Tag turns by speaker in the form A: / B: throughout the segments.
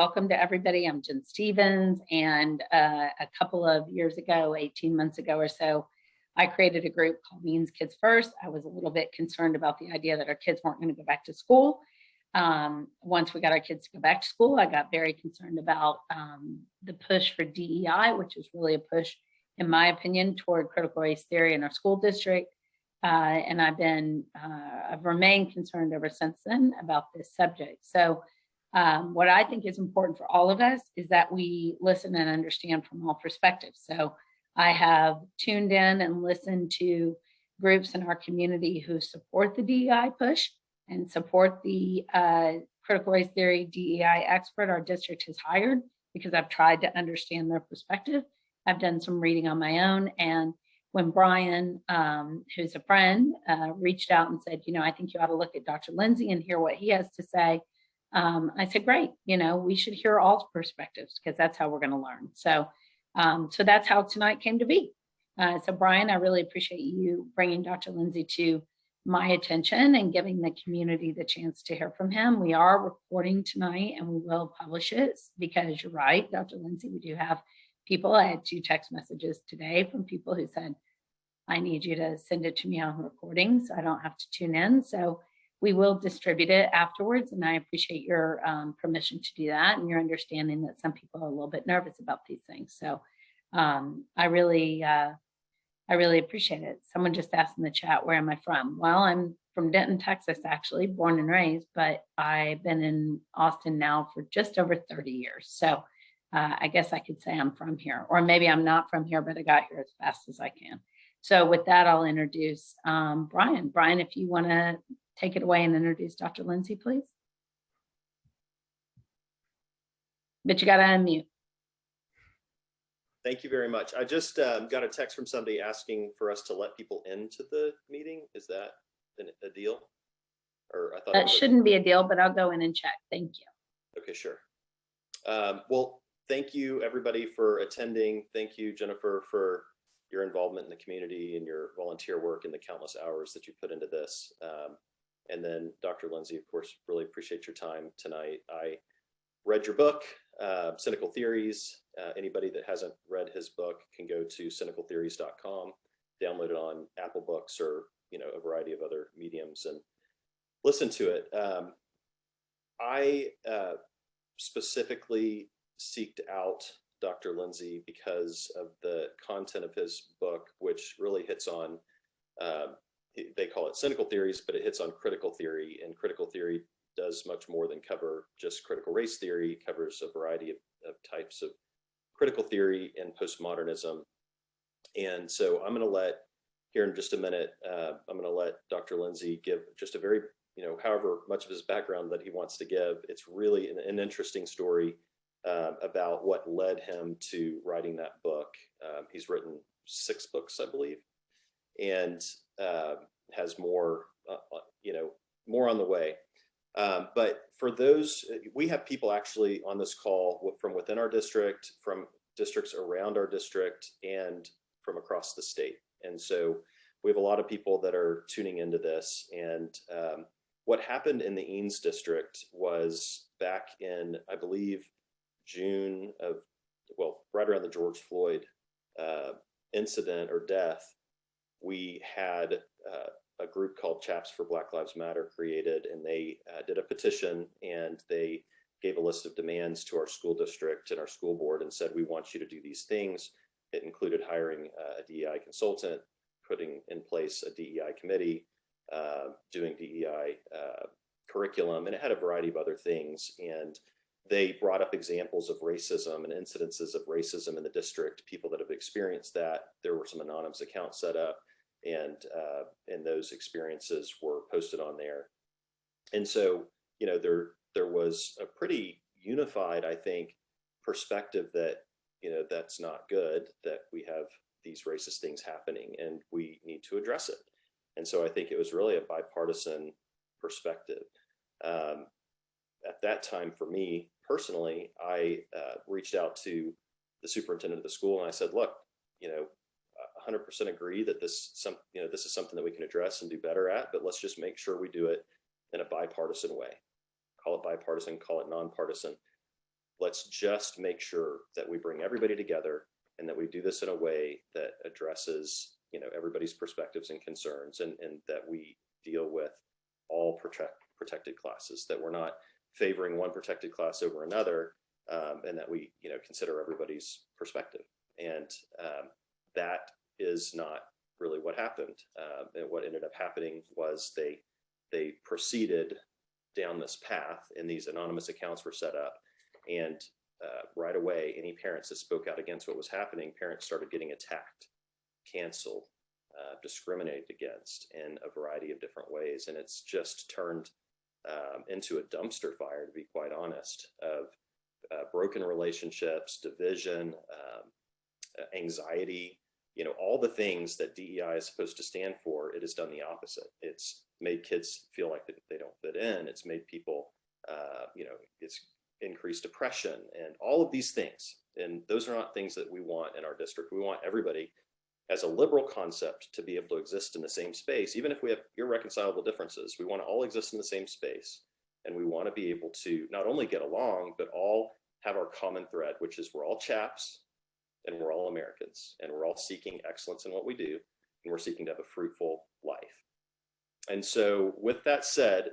A: Welcome to everybody. I'm Jen Stevens, and a couple of years ago, 18 months ago or so, I created a group called Eanes Kids First. I was a little bit concerned about the idea that our kids weren't going to go back to school. Once we got our kids to go back to school, I got very concerned about the push for DEI, which is really a push, in my opinion, toward critical race theory in our school district. And I've remained concerned ever since then about this subject. So what I think is important for all of us is that we listen and understand from all perspectives. So I have tuned in and listened to groups in our community who support the DEI push and support the critical race theory DEI expert our district has hired, because I've tried to understand their perspective. I've done some reading on my own. And when Brian, who's a friend, reached out and said, I think you ought to look at Dr. Lindsay and hear what he has to say, I said, great, we should hear all perspectives, because that's how we're going to learn. So that's how tonight came to be. So Brian, I really appreciate you bringing Dr. Lindsay to my attention and giving the community the chance to hear from him. We are recording tonight and we will publish it, because you're right, Dr. Lindsay, we do have people. I had 2 text messages today from people who said, I need you to send it to me on recording so I don't have to tune in. So we will distribute it afterwards, and I appreciate your permission to do that and your understanding that some people are a little bit nervous about these things. So I really appreciate it. Someone just asked in the chat, where am I from? Well, I'm from Denton, Texas, actually, born and raised, but I've been in Austin now for just over 30 years. So I guess I could say I'm from here, or maybe I'm not from here, but I got here as fast as I can. So with that, I'll introduce Brian. Brian, if you want to take it away and introduce Dr. Lindsay, please. But you got to unmute.
B: Thank you very much. I just got a text from somebody asking for us to let people into the meeting. Is that a deal? Or I thought
A: that shouldn't be a deal, but I'll go in and check. Thank you.
B: Okay, sure. Well, thank you everybody for attending. Thank you, Jennifer, for your involvement in the community and your volunteer work and the countless hours that you put into this. And then Dr. Lindsay, of course, really appreciate your time tonight. I read your book, Cynical Theories. Anybody that hasn't read his book can go to cynicaltheories.com, download it on Apple Books or a variety of other mediums and listen to it. I specifically seeked out Dr. Lindsay because of the content of his book, which really hits on, they call it Cynical Theories, but it hits on critical theory, and critical theory does much more than cover just critical race theory. It covers a variety of types of critical theory and postmodernism. And so I'm going to let, here in just a minute, I'm going to let Dr. Lindsay give just a very, however much of his background that he wants to give. It's really an interesting story about what led him to writing that book. He's written 6 books, I believe, and has more, more on the way. But for those, we have people actually on this call from within our district, from districts around our district, and from across the state. And so we have a lot of people that are tuning into this. And what happened in the Eanes district was back in, I believe, June of, well, right around the George Floyd incident or death, we had a group called Chaps for Black Lives Matter created, and they did a petition, and they gave a list of demands to our school district and our school board and said, we want you to do these things. It included hiring a DEI consultant, putting in place a DEI committee, doing DEI curriculum, and it had a variety of other things. And they brought up examples of racism and incidences of racism in the district, people that have experienced that. There were some anonymous accounts set up, and those experiences were posted on there. And so, there was a pretty unified, I think, perspective that, that's not good, that we have these racist things happening and we need to address it. And so I think it was really a bipartisan perspective. At that time, for me personally, I reached out to the superintendent of the school and I said, look, 100% agree that this is something that we can address and do better at, but let's just make sure we do it in a bipartisan way. Call it bipartisan, call it nonpartisan. let's just make sure that we bring everybody together and that we do this in a way that addresses, everybody's perspectives and concerns, and that we deal with all protected classes, that we're not favoring one protected class over another, and that we, consider everybody's perspective. And that is not really what happened. And what ended up happening was they proceeded down this path, and these anonymous accounts were set up. And right away, any parents that spoke out against what was happening, parents started getting attacked, canceled, discriminated against in a variety of different ways. And it's just turned into a dumpster fire, to be quite honest, of broken relationships, division, anxiety, all the things that DEI is supposed to stand for. It has done the opposite. It's made kids feel like that they don't fit in. It's made people, it's increased depression and all of these things. And those are not things that we want in our district. We want everybody, as a liberal concept, to be able to exist in the same space. Even if we have irreconcilable differences, we want to all exist in the same space. And we want to be able to not only get along, but all have our common thread, which is we're all chaps and we're all Americans, and we're all seeking excellence in what we do, and we're seeking to have a fruitful life. And so with that said,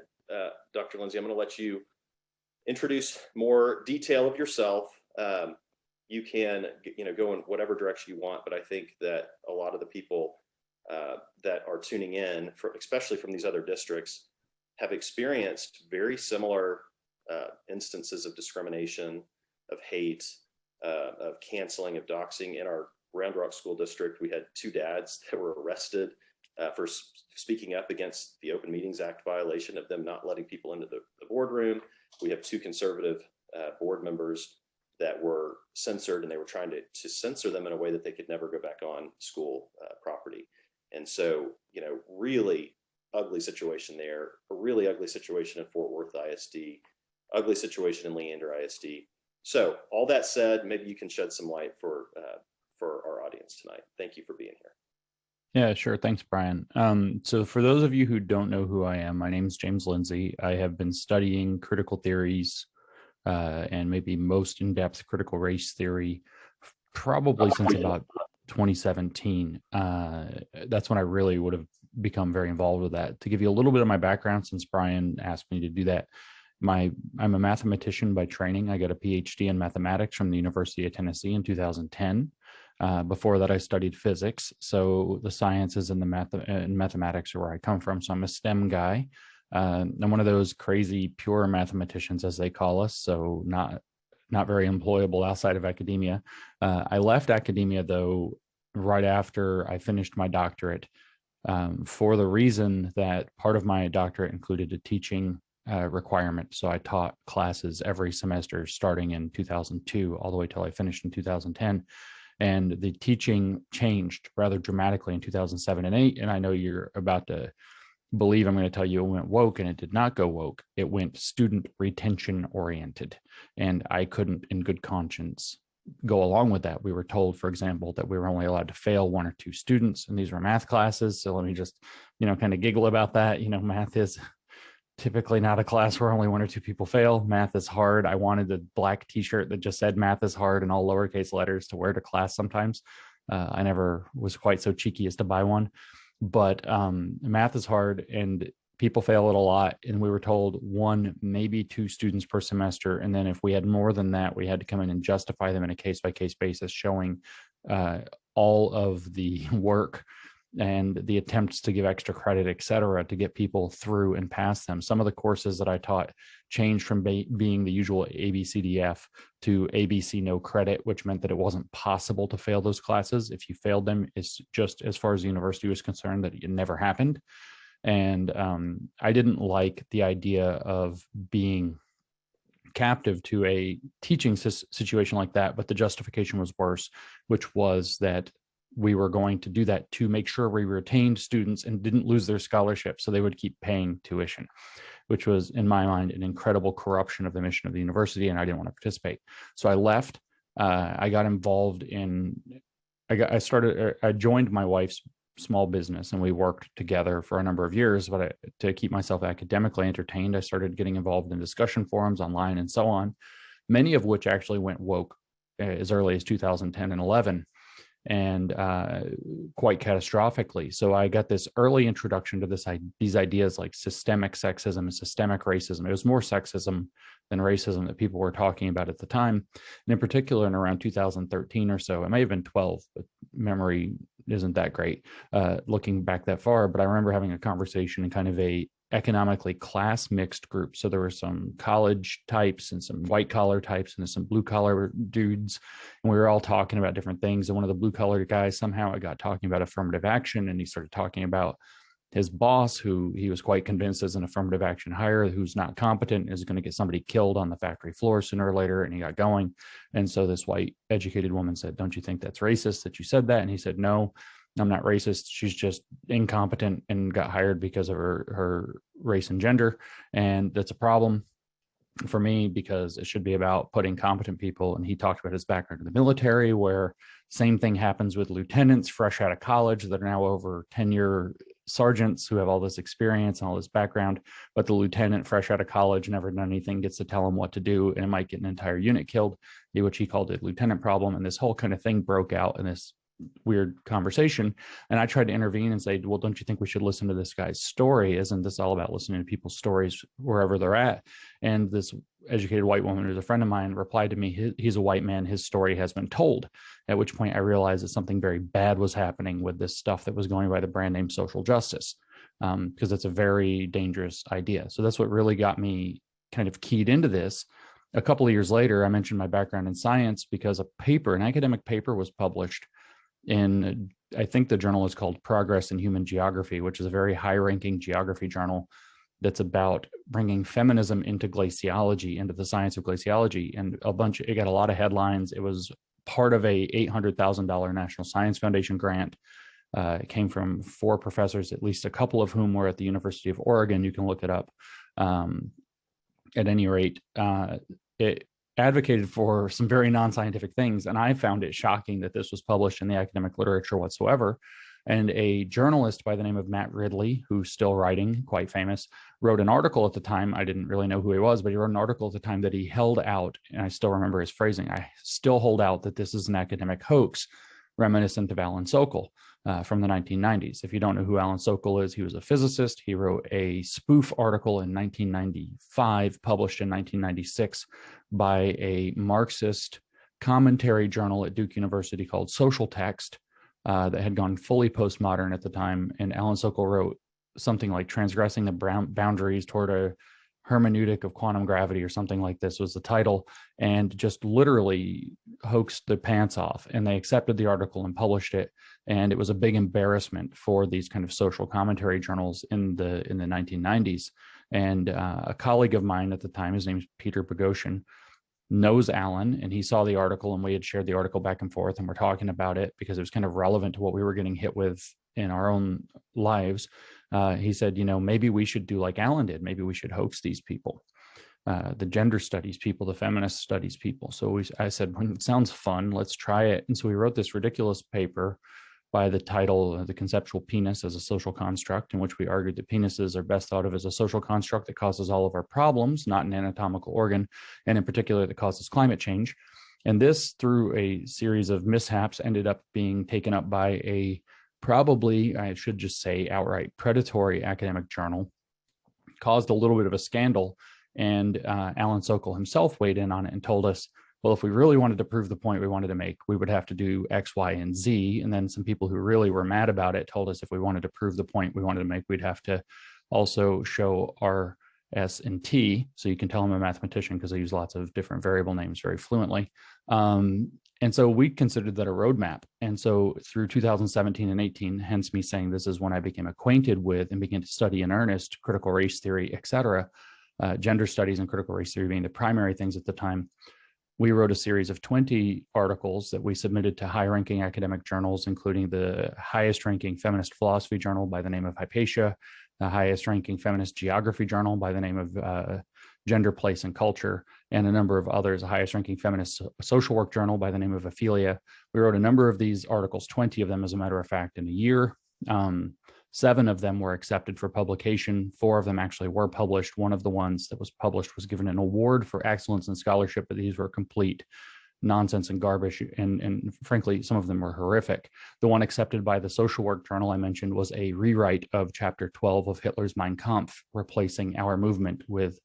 B: Dr. Lindsay, I'm going to let you introduce more detail of yourself. You can, go in whatever direction you want, but I think that a lot of the people that are tuning in, especially from these other districts, have experienced very similar instances of discrimination, of hate, of canceling, of doxing. In our Round Rock School District, we had 2 dads that were arrested for speaking up against the Open Meetings Act violation of them not letting people into the boardroom. We have 2 conservative board members that were censored, and they were trying to censor them in a way that they could never go back on school property. And so, really ugly situation there, a really ugly situation in Fort Worth ISD, ugly situation in Leander ISD. So all that said, maybe you can shed some light for our audience tonight. Thank you for being here.
C: Yeah, sure. Thanks, Brian. So for those of you who don't know who I am, my name is James Lindsay. I have been studying critical theories and maybe most in-depth critical race theory probably since about 2017. That's when I really would have become very involved with that. To give you a little bit of my background, since Brian asked me to do that, I'm a mathematician by training. I got a PhD in mathematics from the University of Tennessee in 2010. Before that, I studied physics. So the sciences and mathematics are where I come from. So I'm a STEM guy. I'm one of those crazy pure mathematicians, as they call us. So not very employable outside of academia. I left academia, though, right after I finished my doctorate, for the reason that part of my doctorate included a teaching requirement. So I taught classes every semester starting in 2002 all the way till I finished in 2010. And the teaching changed rather dramatically in 2007 and 8. And I know you're about to believe I'm going to tell you it went woke, and it did not go woke. It went student retention oriented. And I couldn't in good conscience go along with that. We were told, for example, that we were only allowed to fail 1 or 2 students, and these were math classes. So let me just, kind of giggle about that. Math is typically not a class where only 1 or 2 people fail. Math is hard. I wanted the black t-shirt that just said math is hard in all lowercase letters to wear to class sometimes. I never was quite so cheeky as to buy one, but math is hard and people fail it a lot. And we were told 1, maybe 2 students per semester. And then if we had more than that, we had to come in and justify them in a case-by-case basis, showing all of the work and the attempts to give extra credit, et cetera, to get people through and past them. Some of the courses that I taught changed from being the usual ABCDF to ABC no credit, which meant that it wasn't possible to fail those classes. If you failed them, it's just, as far as the university was concerned, that it never happened. And I didn't like the idea of being captive to a teaching situation like that, but the justification was worse, which was that we were going to do that to make sure we retained students and didn't lose their scholarship, so they would keep paying tuition, which was, in my mind, an incredible corruption of the mission of the university, and I didn't want to participate. So I left. I got involved in, I joined my wife's small business, and we worked together for a number of years, but to keep myself academically entertained, I started getting involved in discussion forums online and so on. many of which actually went woke as early as 2010 and 11, and quite catastrophically. So I got this early introduction to these ideas like systemic sexism and systemic racism. It was more sexism than racism that people were talking about at the time. And in particular, in around 2013 or so, it may have been 12, but memory isn't that great looking back that far. But I remember having a conversation in kind of a economically class mixed group. So there were some college types and some white collar types and some blue collar dudes. And we were all talking about different things. And one of the blue collar guys, somehow I got talking about affirmative action. And he started talking about his boss, who he was quite convinced is an affirmative action hire, who's not competent, is going to get somebody killed on the factory floor sooner or later. And he got going. And so this white educated woman said, "Don't you think that's racist that you said that?" And he said, "No, I'm not racist. She's just incompetent and got hired because of her race and gender. And that's a problem for me because it should be about putting competent people." And he talked about his background in the military, where same thing happens with lieutenants fresh out of college that are now over 10-year sergeants who have all this experience and all this background, but the lieutenant fresh out of college, never done anything, gets to tell them what to do, and it might get an entire unit killed, which he called it lieutenant problem. And this whole kind of thing broke out in this weird conversation. And I tried to intervene and say, "Well, don't you think we should listen to this guy's story? Isn't this all about listening to people's stories wherever they're at?" And this educated white woman, who's a friend of mine, replied to me, "He's a white man. His story has been told." At which point I realized that something very bad was happening with this stuff that was going by the brand name social justice, because it's a very dangerous idea. So that's what really got me kind of keyed into this. A couple of years later, I mentioned my background in science because an academic paper was published in, I think the journal is called Progress in Human Geography, which is a very high-ranking geography journal that's about bringing feminism into glaciology, into the science of glaciology. And it got a lot of headlines. It was part of a $800,000 National Science Foundation grant. It came from 4 professors, at least a couple of whom were at the University of Oregon. You can look it up. At any rate, it advocated for some very non-scientific things. And I found it shocking that this was published in the academic literature whatsoever. And a journalist by the name of Matt Ridley, who's still writing, quite famous, wrote an article at the time. I didn't really know who he was, but he wrote an article at the time that he held out, and I still remember his phrasing, "I still hold out that this is an academic hoax reminiscent of Alan Sokal from the 1990s. If you don't know who Alan Sokal is, he was a physicist. He wrote a spoof article in 1995, published in 1996 by a Marxist commentary journal at Duke University called Social Text that had gone fully postmodern at the time. And Alan Sokal wrote something like "Transgressing the Boundaries Toward a Hermeneutic of Quantum Gravity" or something like this was the title, and just literally hoaxed the pants off. And they accepted the article and published it. And it was a big embarrassment for these kind of social commentary journals in the 1990s. And a colleague of mine at the time, his name's Peter Bogosian, knows Alan, and he saw the article, and we had shared the article back and forth, and we're talking about it because it was kind of relevant to what we were getting hit with in our own lives. He said, maybe we should do like Alan did. Maybe we should hoax these people, the gender studies people, the feminist studies people. So I said, well, it sounds fun. Let's try it. And so we wrote this ridiculous paper by the title, "The Conceptual Penis as a Social Construct," in which we argued that penises are best thought of as a social construct that causes all of our problems, not an anatomical organ, and in particular that causes climate change. And this, through a series of mishaps, ended up being taken up by a probably, I should just say, outright predatory academic journal, caused a little bit of a scandal. And Alan Sokal himself weighed in on it and told us, well, if we really wanted to prove the point we wanted to make, we would have to do X, Y, and Z. And then some people who really were mad about it told us if we wanted to prove the point we wanted to make, we'd have to also show R, S, and T. So you can tell I'm a mathematician because I use lots of different variable names very fluently. And so we considered that a roadmap. And so through 2017 and 18, hence me saying this is when I became acquainted with and began to study in earnest critical race theory, et cetera, gender studies and critical race theory being the primary things at the time. We wrote a series of 20 articles that we submitted to high-ranking academic journals, including the highest-ranking feminist philosophy journal by the name of Hypatia, the highest-ranking feminist geography journal by the name of Gender, Place, and Culture, and a number of others, a highest-ranking feminist social work journal by the name of Ophelia. We wrote a number of these articles, 20 of them, as a matter of fact, in a year. 7 of them were accepted for publication. 4 of them actually were published. One of the ones that was published was given an award for excellence in scholarship, but these were complete nonsense and garbage, and frankly, some of them were horrific. The one accepted by the social work journal I mentioned was a rewrite of chapter 12 of Hitler's Mein Kampf, replacing our movement with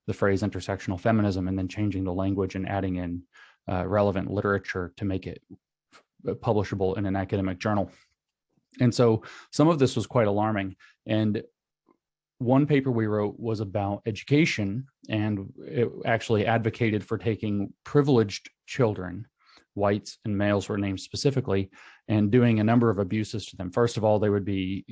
C: the phrase intersectional feminism, and then changing the language and adding in relevant literature to make it publishable in an academic journal. And so some of this was quite alarming. And one paper we wrote was about education, and it actually advocated for taking privileged children, whites and males were named specifically, and doing a number of abuses to them. First of all, they would be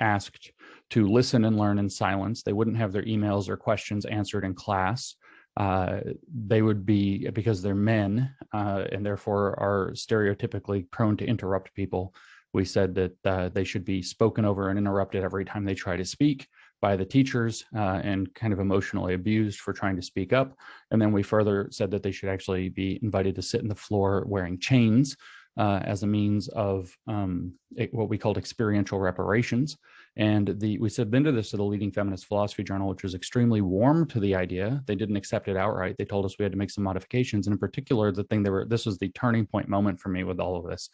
C: asked to listen and learn in silence. They wouldn't have their emails or questions answered in class. They would be, because they're men and therefore are stereotypically prone to interrupt people, we said that they should be spoken over and interrupted every time they try to speak by the teachers, and kind of emotionally abused for trying to speak up. And then we further said that they should actually be invited to sit on the floor wearing chains as a means of what we called experiential reparations. And we submitted this to the leading feminist philosophy journal, which was extremely warm to the idea. They didn't accept it outright. They told us we had to make some modifications. And in particular, this was the turning point moment for me with all of this.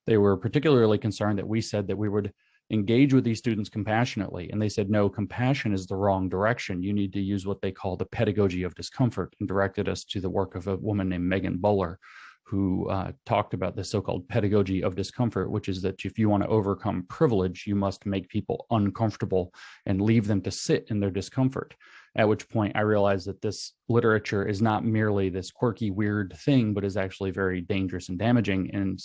C: They were particularly concerned that we said that we would engage with these students compassionately. And they said, no, compassion is the wrong direction. You need to use what they call the pedagogy of discomfort, and directed us to the work of a woman named Megan Bowler, who talked about the so-called pedagogy of discomfort, which is that if you want to overcome privilege, you must make people uncomfortable and leave them to sit in their discomfort. At which point I realized that this literature is not merely this quirky, weird thing, but is actually very dangerous and damaging, and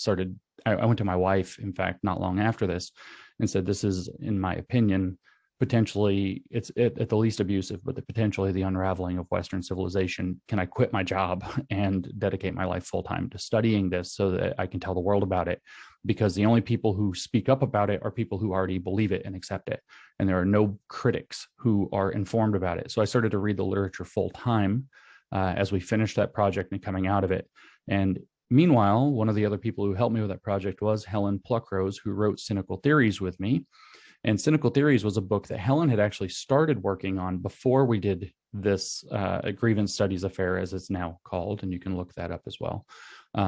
C: I went to my wife, in fact, not long after this, and said, this is, in my opinion, potentially, it's at the least abusive, but potentially the unraveling of Western civilization. Can I quit my job and dedicate my life full time to studying this so that I can tell the world about it? Because the only people who speak up about it are people who already believe it and accept it. And there are no critics who are informed about it. So I started to read the literature full time as we finished that project and coming out of it. And meanwhile, one of the other people who helped me with that project was Helen Pluckrose, who wrote Cynical Theories with me. And Cynical Theories was a book that Helen had actually started working on before we did this grievance studies affair, as it's now called, and you can look that up as well. You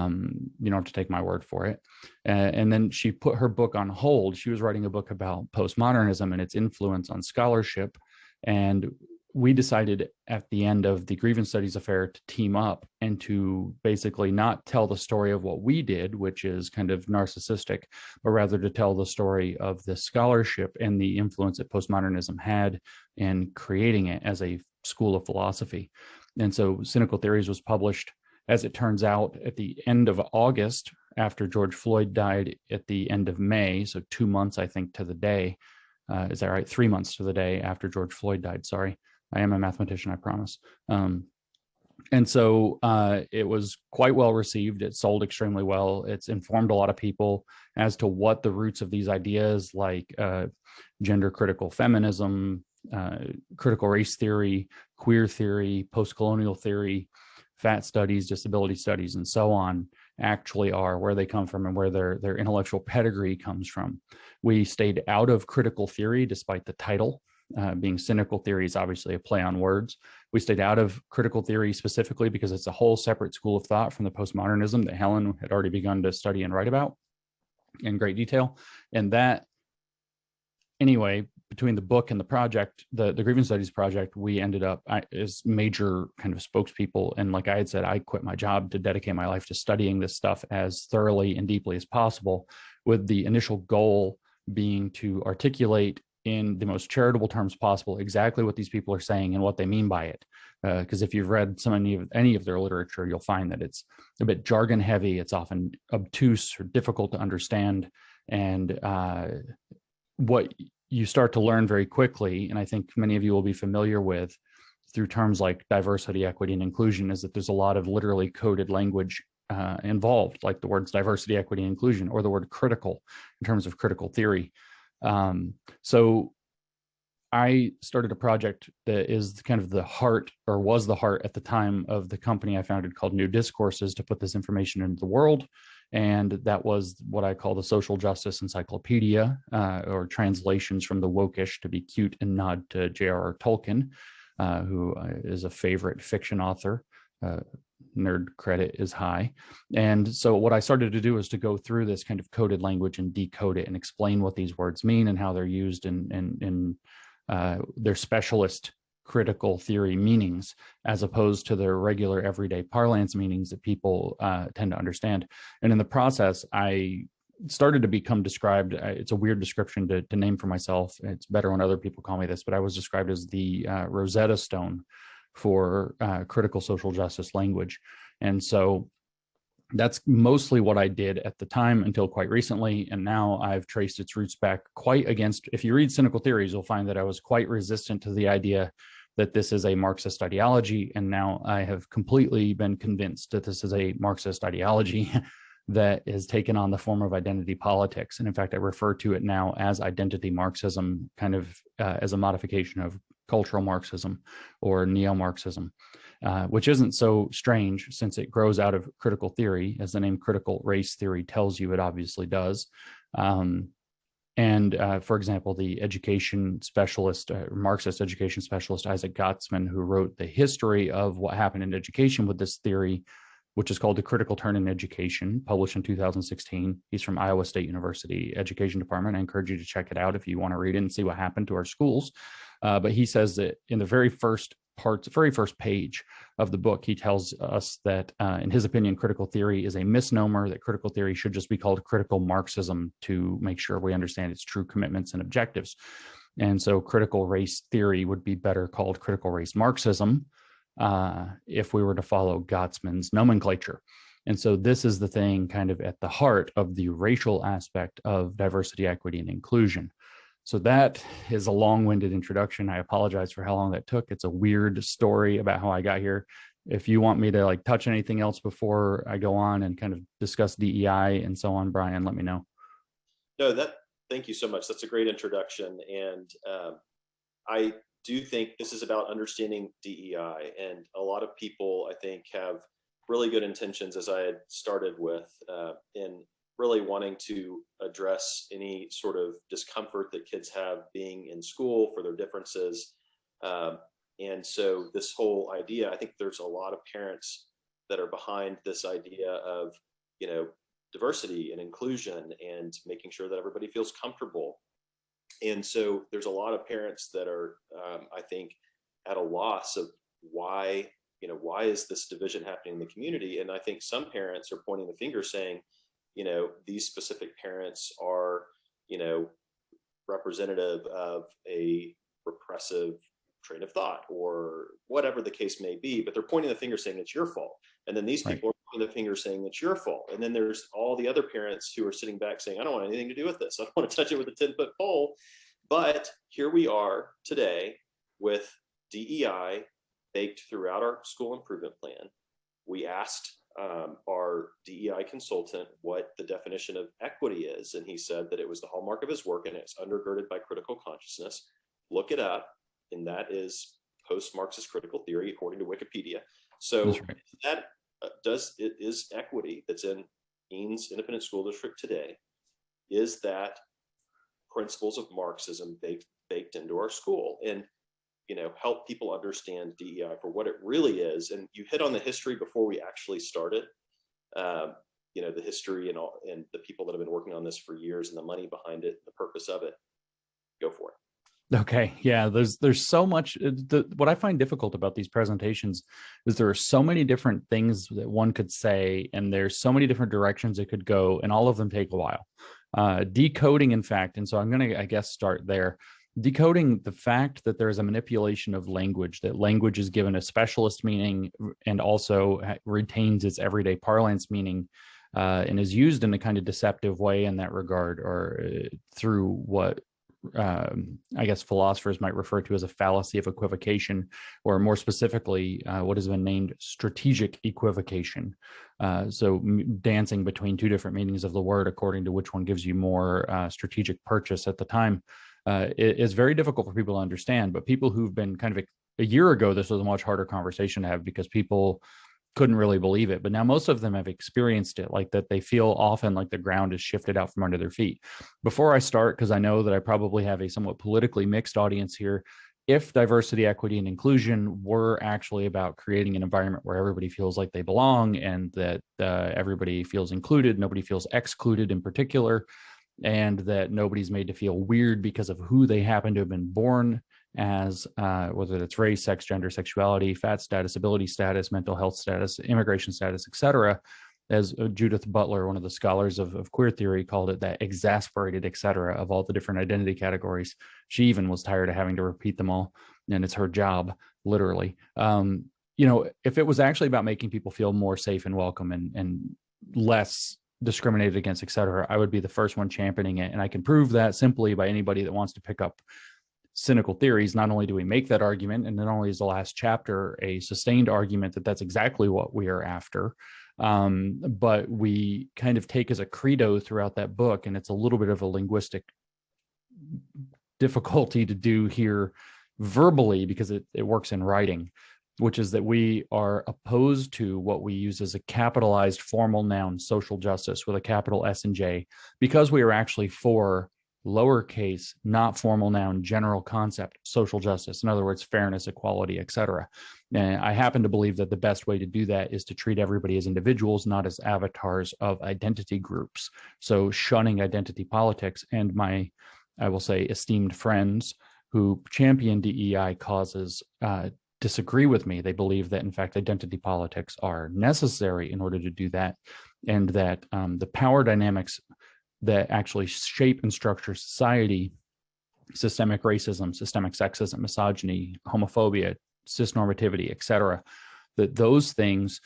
C: don't have to take my word for it. And then she put her book on hold. She was writing a book about postmodernism and its influence on scholarship. And we decided at the end of the grievance studies affair to team up and to basically not tell the story of what we did, which is kind of narcissistic, but rather to tell the story of the scholarship and the influence that postmodernism had in creating it as a school of philosophy. And so Cynical Theories was published, as it turns out, at the end of August, after George Floyd died at the end of May. So 2 months, I think, to the day. Is that right? 3 months to the day after George Floyd died. Sorry. I am a mathematician, I promise. And so it was quite well received. It sold extremely well. It's informed a lot of people as to what the roots of these ideas like gender critical feminism, critical race theory, queer theory, post-colonial theory, fat studies, disability studies, and so on actually are, where they come from and where their intellectual pedigree comes from. We stayed out of critical theory despite the title. Being Cynical Theories, obviously a play on words. We stayed out of critical theory specifically because it's a whole separate school of thought from the postmodernism that Helen had already begun to study and write about in great detail. And that, anyway, between the book and the project, the grievance studies project, we ended up as major kind of spokespeople. And like I had said, I quit my job to dedicate my life to studying this stuff as thoroughly and deeply as possible, with the initial goal being to articulate in the most charitable terms possible exactly what these people are saying and what they mean by it. Because if you've read any of their literature, you'll find that it's a bit jargon heavy. It's often obtuse or difficult to understand. And what you start to learn very quickly, and I think many of you will be familiar with through terms like diversity, equity, and inclusion, is that there's a lot of literally coded language involved, like the words diversity, equity, and inclusion, or the word critical in terms of critical theory. So I started a project that is kind of the heart, or was the heart at the time, of the company I founded called New Discourses, to put this information into the world. And that was what I call the social justice encyclopedia, or translations from the wokish to be cute and nod to J.R.R. Tolkien, who is a favorite fiction author. Nerd credit is high. And so what I started to do is to go through this kind of coded language and decode it and explain what these words mean and how they're used in their specialist critical theory meanings, as opposed to their regular everyday parlance meanings that people tend to understand. And in the process, I started to become described, it's a weird description to name for myself. It's better when other people call me this, but I was described as the Rosetta Stone for critical social justice language. And so that's mostly what I did at the time until quite recently. And now I've traced its roots back quite against, if you read Cynical Theories, you'll find that I was quite resistant to the idea that this is a Marxist ideology. And now I have completely been convinced that this is a Marxist ideology that has taken on the form of identity politics. And in fact, I refer to it now as identity Marxism, kind of as a modification of cultural Marxism or neo-Marxism. Which isn't so strange since it grows out of critical theory, as the name critical race theory tells you, it obviously does. For example, the education specialist, Marxist education specialist, Isaac Gottesman, who wrote the history of what happened in education with this theory, which is called The Critical Turn in Education, published in 2016. He's from Iowa State University Education Department. I encourage you to check it out if you want to read it and see what happened to our schools. But he says that in the very first page of the book, he tells us that, in his opinion, critical theory is a misnomer, that critical theory should just be called critical Marxism to make sure we understand its true commitments and objectives. And so critical race theory would be better called critical race Marxism if we were to follow Gottesman's nomenclature. And so this is the thing kind of at the heart of the racial aspect of diversity, equity, and inclusion. So that is a long-winded introduction. I apologize for how long that took. It's a weird story about how I got here. If you want me to like touch anything else before I go on and kind of discuss DEI and so on, Brian, let me know.
B: No, thank you so much. That's a great introduction. And I do think this is about understanding DEI. And a lot of people, I think, have really good intentions, as I had started with, in really wanting to address any sort of discomfort that kids have being in school for their differences. And so this whole idea, I think there's a lot of parents that are behind this idea of, diversity and inclusion and making sure that everybody feels comfortable. And so there's a lot of parents that are, I think, at a loss of why is this division happening in the community? And I think some parents are pointing the finger saying, these specific parents are, representative of a repressive train of thought or whatever the case may be, but they're pointing the finger saying it's your fault. And then these people are pointing the finger saying it's your fault. And then there's all the other parents who are sitting back saying, I don't want anything to do with this. I don't want to touch it with a 10-foot pole. But here we are today with DEI baked throughout our school improvement plan. We asked our DEI consultant what the definition of equity is, and he said that it was the hallmark of his work and it's undergirded by critical consciousness. Look it up, and that is post-Marxist critical theory according to Wikipedia. So that it is equity that's in Eanes Independent School District today. Is that principles of Marxism baked into our school? And help people understand DEI for what it really is. And you hit on the history before we actually started, the history and the people that have been working on this for years and the money behind it, the purpose of it. Go for it.
C: Okay. Yeah. There's so much. What I find difficult about these presentations is there are so many different things that one could say, and there's so many different directions it could go, and all of them take a while. Decoding, in fact, and so I'm going to, I guess, start there. Decoding the fact that there is a manipulation of language, that language is given a specialist meaning and also retains its everyday parlance meaning, and is used in a kind of deceptive way in that regard, or through what I guess philosophers might refer to as a fallacy of equivocation, or more specifically, what has been named strategic equivocation. So dancing between two different meanings of the word according to which one gives you more strategic purchase at the time. It is very difficult for people to understand, but people who've been kind of a year ago, this was a much harder conversation to have because people couldn't really believe it. But now most of them have experienced it, like that they feel often like the ground is shifted out from under their feet. Before I start, because I know that I probably have a somewhat politically mixed audience here, if diversity, equity, and inclusion were actually about creating an environment where everybody feels like they belong and that everybody feels included, nobody feels excluded in particular, and that nobody's made to feel weird because of who they happen to have been born as, whether it's race, sex, gender, sexuality, fat status, ability status, mental health status, immigration status, etc. As Judith Butler, one of the scholars of queer theory, called it, that exasperated etc. of all the different identity categories. She even was tired of having to repeat them all, and it's her job, literally. If it was actually about making people feel more safe and welcome and less discriminated against, etc., I would be the first one championing it. And I can prove that simply by anybody that wants to pick up Cynical Theories. Not only do we make that argument, and not only is the last chapter a sustained argument that that's exactly what we are after, but we kind of take as a credo throughout that book, and it's a little bit of a linguistic difficulty to do here verbally because it works in writing, which is that we are opposed to what we use as a capitalized formal noun, social justice, with a capital S and J, because we are actually for lowercase, not formal noun, general concept, social justice. In other words, fairness, equality, etc. And I happen to believe that the best way to do that is to treat everybody as individuals, not as avatars of identity groups. So shunning identity politics, and I will say, esteemed friends who champion DEI causes disagree with me. They believe that, in fact, identity politics are necessary in order to do that, and that the power dynamics that actually shape and structure society, systemic racism, systemic sexism, misogyny, homophobia, cisnormativity, etc., that those things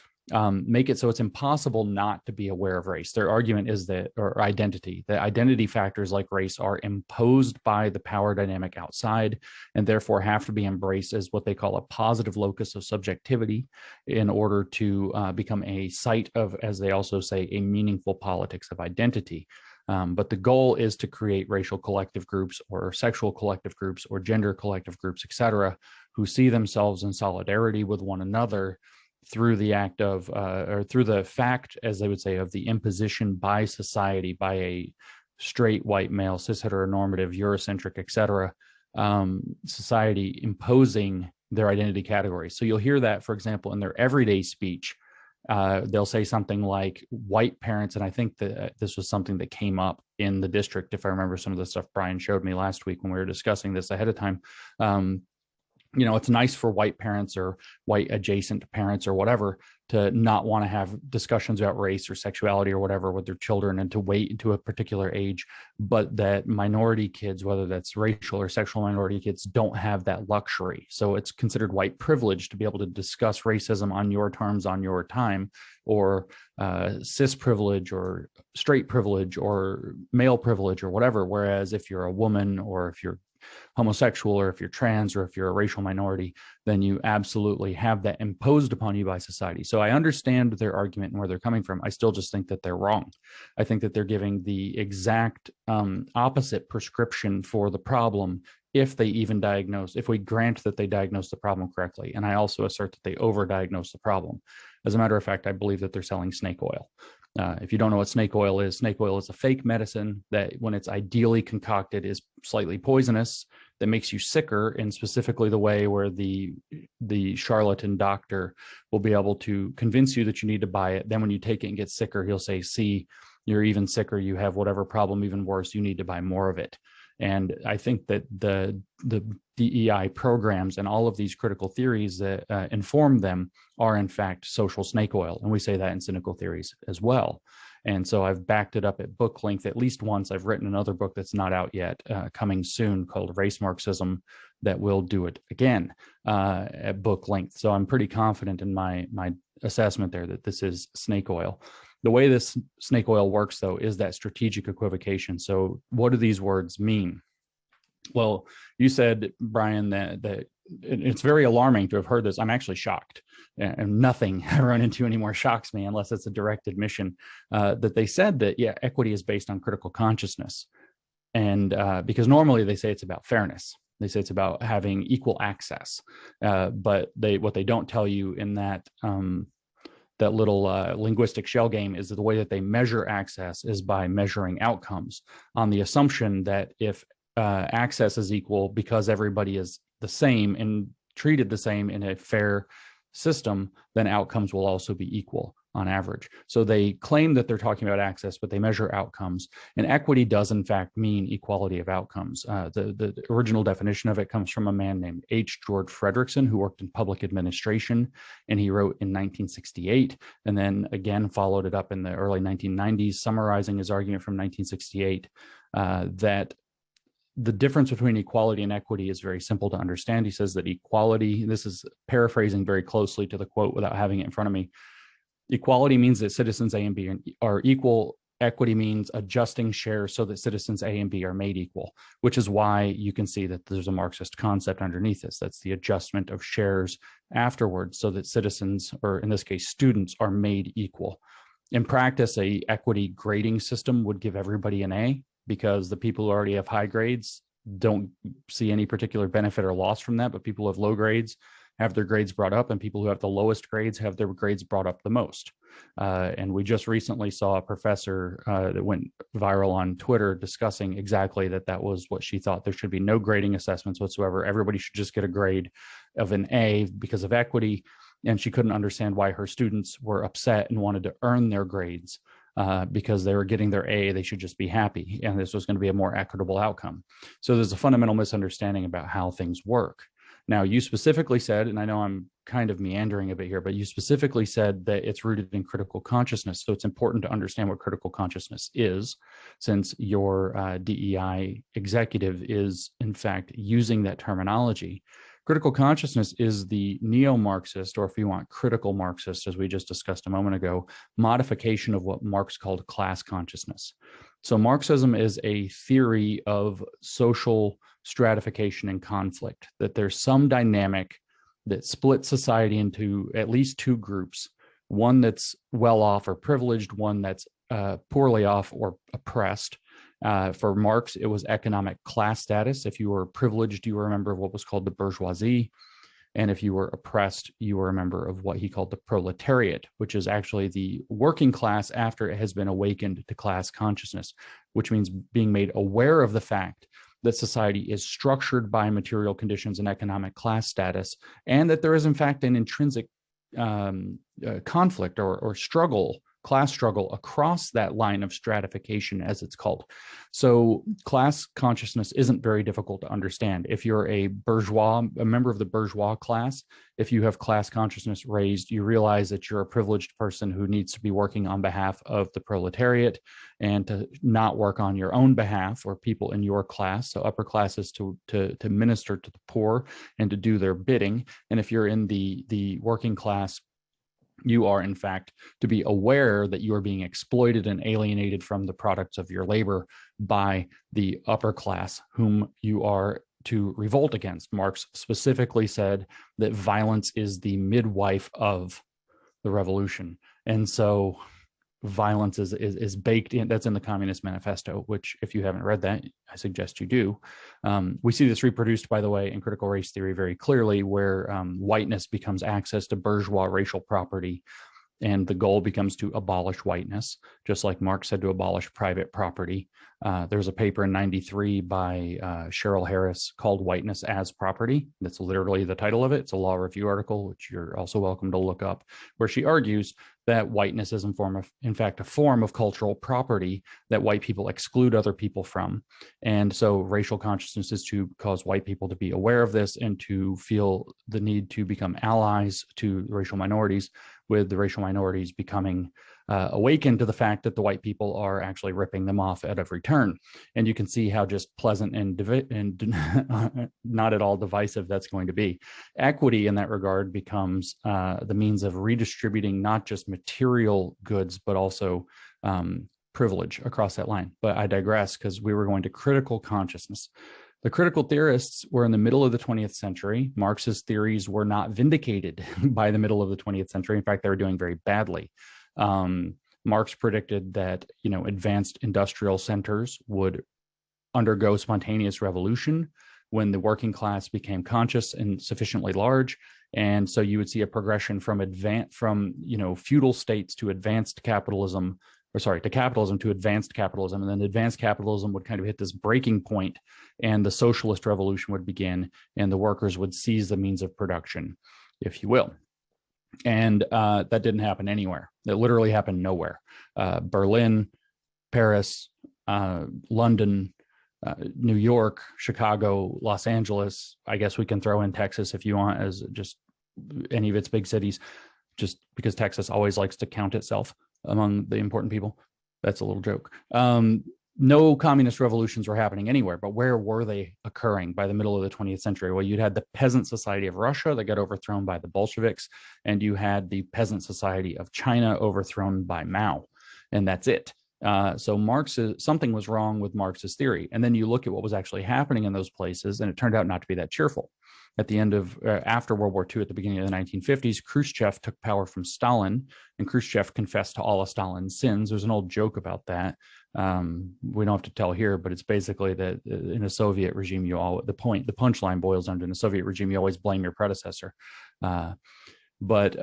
C: make it so it's impossible not to be aware of race. Their argument is that, or identity, that identity factors like race are imposed by the power dynamic outside and therefore have to be embraced as what they call a positive locus of subjectivity in order to become a site of, as they also say, a meaningful politics of identity. But the goal is to create racial collective groups or sexual collective groups or gender collective groups, etc., who see themselves in solidarity with one another through the act of, or through the fact, as they would say, of the imposition by society, by a straight white male, cis heteronormative, Eurocentric, etc., society imposing their identity categories. So you'll hear that, for example, in their everyday speech. They'll say something like white parents, and I think that this was something that came up in the district, if I remember some of the stuff Brian showed me last week when we were discussing this ahead of time. It's nice for white parents or white adjacent parents or whatever to not want to have discussions about race or sexuality or whatever with their children and to wait into a particular age, but that minority kids, whether that's racial or sexual minority kids, don't have that luxury. So it's considered white privilege to be able to discuss racism on your terms, on your time, or cis privilege or straight privilege or male privilege or whatever. Whereas if you're a woman or if you're homosexual or if you're trans or if you're a racial minority, then you absolutely have that imposed upon you by society. So I understand their argument and where they're coming from. I still just think that they're wrong. I think that they're giving the exact opposite prescription for the problem if they even diagnose, if we grant that they diagnose the problem correctly. And I also assert that they overdiagnose the problem. As a matter of fact, I believe that they're selling snake oil. If you don't know what snake oil is a fake medicine that, when it's ideally concocted, is slightly poisonous, that makes you sicker in specifically the way where the charlatan doctor will be able to convince you that you need to buy it. Then when you take it and get sicker, he'll say, see, you're even sicker, you have whatever problem even worse, you need to buy more of it. And I think that the DEI programs and all of these critical theories that inform them are in fact social snake oil. And we say that in Cynical Theories as well. And so I've backed it up at book length at least once. I've written another book that's not out yet, coming soon, called Race Marxism, that will do it again at book length. So I'm pretty confident in my assessment there that this is snake oil. The way this snake oil works, though, is that strategic equivocation. So what do these words mean? Well, you said, Brian, that it's very alarming to have heard this. I'm actually shocked, and nothing I run into anymore shocks me unless it's a direct admission, that they said that, yeah, equity is based on critical consciousness. And because normally they say it's about fairness. They say it's about having equal access. But what they don't tell you in that that little linguistic shell game is that the way that they measure access is by measuring outcomes on the assumption that if access is equal because everybody is the same and treated the same in a fair system, then outcomes will also be equal on average. So they claim that they're talking about access, but they measure outcomes. And equity does in fact mean equality of outcomes. The original definition of it comes from a man named H. George Frederickson, who worked in public administration, and he wrote in 1968, and then again followed it up in the early 1990s, summarizing his argument from 1968 that the difference between equality and equity is very simple to understand. He says that equality, this is paraphrasing very closely to the quote without having it in front of me, equality means that citizens A and B are equal. Equity means adjusting shares so that citizens A and B are made equal, which is why you can see that there's a Marxist concept underneath this. That's the adjustment of shares afterwards so that citizens, or in this case, students, are made equal. In practice, a equity grading system would give everybody an A because the people who already have high grades don't see any particular benefit or loss from that, but people who have low grades have their grades brought up, and people who have the lowest grades have their grades brought up the most. And we just recently saw a professor that went viral on Twitter discussing exactly that was what she thought. There should be no grading assessments whatsoever. Everybody should just get a grade of an A because of equity. And she couldn't understand why her students were upset and wanted to earn their grades because they were getting their A. They should just be happy. And this was going to be a more equitable outcome. So there's a fundamental misunderstanding about how things work. Now, you specifically said, and I know I'm kind of meandering a bit here, but you specifically said that it's rooted in critical consciousness. So it's important to understand what critical consciousness is, since your DEI executive is, in fact, using that terminology. Critical consciousness is the neo-Marxist, or if you want, critical Marxist, as we just discussed a moment ago, modification of what Marx called class consciousness. So Marxism is a theory of social stratification and conflict, that there's some dynamic that splits society into at least two groups, one that's well off or privileged, one that's poorly off or oppressed. For Marx, it was economic class status. If you were privileged, you were a member of what was called the bourgeoisie. And if you were oppressed, you were a member of what he called the proletariat, which is actually the working class after it has been awakened to class consciousness, which means being made aware of the fact that society is structured by material conditions and economic class status, and that there is, in fact, an intrinsic conflict or struggle, class struggle across that line of stratification, as it's called. So class consciousness isn't very difficult to understand. If you're a bourgeois, a member of the bourgeois class, if you have class consciousness raised, you realize that you're a privileged person who needs to be working on behalf of the proletariat and to not work on your own behalf or people in your class. So upper classes to minister to the poor and to do their bidding. And if you're in the working class, you are, in fact, to be aware that you are being exploited and alienated from the products of your labor by the upper class, whom you are to revolt against. Marx specifically said that violence is the midwife of the revolution. And so violence is baked in. That's in the Communist Manifesto, which, if you haven't read that, I suggest you do. We see this reproduced, by the way, in critical race theory very clearly, where whiteness becomes access to bourgeois racial property, and the goal becomes to abolish whiteness, just like Marx said to abolish private property. There's a paper in '93 by Cheryl Harris called Whiteness as Property. That's literally the title of it. It's a law review article, which you're also welcome to look up, where she argues that whiteness is in fact a form of cultural property that white people exclude other people from. And so racial consciousness is to cause white people to be aware of this and to feel the need to become allies to racial minorities, with the racial minorities becoming awakened to the fact that the white people are actually ripping them off at every turn. And you can see how just pleasant and not at all divisive that's going to be. Equity in that regard becomes the means of redistributing not just material goods, but also privilege across that line. But I digress, because we were going to critical consciousness. The critical theorists were in the middle of the 20th century. Marx's theories were not vindicated by the middle of the 20th century. In fact, they were doing very badly. Marx predicted that, advanced industrial centers would undergo spontaneous revolution, when the working class became conscious and sufficiently large. And so you would see a progression from feudal states to advanced capitalism, to capitalism to advanced capitalism. And then advanced capitalism would kind of hit this breaking point, and the socialist revolution would begin, and the workers would seize the means of production, if you will. And that didn't happen anywhere. It literally happened nowhere. Berlin, Paris, London, New York, Chicago, Los Angeles. I guess we can throw in Texas if you want, as just any of its big cities, just because Texas always likes to count itself among the important people. That's a little joke. No communist revolutions were happening anywhere, but where were they occurring by the middle of the 20th century? Well, you'd had the Peasant Society of Russia that got overthrown by the Bolsheviks, and you had the Peasant Society of China overthrown by Mao, and that's it. So something was wrong with Marx's theory. And then you look at what was actually happening in those places, and it turned out not to be that cheerful. At the end of, after World War II, at the beginning of the 1950s, Khrushchev took power from Stalin, and Khrushchev confessed to all of Stalin's sins. There's an old joke about that. We don't have to tell here, but it's basically that in a Soviet regime, the punchline boils down to, in a Soviet regime, you always blame your predecessor. But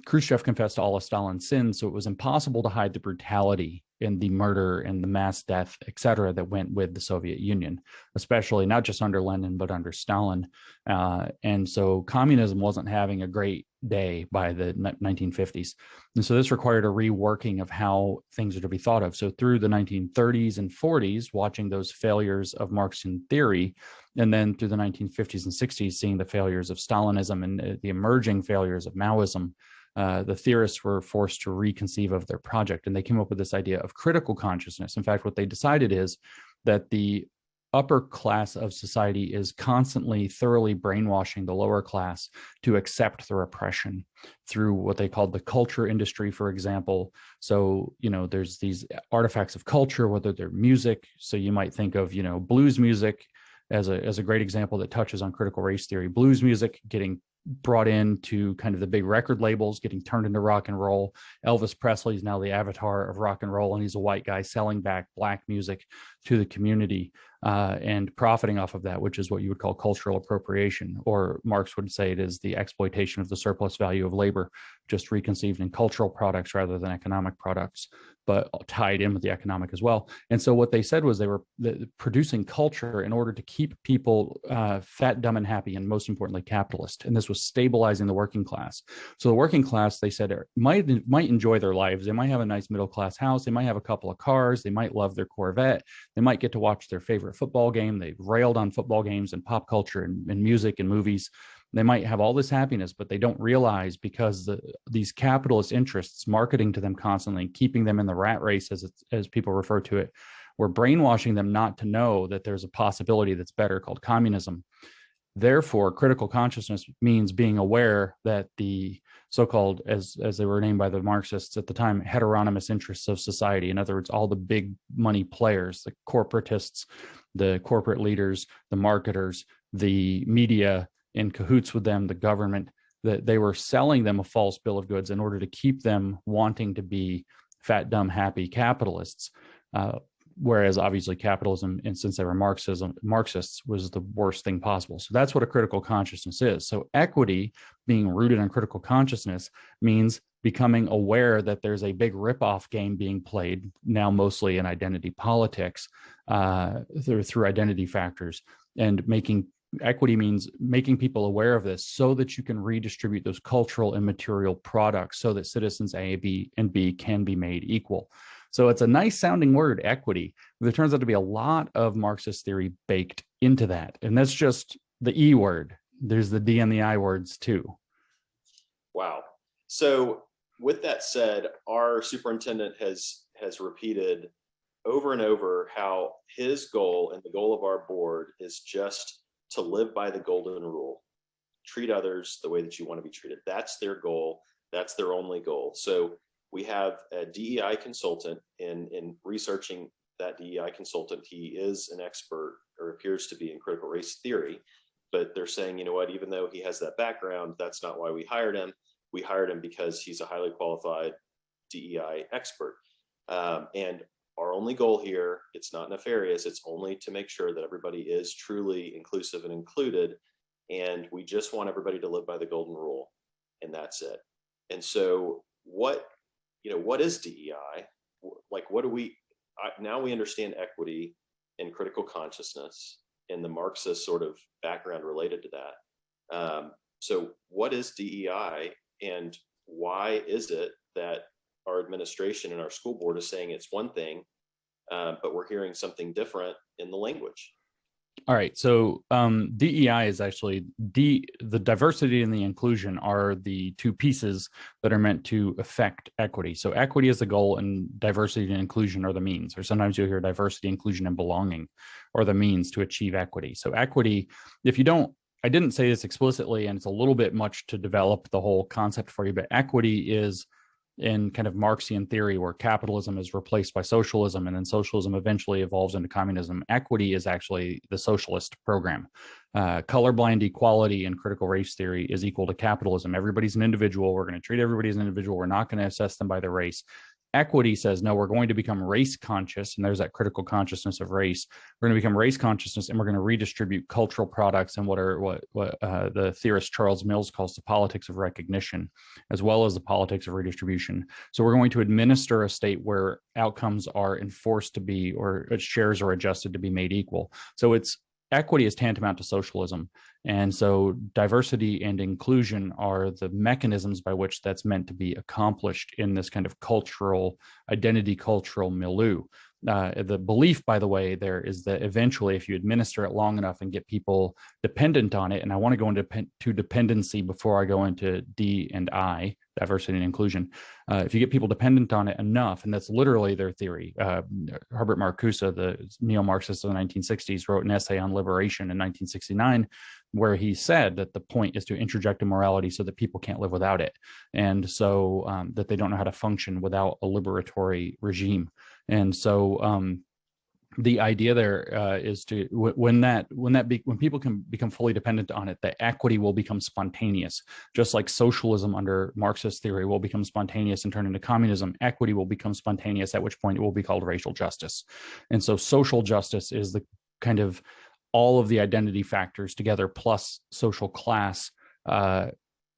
C: Khrushchev confessed to all of Stalin's sins, so it was impossible to hide the brutality and the murder and the mass death, et cetera, that went with the Soviet Union, especially not just under Lenin, but under Stalin. And so communism wasn't having a great day by the 1950s. And so this required a reworking of how things are to be thought of. So through the 1930s and 40s, watching those failures of Marxian theory, and then through the 1950s and 60s, seeing the failures of Stalinism and the emerging failures of Maoism, the theorists were forced to reconceive of their project, and they came up with this idea of critical consciousness. In fact, what they decided is that the upper class of society is constantly thoroughly brainwashing the lower class to accept the repression through what they called the culture industry, for example. So, there's these artifacts of culture, whether they're music. So you might think of, blues music as a great example that touches on critical race theory. Blues music getting brought into kind of the big record labels, getting turned into rock and roll. Elvis Presley is now the avatar of rock and roll, and he's a white guy selling back black music to the community and profiting off of that, which is what you would call cultural appropriation, or Marx would say it is the exploitation of the surplus value of labor, just reconceived in cultural products rather than economic products, but tied in with the economic as well. And so what they said was they were producing culture in order to keep people fat, dumb, and happy, and most importantly, capitalist. And this was stabilizing the working class. So the working class, they said, might enjoy their lives. They might have a nice middle class house. They might have a couple of cars. They might love their Corvette. They might get to watch their favorite football game. They've railed on football games and pop culture and music and movies. They might have all this happiness, but they don't realize, because these capitalist interests marketing to them constantly, keeping them in the rat race, as people refer to it, we're brainwashing them not to know that there's a possibility that's better, called communism. Therefore, critical consciousness means being aware that the so-called, as they were named by the Marxists at the time, heteronymous interests of society, in other words, all the big money players, the corporatists, the corporate leaders, the marketers, the media, in cahoots with them, the government, that they were selling them a false bill of goods in order to keep them wanting to be fat, dumb, happy capitalists. Whereas obviously capitalism, and since they were Marxists, was the worst thing possible. So that's what a critical consciousness is. So equity, being rooted on critical consciousness, means becoming aware that there's a big ripoff game being played now, mostly in identity politics, through identity factors, and equity means making people aware of this so that you can redistribute those cultural and material products so that citizens A, B, and B can be made equal. So it's a nice sounding word, equity, but there turns out to be a lot of Marxist theory baked into that. And that's just the E word. There's the D and the I words too.
B: Wow. So with that said, our superintendent has repeated over and over how his goal and the goal of our board is just to live by the golden rule. Treat others the way that you want to be treated. That's their goal. That's their only goal. So we have a DEI consultant. In researching that DEI consultant, he is an expert, or appears to be, in critical race theory. But they're saying, you know what, even though he has that background, that's not why we hired him. We hired him because he's a highly qualified DEI expert. And our only goal here, it's not nefarious, it's only to make sure that everybody is truly inclusive and included, and we just want everybody to live by the golden rule, and that's it. And so what is DEI? Like, what do we, now we understand equity and critical consciousness and the Marxist sort of background related to that. So what is DEI, and why is it that our administration and our school board is saying it's one thing, but we're hearing something different in the language?
C: All right. So DEI is actually the diversity and the inclusion are the two pieces that are meant to affect equity. So equity is the goal and diversity and inclusion are the means, or sometimes you'll hear diversity, inclusion, and belonging are the means to achieve equity. So equity, if you don't, I didn't say this explicitly, and it's a little bit much to develop the whole concept for you, but equity is in kind of Marxian theory where capitalism is replaced by socialism and then socialism eventually evolves into communism. Equity is actually the socialist program. Colorblind equality in critical race theory is equal to capitalism. Everybody's an individual. We're going to treat everybody as an individual. We're not going to assess them by their race. Equity says, no, we're going to become race conscious. And there's that critical consciousness of race. We're going to become race consciousness, and we're going to redistribute cultural products and what the theorist Charles Mills calls the politics of recognition, as well as the politics of redistribution. So we're going to administer a state where outcomes are enforced to be, or shares are adjusted to be made equal. So equity is tantamount to socialism. And so diversity and inclusion are the mechanisms by which that's meant to be accomplished in this kind of cultural milieu. The belief, by the way, there is that eventually, if you administer it long enough and get people dependent on it, and I want to go into dependency before I go into D and I, diversity and inclusion. If you get people dependent on it enough, and that's literally their theory. Herbert Marcuse, the neo-Marxist of the 1960s, wrote an essay on liberation in 1969, where he said that the point is to interject immorality so that people can't live without it, and so that they don't know how to function without a liberatory regime. And so the idea there is to when people can become fully dependent on it, the equity will become spontaneous, just like socialism under Marxist theory will become spontaneous and turn into communism. Equity will become spontaneous, at which point it will be called racial justice. And so social justice is the kind of all of the identity factors together plus social class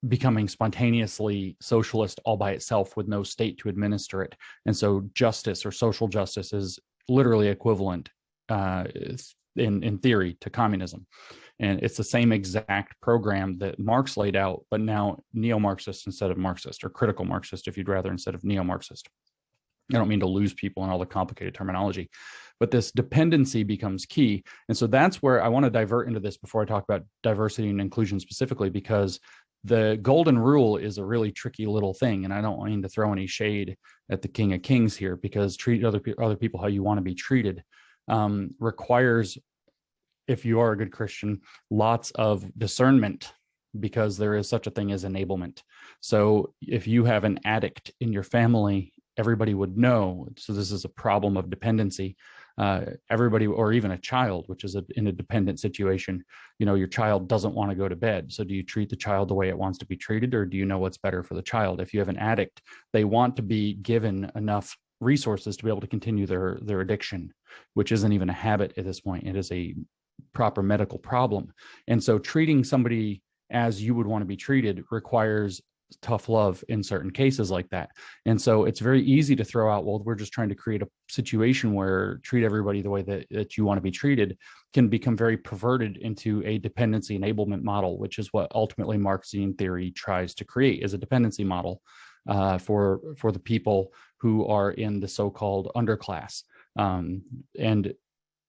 C: becoming spontaneously socialist all by itself with no state to administer it. And so justice or social justice is literally equivalent in theory to communism. And it's the same exact program that Marx laid out, but now neo-Marxist instead of Marxist, or critical Marxist, if you'd rather, instead of neo-Marxist. I don't mean to lose people in all the complicated terminology, but this dependency becomes key. And so that's where I want to divert into this before I talk about diversity and inclusion specifically, because the golden rule is a really tricky little thing. And I don't mean to throw any shade at the King of Kings here, because treat other people how you want to be treated requires, if you are a good Christian, lots of discernment, because there is such a thing as enablement. So if you have an addict in your family, everybody would know. So this is a problem of dependency. Everybody, or even a child, which is in a dependent situation, your child doesn't want to go to bed. So do you treat the child the way it wants to be treated, or do you know what's better for the child? If you have an addict, they want to be given enough resources to be able to continue their addiction, which isn't even a habit at this point. It is a proper medical problem. And so treating somebody as you would want to be treated requires tough love in certain cases like that. And so it's very easy to throw out, well, we're just trying to create a situation where treat everybody the way that you want to be treated, can become very perverted into a dependency enablement model, which is what ultimately Marxian theory tries to create, is a dependency model for the people who are in the so-called underclass. And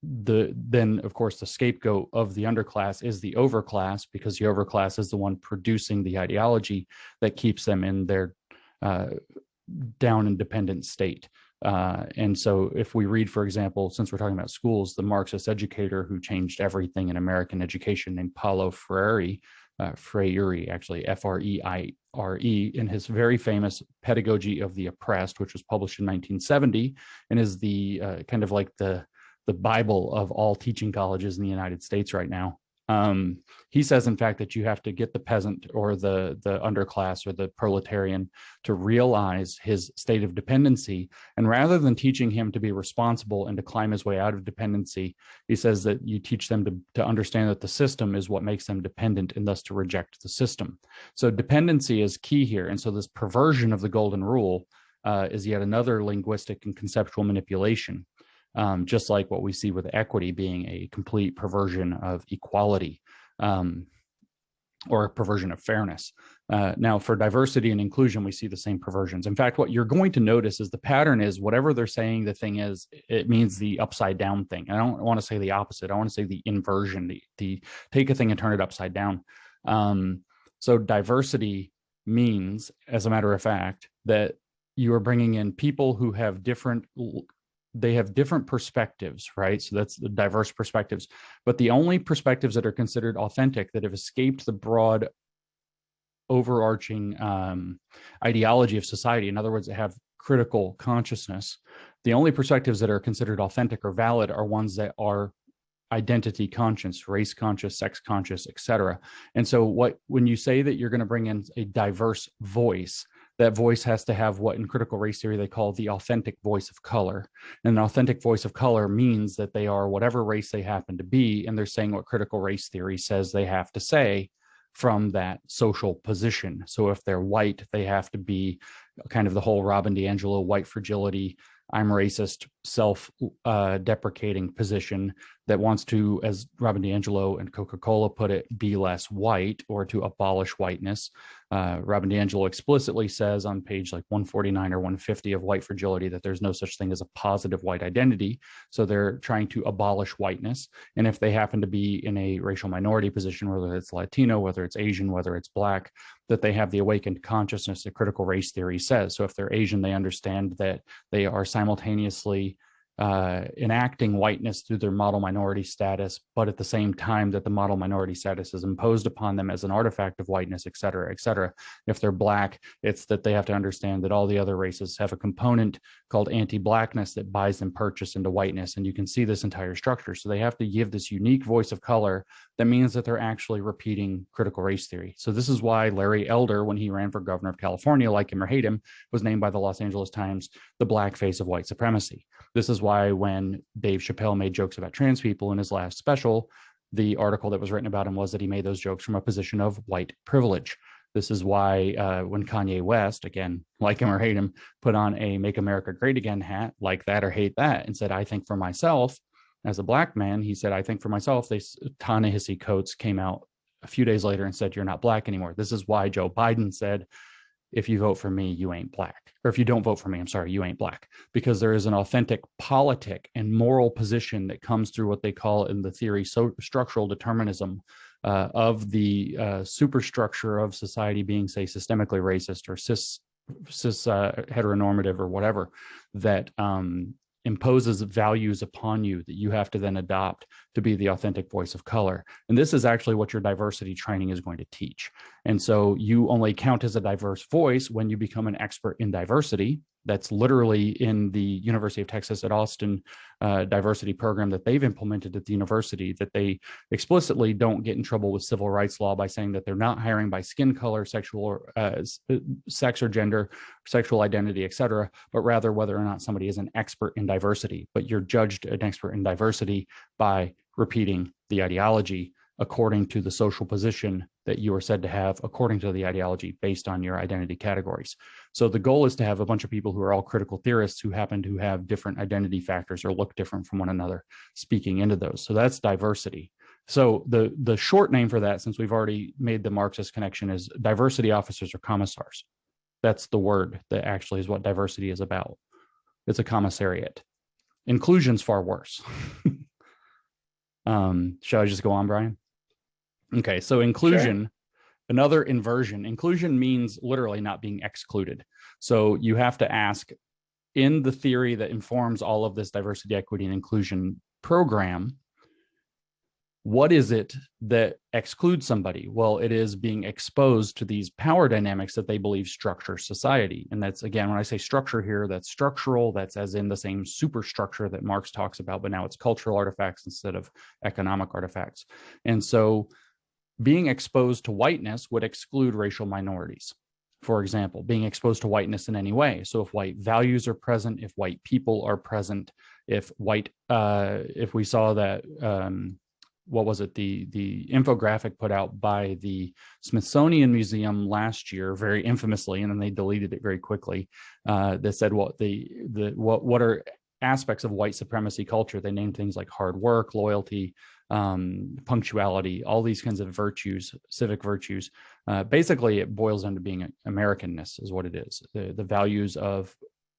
C: then of course the scapegoat of the underclass is the overclass, because the overclass is the one producing the ideology that keeps them in their down and dependent state. And so if we read, for example, since we're talking about schools, the Marxist educator who changed everything in American education named Paulo Freire, actually Freire, in his very famous Pedagogy of the Oppressed, which was published in 1970 and is the kind of like the Bible of all teaching colleges in the United States right now. He says, in fact, that you have to get the peasant or the underclass or the proletarian to realize his state of dependency. And rather than teaching him to be responsible and to climb his way out of dependency, he says that you teach them to understand that the system is what makes them dependent and thus to reject the system. So dependency is key here. And so this perversion of the golden rule is yet another linguistic and conceptual manipulation. Just like what we see with equity being a complete perversion of equality, or a perversion of fairness. Now, for diversity and inclusion, we see the same perversions. In fact, what you're going to notice is the pattern is whatever they're saying the thing is, it means the upside down thing. I don't want to say the opposite. I want to say the inversion, the take a thing and turn it upside down. So diversity means, as a matter of fact, that you are bringing in people who have different perspectives, right? So that's the diverse perspectives. But the only perspectives that are considered authentic that have escaped the broad overarching ideology of society, in other words, that have critical consciousness, the only perspectives that are considered authentic or valid are ones that are identity conscious, race conscious, sex conscious, etc. And so when you say that you're going to bring in a diverse voice, that voice has to have what in critical race theory they call the authentic voice of color. And an authentic voice of color means that they are whatever race they happen to be, and they're saying what critical race theory says they have to say from that social position. So if they're white, they have to be kind of the whole Robin DiAngelo white fragility, I'm racist, self-deprecating position that wants to, as Robin DiAngelo and Coca-Cola put it, be less white or to abolish whiteness. Robin DiAngelo explicitly says on page like 149 or 150 of White Fragility that there's no such thing as a positive white identity. So they're trying to abolish whiteness. And if they happen to be in a racial minority position, whether it's Latino, whether it's Asian, whether it's Black, that they have the awakened consciousness that critical race theory says. So if they're Asian, they understand that they are simultaneously enacting whiteness through their model minority status, but at the same time that the model minority status is imposed upon them as an artifact of whiteness, et cetera, et cetera. If they're Black, it's that they have to understand that all the other races have a component called anti-Blackness that buys them purchase into whiteness. And you can see this entire structure. So they have to give this unique voice of color that means that they're actually repeating critical race theory. So this is why Larry Elder, when he ran for governor of California, like him or hate him, was named by the Los Angeles Times the black face of white supremacy. This is why when Dave Chappelle made jokes about trans people in his last special, the article that was written about him was that he made those jokes from a position of white privilege. This is why when Kanye West, again, like him or hate him, put on a Make America Great Again hat, like that or hate that, and said, I think for myself, as a Black man, he said, I think for myself, Ta-Nehisi Coates came out a few days later and said, you're not Black anymore. This is why Joe Biden said, if you vote for me, you ain't Black. Or if you don't vote for me, I'm sorry, you ain't Black. Because there is an authentic politic and moral position that comes through what they call in the theory structural determinism of the superstructure of society being, say, systemically racist or cis heteronormative or whatever, that imposes values upon you that you have to then adopt to be the authentic voice of color. And this is actually what your diversity training is going to teach. And so you only count as a diverse voice when you become an expert in diversity. That's literally in the University of Texas at Austin diversity program that they've implemented at the university, that they explicitly don't get in trouble with civil rights law by saying that they're not hiring by skin color, sexual sex or gender, sexual identity, et cetera, but rather whether or not somebody is an expert in diversity. But you're judged an expert in diversity by repeating the ideology according to the social position that you are said to have, according to the ideology based on your identity categories. So the goal is to have a bunch of people who are all critical theorists who happen to have different identity factors or look different from one another, speaking into those. So that's diversity. So the short name for that, since we've already made the Marxist connection, is diversity officers or commissars. That's the word that actually is what diversity is about. It's a commissariat. Inclusion's far worse. Shall I just go on, Brian? Okay, so inclusion, sure. Another inversion. Inclusion means literally not being excluded. So you have to ask, in the theory that informs all of this diversity, equity, and inclusion program, What is it that excludes somebody? Well, it is being exposed to these power dynamics that they believe structure society. And that's, again, when I say structure here, that's structural, that's as in the same superstructure that Marx talks about, but now it's cultural artifacts instead of economic artifacts. And so being exposed to whiteness would exclude racial minorities. For example, being exposed to whiteness in any way. So if white values are present, if white people are present, if we saw that, what was it? The infographic put out by the Smithsonian Museum last year, very infamously, and then they deleted it very quickly. That said, what are aspects of white supremacy culture? They named things like hard work, loyalty, punctuality, all these kinds of virtues, civic virtues. Basically, it boils down to being Americanness, is what it is. The values of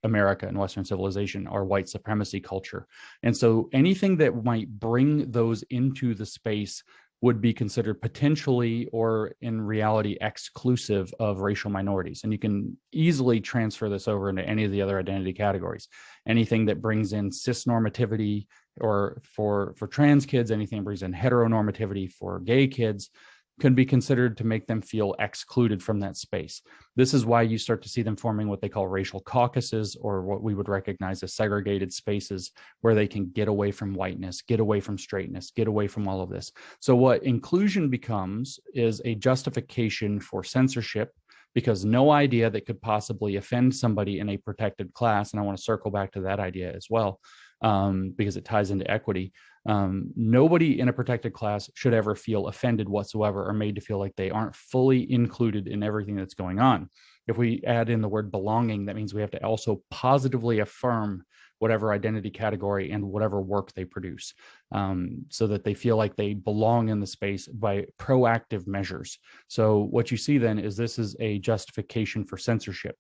C: America and Western civilization are white supremacy culture. And so anything that might bring those into the space would be considered potentially or in reality exclusive of racial minorities. And you can easily transfer this over into any of the other identity categories. Anything that brings in cisnormativity, or for trans kids, anything that brings in heteronormativity for gay kids, can be considered to make them feel excluded from that space. This is why you start to see them forming what they call racial caucuses, or what we would recognize as segregated spaces, where they can get away from whiteness, get away from straightness, get away from all of this. So what inclusion becomes is a justification for censorship, because no idea that could possibly offend somebody in a protected class, and I want to circle back to that idea as well, because it ties into equity. Nobody in a protected class should ever feel offended whatsoever, or made to feel like they aren't fully included in everything that's going on. If we add in the word belonging, that means we have to also positively affirm whatever identity category and whatever work they produce, so that they feel like they belong in the space by proactive measures. So what you see then is this is a justification for censorship.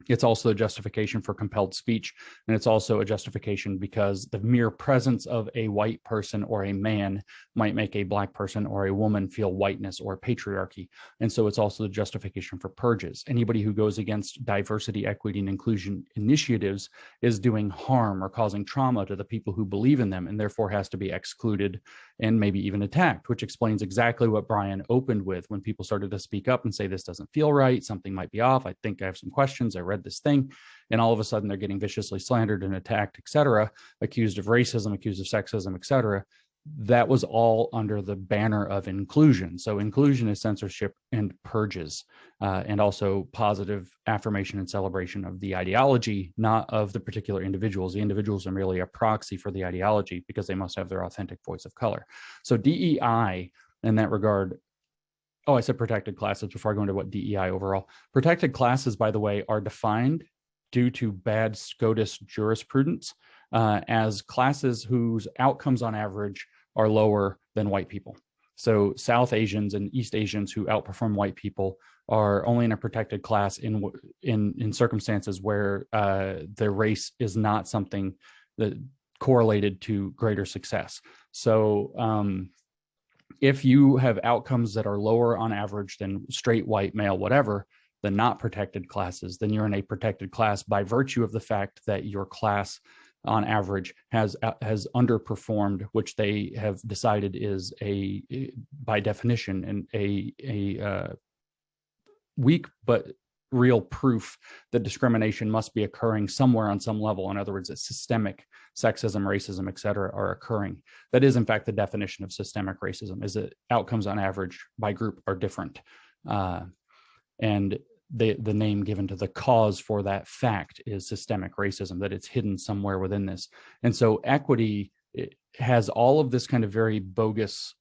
C: It's also a justification for compelled speech. And it's also a justification because the mere presence of a white person or a man might make a black person or a woman feel whiteness or patriarchy. And so it's also the justification for purges. Anybody who goes against diversity, equity, and inclusion initiatives is doing harm or causing trauma to the people who believe in them, and therefore has to be excluded and maybe even attacked, which explains exactly what Brian opened with when people started to speak up and say, this doesn't feel right, something might be off, I think I have some questions, I read this thing, and all of a sudden they're getting viciously slandered and attacked, etc., accused of racism, accused of sexism, etc. That was all under the banner of inclusion. So inclusion is censorship and purges, and also positive affirmation and celebration of the ideology, not of the particular individuals. The individuals are merely a proxy for the ideology because they must have their authentic voice of color. So DEI in that regard, oh, I said protected classes before I go into what DEI overall. Protected classes, by the way, are defined due to bad SCOTUS jurisprudence as classes whose outcomes on average are lower than white people. So South Asians and East Asians who outperform white people are only in a protected class in circumstances where their race is not something that correlated to greater success. So if you have outcomes that are lower on average than straight white male, whatever, than not protected classes, then you're in a protected class by virtue of the fact that your class on average has underperformed, which they have decided is by definition and a weak but real proof that discrimination must be occurring somewhere on some level. In other words, that systemic sexism, racism, et cetera, are occurring. That is, in fact, the definition of systemic racism, is that outcomes on average by group are different. And the name given to the cause for that fact is systemic racism, that it's hidden somewhere within this. And so equity has all of this kind of very bogus,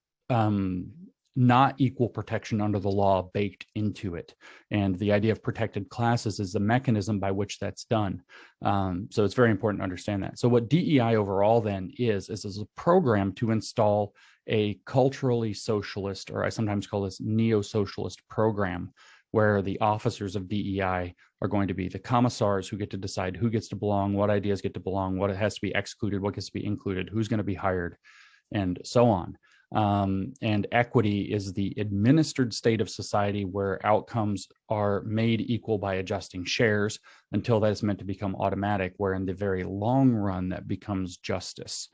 C: not equal protection under the law baked into it. And the idea of protected classes is the mechanism by which that's done. So it's very important to understand that. So what DEI overall then is a program to install a culturally socialist, or I sometimes call this neo-socialist program, where the officers of DEI are going to be the commissars who get to decide who gets to belong, what ideas get to belong, what has to be excluded, what gets to be included, who's going to be hired, and so on. And equity is the administered state of society where outcomes are made equal by adjusting shares until that is meant to become automatic, where in the very long run that becomes justice,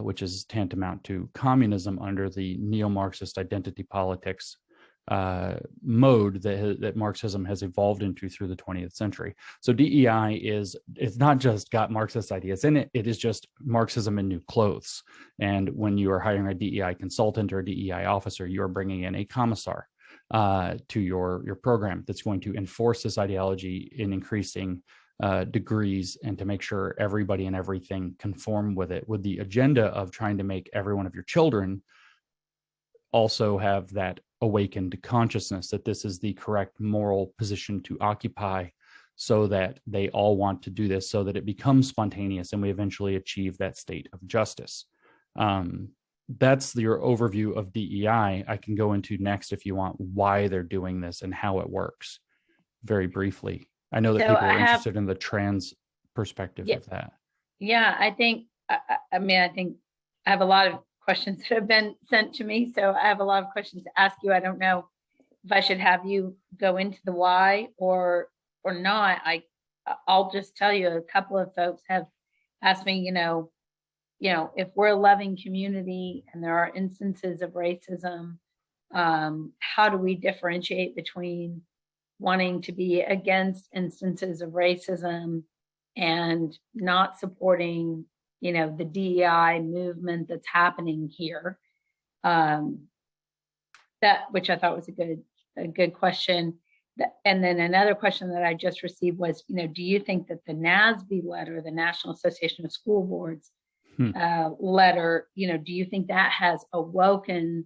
C: which is tantamount to communism under the neo-Marxist identity politics mode that Marxism has evolved into through the 20th century. So DEI it's not just got Marxist ideas in it, it is just Marxism in new clothes. And when you are hiring a DEI consultant or a DEI officer, you are bringing in a commissar to your program that's going to enforce this ideology in increasing degrees and to make sure everybody and everything conform with it, with the agenda of trying to make every one of your children also have that awakened consciousness that this is the correct moral position to occupy, so that they all want to do this, so that it becomes spontaneous and we eventually achieve that state of justice. That's your overview of DEI. I can go into next, if you want, why they're doing this and how it works very briefly. I know that
A: So
C: people
A: I
C: are
A: have-
C: interested in the trans perspective
A: Yeah.
C: of that.
A: Yeah, I think, I mean, I think I have a lot of questions that have been sent to me. So I have a lot of questions to ask you. I don't know if I should have you go into the why or not. I'll just tell you, a couple of folks have asked me, if we're a loving community and there are instances of racism, how do we differentiate between wanting to be against instances of racism and not supporting, the DEI movement that's happening here? Which I thought was a good question. And then another question that I just received was, do you think that the NASB letter, the National Association of School Boards letter, do you think that has awoken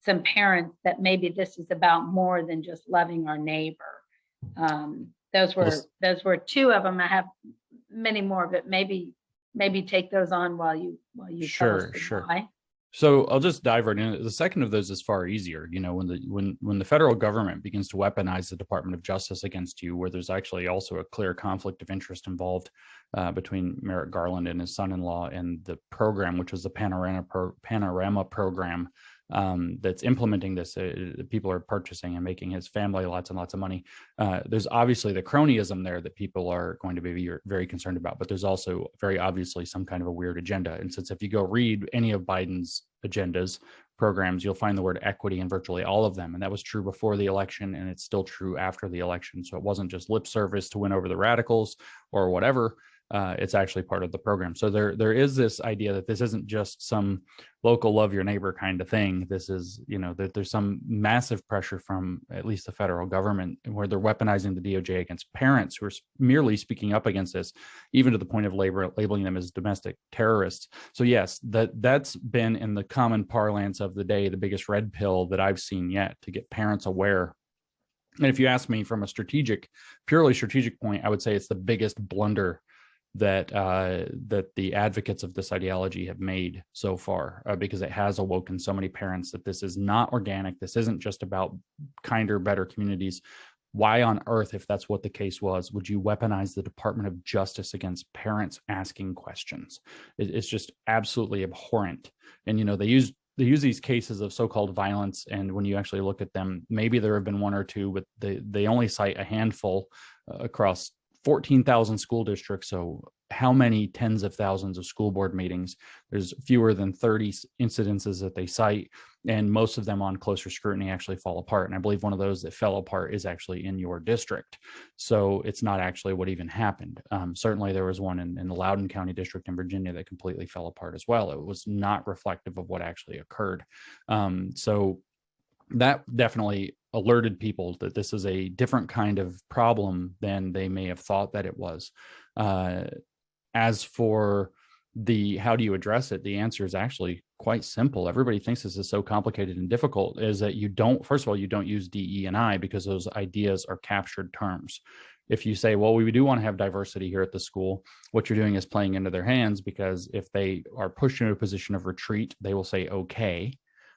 A: some parents that maybe this is about more than just loving our neighbor? Those were two of them. I have many more, but maybe take those on while you
C: Sure.
A: why.
C: So I'll just dive right in. The second of those is far easier. When the federal government begins to weaponize the Department of Justice against you, where there's actually also a clear conflict of interest involved between Merrick Garland and his son-in-law and the program, which was the Panorama program that's implementing this. People are purchasing and making his family lots and lots of money. There's obviously the cronyism there that people are going to be very concerned about, but there's also very obviously some kind of a weird agenda. And since if you go read any of Biden's agendas, programs, you'll find the word equity in virtually all of them. And that was true before the election, and it's still true after the election. So it wasn't just lip service to win over the radicals or whatever. It's actually part of the program. So there is this idea that this isn't just some local love your neighbor kind of thing. This is, that there's some massive pressure from at least the federal government where they're weaponizing the DOJ against parents who are merely speaking up against this, even to the point of labeling them as domestic terrorists. So yes, that's been in the common parlance of the day, the biggest red pill that I've seen yet to get parents aware. And if you ask me from a purely strategic point, I would say it's the biggest blunder that the advocates of this ideology have made so far, because it has awoken so many parents that this is not organic. This isn't just about kinder, better communities. Why on earth, if that's what the case was, would you weaponize the Department of Justice against parents asking questions? It's just absolutely abhorrent. And, they use these cases of so-called violence, and when you actually look at them, maybe there have been one or two, but they only cite a handful across 14,000 school districts. So how many tens of thousands of school board meetings? There's fewer than 30 incidences that they cite, and most of them on closer scrutiny actually fall apart. And I believe one of those that fell apart is actually in your district. So it's not actually what even happened. Certainly there was one in the Loudoun County District in Virginia that completely fell apart as well. It was not reflective of what actually occurred. So that definitely alerted people that this is a different kind of problem than they may have thought that it was. As for how do you address it, the answer is actually quite simple. Everybody thinks this is so complicated and difficult, is that first of all, you don't use DE and I because those ideas are captured terms. If you say, well, we do want to have diversity here at the school, what you're doing is playing into their hands, because if they are pushed into a position of retreat, they will say, okay.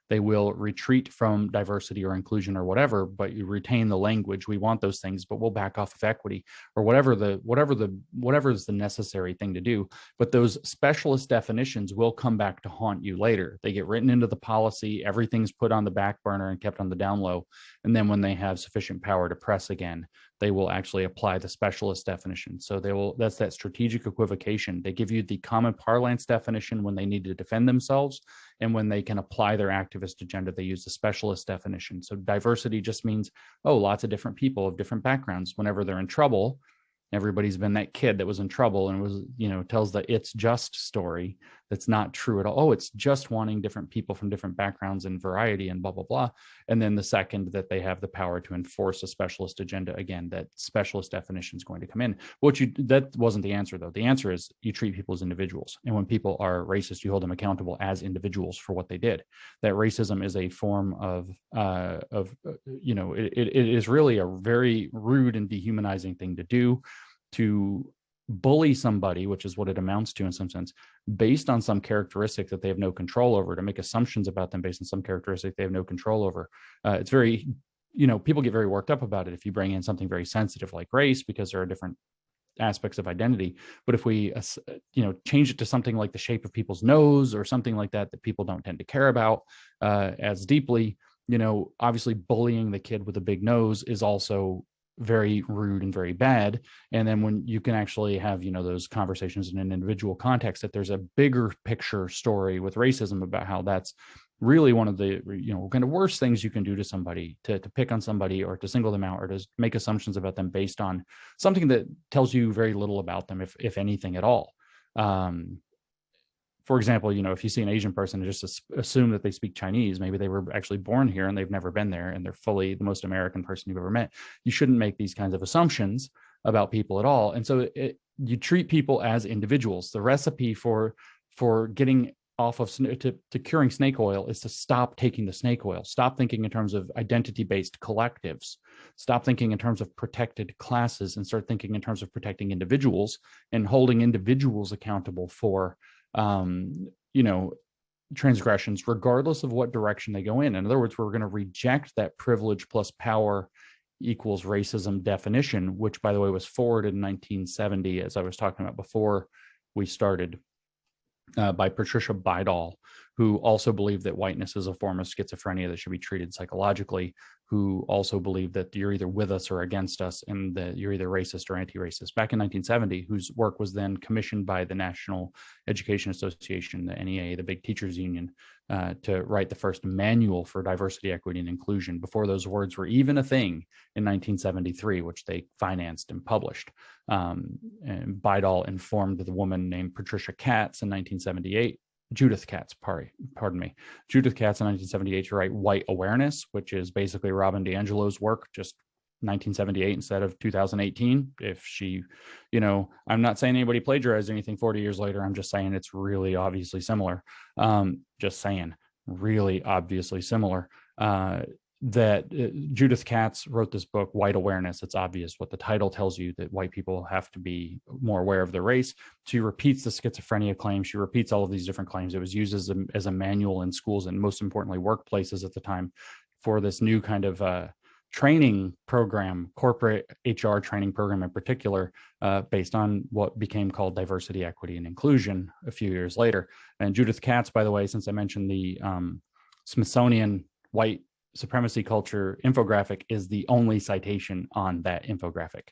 C: They will retreat from diversity or inclusion or whatever, but you retain the language. We want those things, but we'll back off of equity or whatever is the necessary thing to do. But those specialist definitions will come back to haunt you later. They get written into the policy, everything's put on the back burner and kept on the down low. And then when they have sufficient power to press again, they will actually apply the specialist definition. So that's that strategic equivocation. They give you the common parlance definition when they need to defend themselves, and when they can apply their activist agenda, they use the specialist definition. So diversity just means, oh, lots of different people of different backgrounds. Whenever they're in trouble, everybody's been that kid that was in trouble and was, tells the it's just story. That's not true at all. Oh, it's just wanting different people from different backgrounds and variety and blah, blah, blah. And then the second that they have the power to enforce a specialist agenda, again, that specialist definition is going to come in. That wasn't the answer, though. The answer is you treat people as individuals. And when people are racist, you hold them accountable as individuals for what they did. That racism is a form of it is really a very rude and dehumanizing thing to do, to bully somebody, which is what it amounts to in some sense, based on some characteristic that they have no control over, to make assumptions about them based on some characteristic they have no control over. It's very, people get very worked up about it if you bring in something very sensitive like race, because there are different aspects of identity. But if we, change it to something like the shape of people's nose or something like that people don't tend to care about as deeply, obviously bullying the kid with a big nose is also very rude and very bad. And then when you can actually have, those conversations in an individual context, that there's a bigger picture story with racism about how that's really one of the, kind of worst things you can do to somebody, to pick on somebody or to single them out or to make assumptions about them based on something that tells you very little about them, if anything at all. For example, if you see an Asian person and just assume that they speak Chinese, maybe they were actually born here and they've never been there and they're fully the most American person you've ever met. You shouldn't make these kinds of assumptions about people at all. And so you treat people as individuals. The recipe for getting off of to curing snake oil is to stop taking the snake oil. Stop thinking in terms of identity-based collectives. Stop thinking in terms of protected classes and start thinking in terms of protecting individuals and holding individuals accountable for transgressions, regardless of what direction they go in. In other words, we're going to reject that privilege plus power equals racism definition, which, by the way, was forwarded in 1970, as I was talking about before we started, by Patricia Bidall, who also believed that whiteness is a form of schizophrenia that should be treated psychologically, who also believed that you're either with us or against us and that you're either racist or anti-racist. Back in 1970, whose work was then commissioned by the National Education Association, the NEA, the big teachers union, to write the first manual for diversity, equity, and inclusion before those words were even a thing in 1973, which they financed and published. And Bidall informed the woman named Patricia Katz in 1978, Judith Katz, pardon me, Judith Katz in 1978 to write White Awareness, which is basically Robin DiAngelo's work, just 1978 instead of 2018. If she, I'm not saying anybody plagiarized anything 40 years later. I'm just saying it's really obviously similar. Just saying, really obviously similar. That Judith Katz wrote this book, White Awareness. It's obvious what the title tells you, that white people have to be more aware of their race. She repeats the schizophrenia claim. She repeats all of these different claims. It was used as a manual in schools and most importantly, workplaces at the time for this new kind of training program, corporate HR training program in particular, based on what became called diversity, equity, and inclusion a few years later. And Judith Katz, by the way, since I mentioned the Smithsonian white supremacy culture infographic, is the only citation on that infographic.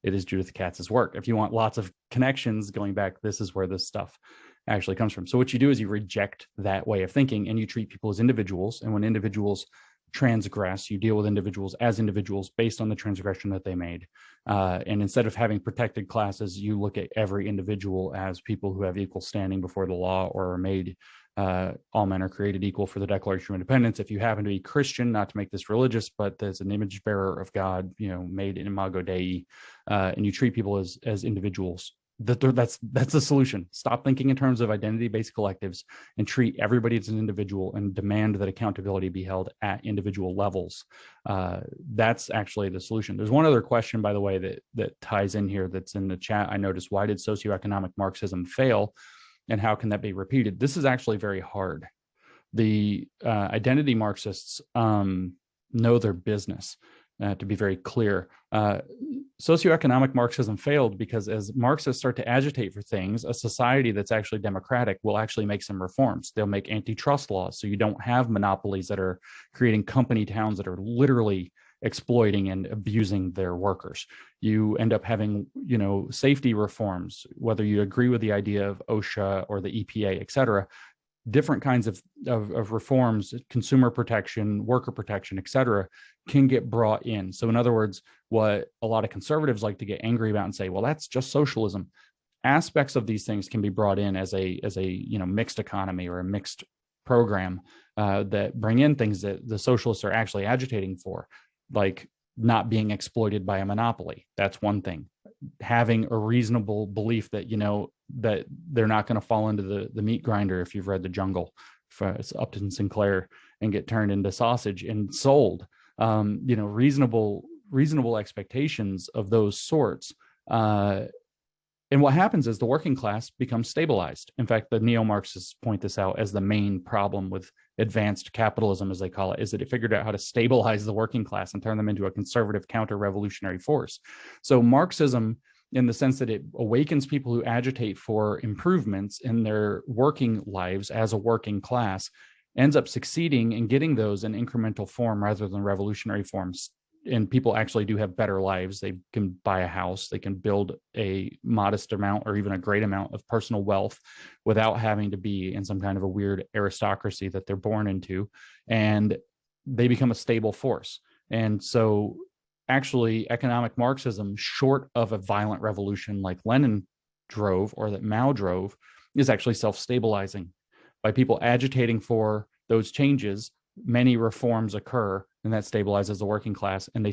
C: It is Judith Katz's work. If you want lots of connections going back, this is where this stuff actually comes from. So what you do is you reject that way of thinking and you treat people as individuals. And when individuals transgress, you deal with individuals as individuals based on the transgression that they made. And instead of having protected classes, you look at every individual as people who have equal standing before the law or are made all men are created equal for the Declaration of Independence. If you happen to be Christian, not to make this religious, but there's an image bearer of God, made in Imago Dei, and you treat people as individuals. That's the solution. Stop thinking in terms of identity-based collectives and treat everybody as an individual and demand that accountability be held at individual levels. That's actually the solution. There's one other question, by the way, that ties in here that's in the chat. I noticed, why did socioeconomic Marxism fail? And how can that be repeated? This is actually very hard. The identity Marxists know their business, to be very clear. Socioeconomic Marxism failed because as Marxists start to agitate for things, a society that's actually democratic will actually make some reforms. They'll make antitrust laws so you don't have monopolies that are creating company towns that are literally exploiting and abusing their workers. You end up having, safety reforms, whether you agree with the idea of OSHA or the EPA, et cetera. Different kinds of reforms, consumer protection, worker protection, et cetera, can get brought in. So in other words, what a lot of conservatives like to get angry about and say, well, that's just socialism. Aspects of these things can be brought in as a mixed economy or a mixed program that bring in things that the socialists are actually agitating for, like not being exploited by a monopoly. That's one thing. Having a reasonable belief that, that they're not going to fall into the meat grinder, if you've read The Jungle, for Upton Sinclair, and get turned into sausage and sold. Reasonable expectations of those sorts. And what happens is the working class becomes stabilized. In fact, the neo-Marxists point this out as the main problem with advanced capitalism, as they call it, is that it figured out how to stabilize the working class and turn them into a conservative counter-revolutionary force. So Marxism, in the sense that it awakens people who agitate for improvements in their working lives as a working class, ends up succeeding in getting those in incremental form rather than revolutionary forms. And people actually do have better lives. They can buy a house, they can build a modest amount or even a great amount of personal wealth without having to be in some kind of a weird aristocracy that they're born into. And they become a stable force. And so actually economic Marxism, short of a violent revolution like Lenin drove or that Mao drove, is actually self-stabilizing. By people agitating for those changes, many reforms occur, and that stabilizes the working class, and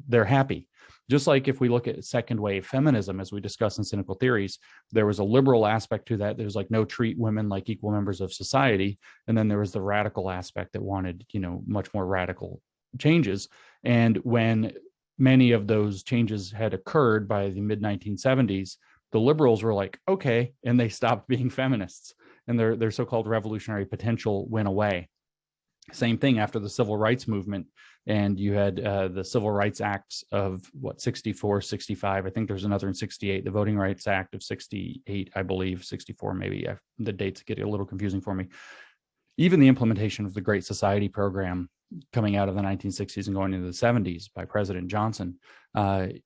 C: they're happy. Just like if we look at second wave feminism, as we discuss in Cynical Theories, there was a liberal aspect to that. There's like no, treat women like equal members of society. And then there was the radical aspect that wanted, much more radical changes. And when many of those changes had occurred by the mid 1970s, the liberals were like, okay, and they stopped being feminists, and their so-called revolutionary potential went away. Same thing after the civil rights movement, and you had the Civil Rights Acts of 64, 65. I think there's another in 68, the Voting Rights Act of 68, I believe, 64 maybe. The dates get a little confusing for me. Even the implementation of the Great Society program coming out of the 1960s and going into the 70s by President Johnson,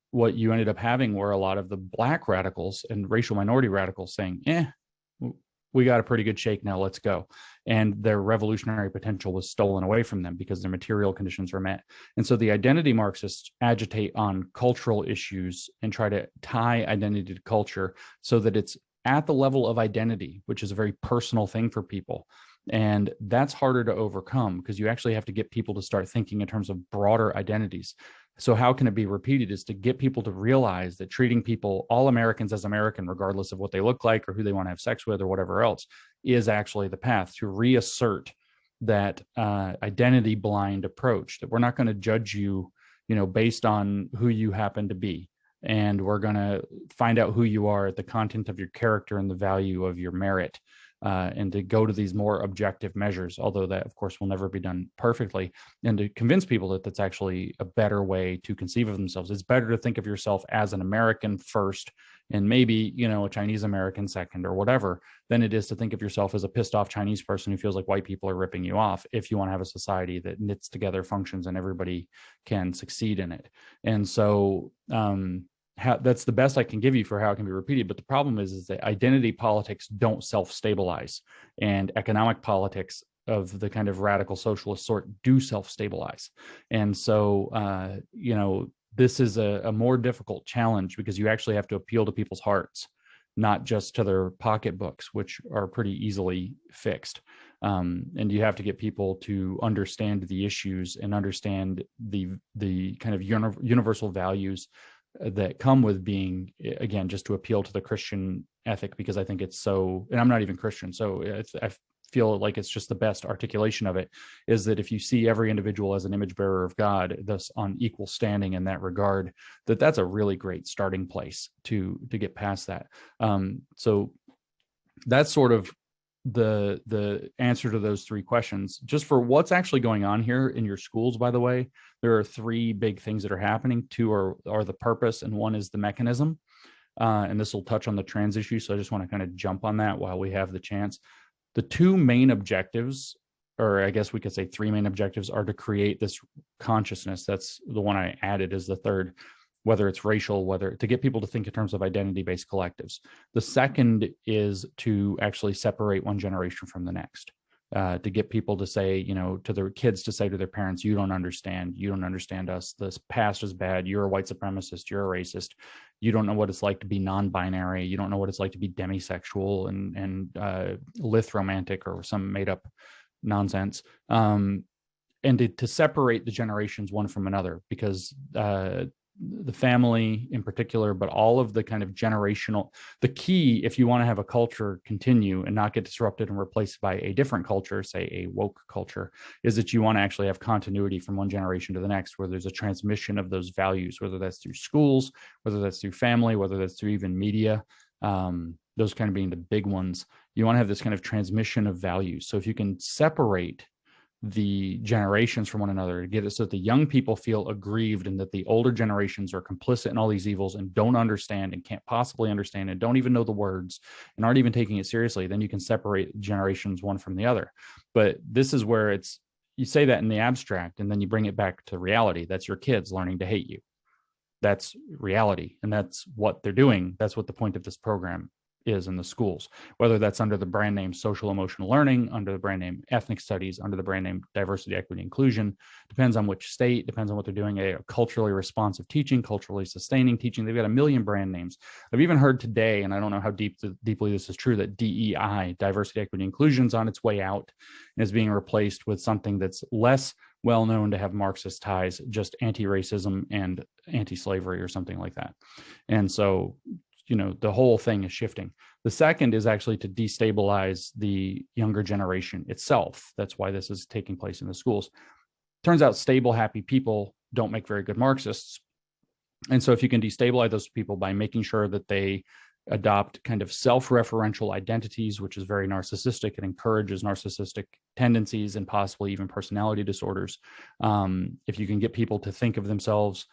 C: what you ended up having were a lot of the Black radicals and racial minority radicals saying, we got a pretty good shake now, let's go. And their revolutionary potential was stolen away from them because their material conditions were met. And so the identity Marxists agitate on cultural issues and try to tie identity to culture so that it's at the level of identity, which is a very personal thing for people. And that's harder to overcome because you actually have to get people to start thinking in terms of broader identities. So how can it be repeated is to get people to realize that treating people, all Americans, as American, regardless of what they look like or who they want to have sex with or whatever else, is actually the path to reassert that identity blind approach, that we're not going to judge you, based on who you happen to be. And we're going to find out who you are at the content of your character and the value of your merit. And to go to these more objective measures, although that, of course, will never be done perfectly, and to convince people that that's actually a better way to conceive of themselves. It's better to think of yourself as an American first and maybe, a Chinese American second or whatever, than it is to think of yourself as a pissed off Chinese person who feels like white people are ripping you off, if you want to have a society that knits together, functions, and everybody can succeed in it. And so, that's the best I can give you for how it can be repeated. But the problem is that identity politics don't self-stabilize, and economic politics of the kind of radical socialist sort do self-stabilize. And so, this is a more difficult challenge because you actually have to appeal to people's hearts, not just to their pocketbooks, which are pretty easily fixed. And you have to get people to understand the issues and understand the kind of universal values that come with being, again, just to appeal to the Christian ethic, because I think it's so, and I'm not even Christian, so I feel like it's just the best articulation of it, is that if you see every individual as an image bearer of God, thus on equal standing in that regard, that's a really great starting place to get past that. So that's sort of the answer to those three questions. Just for what's actually going on here in your schools, by the way, there are three big things that are happening. Two are the purpose, and one is the mechanism. And this will touch on the trans issue. So I just want to kind of jump on that while we have the chance. The two main objectives, or I guess we could say three main objectives, are to create this consciousness. That's the one I added as the third, whether it's racial, whether to get people to think in terms of identity-based collectives. The second is to actually separate one generation from the next, to get people to say, you know, to their kids to say to their parents, you don't understand us. This past is bad. You're a white supremacist. You're a racist. You don't know what it's like to be non-binary. You don't know what it's like to be demisexual and lithromantic or some made up nonsense. And to separate the generations one from another, because the family in particular, but all of the kind of generational, the key, if you want to have a culture continue and not get disrupted and replaced by a different culture, say a woke culture, is that you want to actually have continuity from one generation to the next, where there's a transmission of those values, whether that's through schools, whether that's through family, whether that's through even media, those kind of being the big ones. You want to have this kind of transmission of values. So if you can separate the generations from one another, to get it so that the young people feel aggrieved and that the older generations are complicit in all these evils and don't understand and can't possibly understand and don't even know the words and aren't even taking it seriously, then you can separate generations one from the other. But this is where you say that in the abstract and then you bring it back to reality. That's your kids learning to hate you. That's reality. And that's what they're doing. That's what the point of this program is in the schools, whether that's under the brand name social emotional learning, under the brand name ethnic studies, under the brand name diversity, equity, inclusion. Depends on which state, depends on what they're doing. A culturally responsive teaching, culturally sustaining teaching. They've got a million brand names. I've even heard today, and I don't know how deeply this is true, that DEI, diversity, equity, inclusion, is on its way out and is being replaced with something that's less well known to have Marxist ties, just anti-racism and anti-slavery or something like that. And so, you know, the whole thing is shifting. The second is actually to destabilize the younger generation itself. That's why this is taking place in the schools. Turns out stable, happy people don't make very good Marxists. And so if you can destabilize those people by making sure that they adopt kind of self-referential identities, which is very narcissistic and encourages narcissistic tendencies and possibly even personality disorders. If you can get people to think of themselves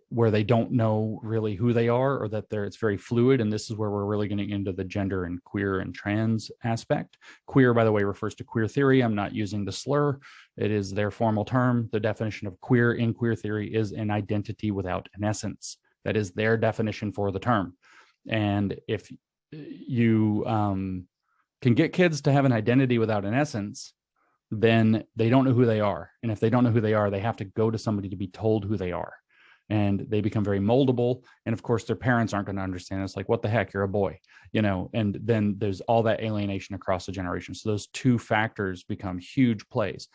C: where they don't know really who they are, or that it's very fluid. And this is where we're really getting into the gender and queer and trans aspect. Queer, by the way, refers to queer theory. I'm not using the slur. It is their formal term. The definition of queer in queer theory is an identity without an essence. That is their definition for the term. And if you can get kids to have an identity without an essence, then they don't know who they are. And if they don't know who they are, they have to go to somebody to be told who they are. And they become very moldable. And of course, their parents aren't going to understand. It's like, what the heck, you're a boy, you know, and then there's all that alienation across the generation. So those two factors become huge plays.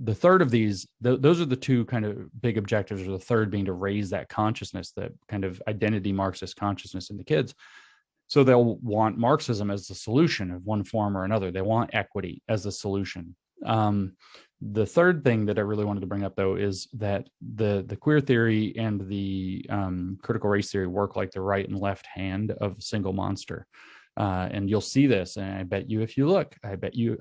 C: The third of these, those are the two kind of big objectives, or the third being to raise that consciousness, that kind of identity Marxist consciousness in the kids. So they'll want Marxism as the solution of one form or another. They want equity as the solution. The third thing that I really wanted to bring up, though, is that the queer theory and the critical race theory work like the right and left hand of a single monster. And you'll see this, and I bet you if you look, I bet you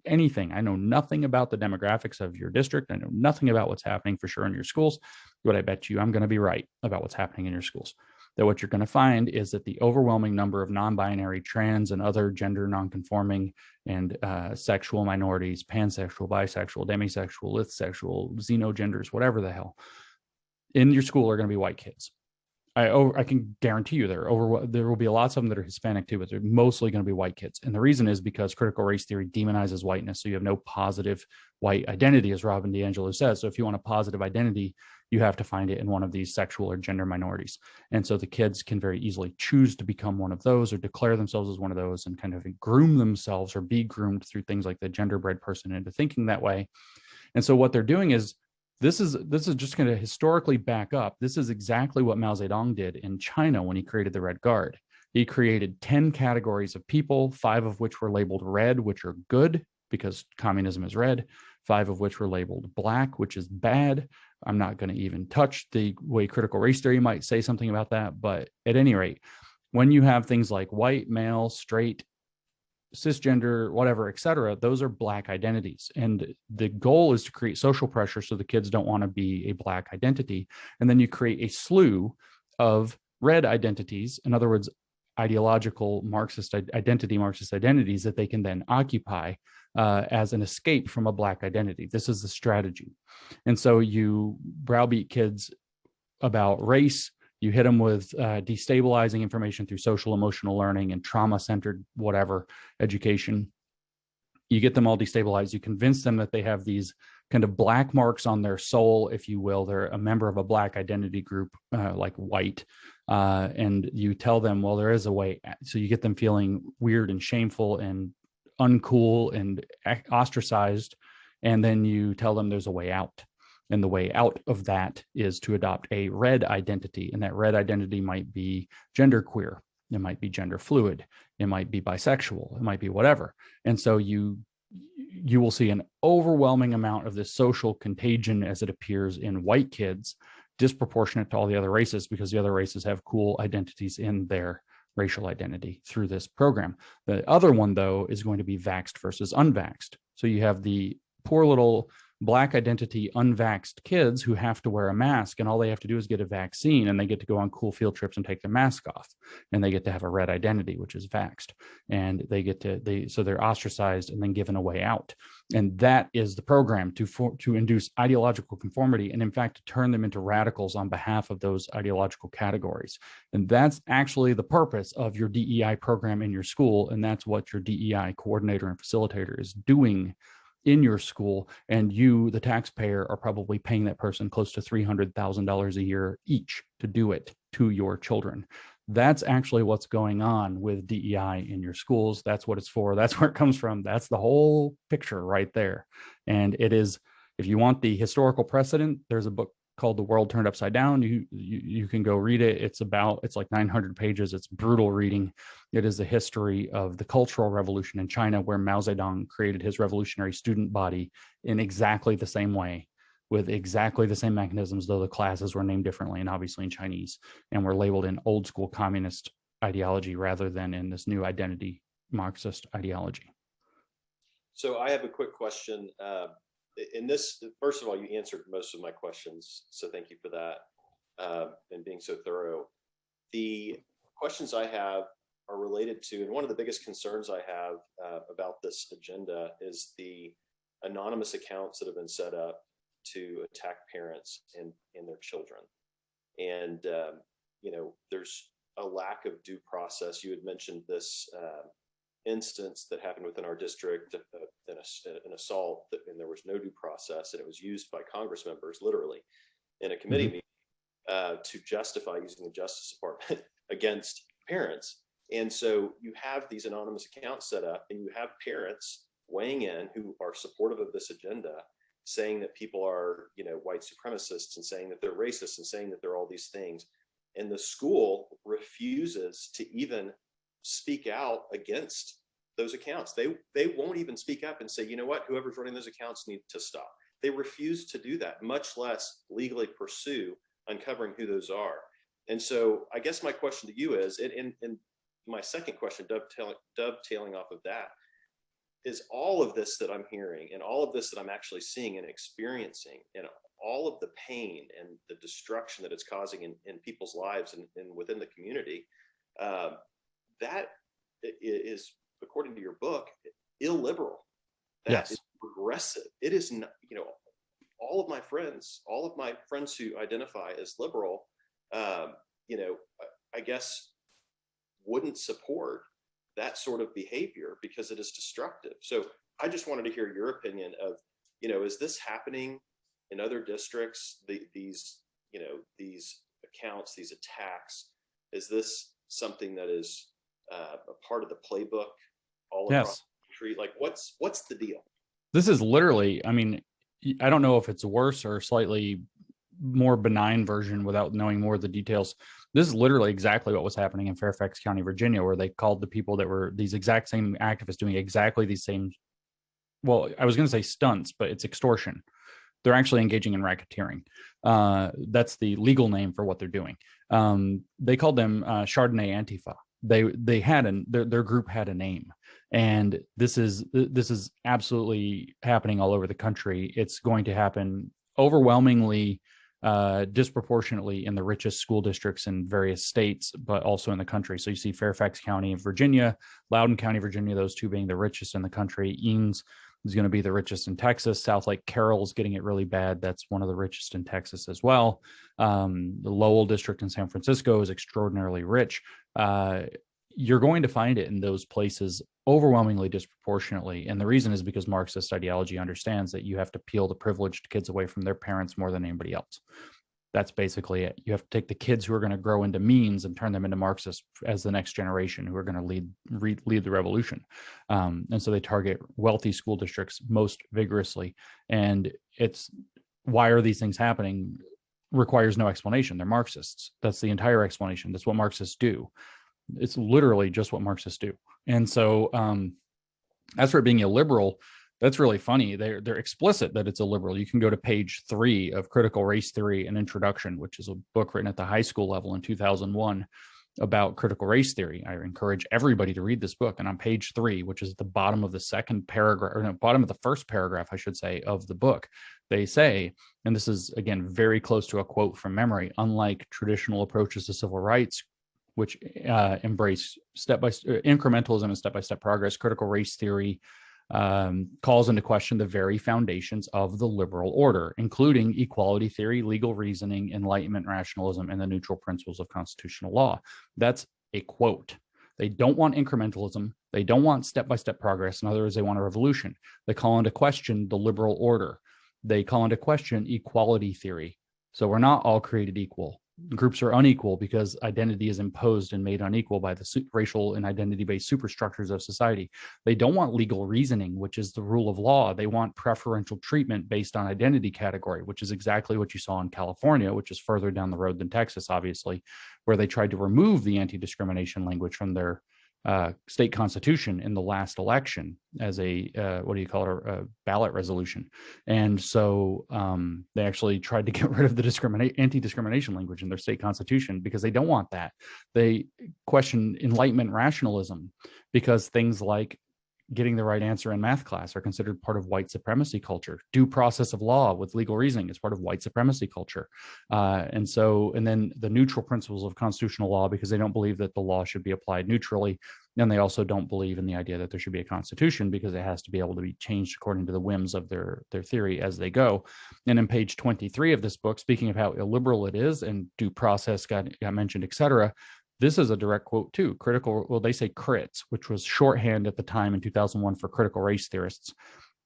C: anything. I know nothing about the demographics of your district. I know nothing about what's happening for sure in your schools, but I bet you I'm going to be right about what's happening in your schools. That what you're going to find is that the overwhelming number of non-binary, trans, and other gender non-conforming and sexual minorities, pansexual, bisexual, demisexual, lithsexual, xenogenders, whatever the hell, in your school are going to be white kids. I can guarantee you there will be lots of them that are Hispanic too, but they're mostly going to be white kids. And the reason is because critical race theory demonizes whiteness. So you have no positive white identity, as Robin DiAngelo says. So if you want a positive identity, you have to find it in one of these sexual or gender minorities. And so the kids can very easily choose to become one of those or declare themselves as one of those and kind of groom themselves or be groomed through things like the genderbread person into thinking that way. And so what they're doing is, this is just going to historically back up. This is exactly what Mao Zedong did in China when he created the Red Guard. He created 10 categories of people, 5 of which were labeled red, which are good because communism is red, 5 of which were labeled black, which is bad. I'm not going to even touch the way critical race theory might say something about that. But at any rate, when you have things like white, male, straight, cisgender, whatever, et cetera, those are Black identities. And the goal is to create social pressure so the kids don't want to be a Black identity. And then you create a slew of red identities, in other words, ideological Marxist identities that they can then occupy as an escape from a Black identity. This is the strategy. And so you browbeat kids about race, you hit them with destabilizing information through social emotional learning and trauma-centered whatever education. You get them all destabilized. You convince them that they have these kind of black marks on their soul, if you will. They're a member of a Black identity group, like white. And you tell them, well, there is a way. So you get them feeling weird and shameful and uncool and ostracized. And then you tell them there's a way out. And the way out of that is to adopt a red identity. And that red identity might be genderqueer. It might be gender fluid. It might be bisexual. It might be whatever. And so you will see an overwhelming amount of this social contagion as it appears in white kids, disproportionate to all the other races, because the other races have cool identities in their racial identity through this program. The other one, though, is going to be vaxxed versus unvaxxed. So you have the poor little Black identity unvaxxed kids who have to wear a mask, and all they have to do is get a vaccine, and they get to go on cool field trips and take their mask off, and they get to have a red identity, which is vaxxed, and so they're ostracized and then given a way out. And that is the program to induce ideological conformity, and in fact to turn them into radicals on behalf of those ideological categories. And that's actually the purpose of your DEI program in your school, and that's what your DEI coordinator and facilitator is doing in your school. And you, the taxpayer, are probably paying that person close to $300,000 a year each to do it to your children. That's actually what's going on with DEI in your schools. That's what it's for. That's where it comes from. That's the whole picture right there. And it is, if you want the historical precedent, there's a book called The World Turned Upside Down. You can go read it. It's like 900 pages. It's brutal reading. It is the history of the Cultural Revolution in China, where Mao Zedong created his revolutionary student body in exactly the same way, with exactly the same mechanisms, though the classes were named differently and obviously in Chinese, and were labeled in old school communist ideology rather than in this new identity Marxist ideology.
B: So I have a quick question. In this, first of all, you answered most of my questions, so thank you for that, and being so thorough. The questions I have are related to, and one of the biggest concerns I have about this agenda is the anonymous accounts that have been set up to attack parents and their children. And, there's a lack of due process. You had mentioned this instance that happened within our district, an assault, and there was no due process, and it was used by Congress members literally in a committee meeting to justify using the Justice Department against parents. And so you have these anonymous accounts set up, and you have parents weighing in who are supportive of this agenda, saying that people are, white supremacists, and saying that they're racist, and saying that they're all these things. And the school refuses to even speak out against those accounts. They won't even speak up and say, you know what, whoever's running those accounts need to stop. They refuse to do that, much less legally pursue uncovering who those are. And so I guess my question to you is, and my second question, dovetailing off of that, is all of this that I'm hearing and all of this that I'm actually seeing and experiencing, and all of the pain and the destruction that it's causing in people's lives and within the community, that is, according to your book, illiberal. That is progressive. It is not, all of my friends who identify as liberal, I guess wouldn't support that sort of behavior because it is destructive. So I just wanted to hear your opinion of, is this happening in other districts? These accounts, these attacks, is this something that is a part of the playbook all across the country? Like, what's the deal?
C: This is literally, I don't know if it's worse or slightly more benign version without knowing more of the details. This is literally exactly what was happening in Fairfax County, Virginia, where they called the people that were these exact same activists doing exactly these same, well, I was going to say stunts, but it's extortion. They're actually engaging in racketeering. That's the legal name for what they're doing. They called them Chardonnay Antifa. They had their group had a name, And this is absolutely happening all over the country. It's going to happen overwhelmingly, disproportionately in the richest school districts in various states, but also in the country. So you see Fairfax County in Virginia, Loudoun County, Virginia, those two being the richest in the country. Eanes is going to be the richest in Texas. South Lake Carroll is getting it really bad. That's one of the richest in Texas as well. The Lowell district in San Francisco is extraordinarily rich. You're going to find it in those places overwhelmingly disproportionately. And the reason is because Marxist ideology understands that you have to peel the privileged kids away from their parents more than anybody else. That's basically it. You have to take the kids who are going to grow into means and turn them into Marxists as the next generation who are going to lead the revolution. And so they target wealthy school districts most vigorously. And it's, why are these things happening? Requires no explanation. They're Marxists. That's the entire explanation. That's what Marxists do. It's literally just what Marxists do. And so as for it being illiberal, that's really funny. They're explicit that it's illiberal. You can go to page 3 of Critical Race Theory: An Introduction, which is a book written at the high school level in 2001 about critical race theory. I encourage everybody to read this book. And on page 3, which is at the bottom of the second paragraph, or no, bottom of the first paragraph, I should say, of the book, they say, and this is again very close to a quote from memory, unlike traditional approaches to civil rights, which embrace incrementalism and step-by-step progress, critical race theory calls into question the very foundations of the liberal order, including equality theory, legal reasoning, Enlightenment rationalism, and the neutral principles of constitutional law. That's a quote. They don't want incrementalism. They don't want step-by-step progress. In other words, they want a revolution. They call into question the liberal order. They call into question equality theory. So we're not all created equal. Groups are unequal because identity is imposed and made unequal by the racial and identity-based superstructures of society. They don't want legal reasoning, which is the rule of law. They want preferential treatment based on identity category, which is exactly what you saw in California, which is further down the road than Texas, obviously, where they tried to remove the anti-discrimination language from their state constitution in the last election as a a ballot resolution. And so they actually tried to get rid of the anti-discrimination language in their state constitution because they don't want that. They question Enlightenment rationalism because things like getting the right answer in math class are considered part of white supremacy culture. Due process of law with legal reasoning is part of white supremacy culture. And then the neutral principles of constitutional law, because they don't believe that the law should be applied neutrally. And they also don't believe in the idea that there should be a constitution because it has to be able to be changed according to the whims of their theory as they go. And in page 23 of this book, speaking of how illiberal it is and due process got mentioned, et cetera, this is a direct quote too. They say crits, which was shorthand at the time in 2001 for critical race theorists.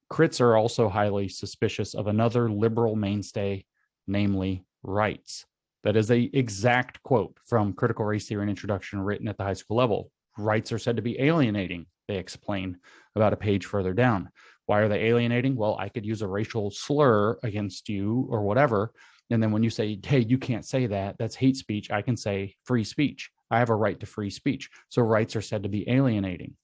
C: Crits are also highly suspicious of another liberal mainstay, namely rights. That is an exact quote from Critical Race Theory: An Introduction, written at the high school level. Rights are said to be alienating, they explain about a page further down. Why are they alienating? Well, I could use a racial slur against you or whatever. And then when you say, hey, you can't say that, that's hate speech, I can say free speech. I have a right to free speech. So rights are said to be alienating.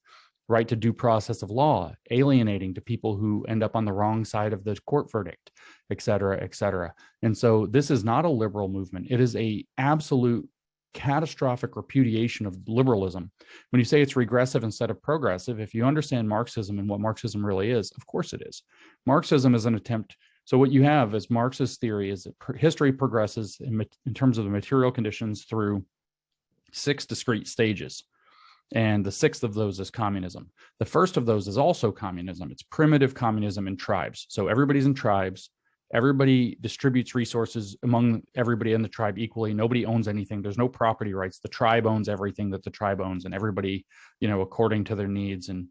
C: Right to due process of law, alienating to people who end up on the wrong side of the court verdict, et cetera, et cetera. And so this is not a liberal movement. It is a absolute catastrophic repudiation of liberalism. When you say it's regressive instead of progressive, if you understand Marxism and what Marxism really is, of course it is. Marxism is an attempt. So what you have as Marxist theory is that history progresses in terms of the material conditions through 6 discrete stages. And the 6th of those is communism. The first of those is also communism. It's primitive communism in tribes. So everybody's in tribes. Everybody distributes resources among everybody in the tribe equally. Nobody owns anything. There's no property rights. The tribe owns everything that the tribe owns, and everybody, according to their needs and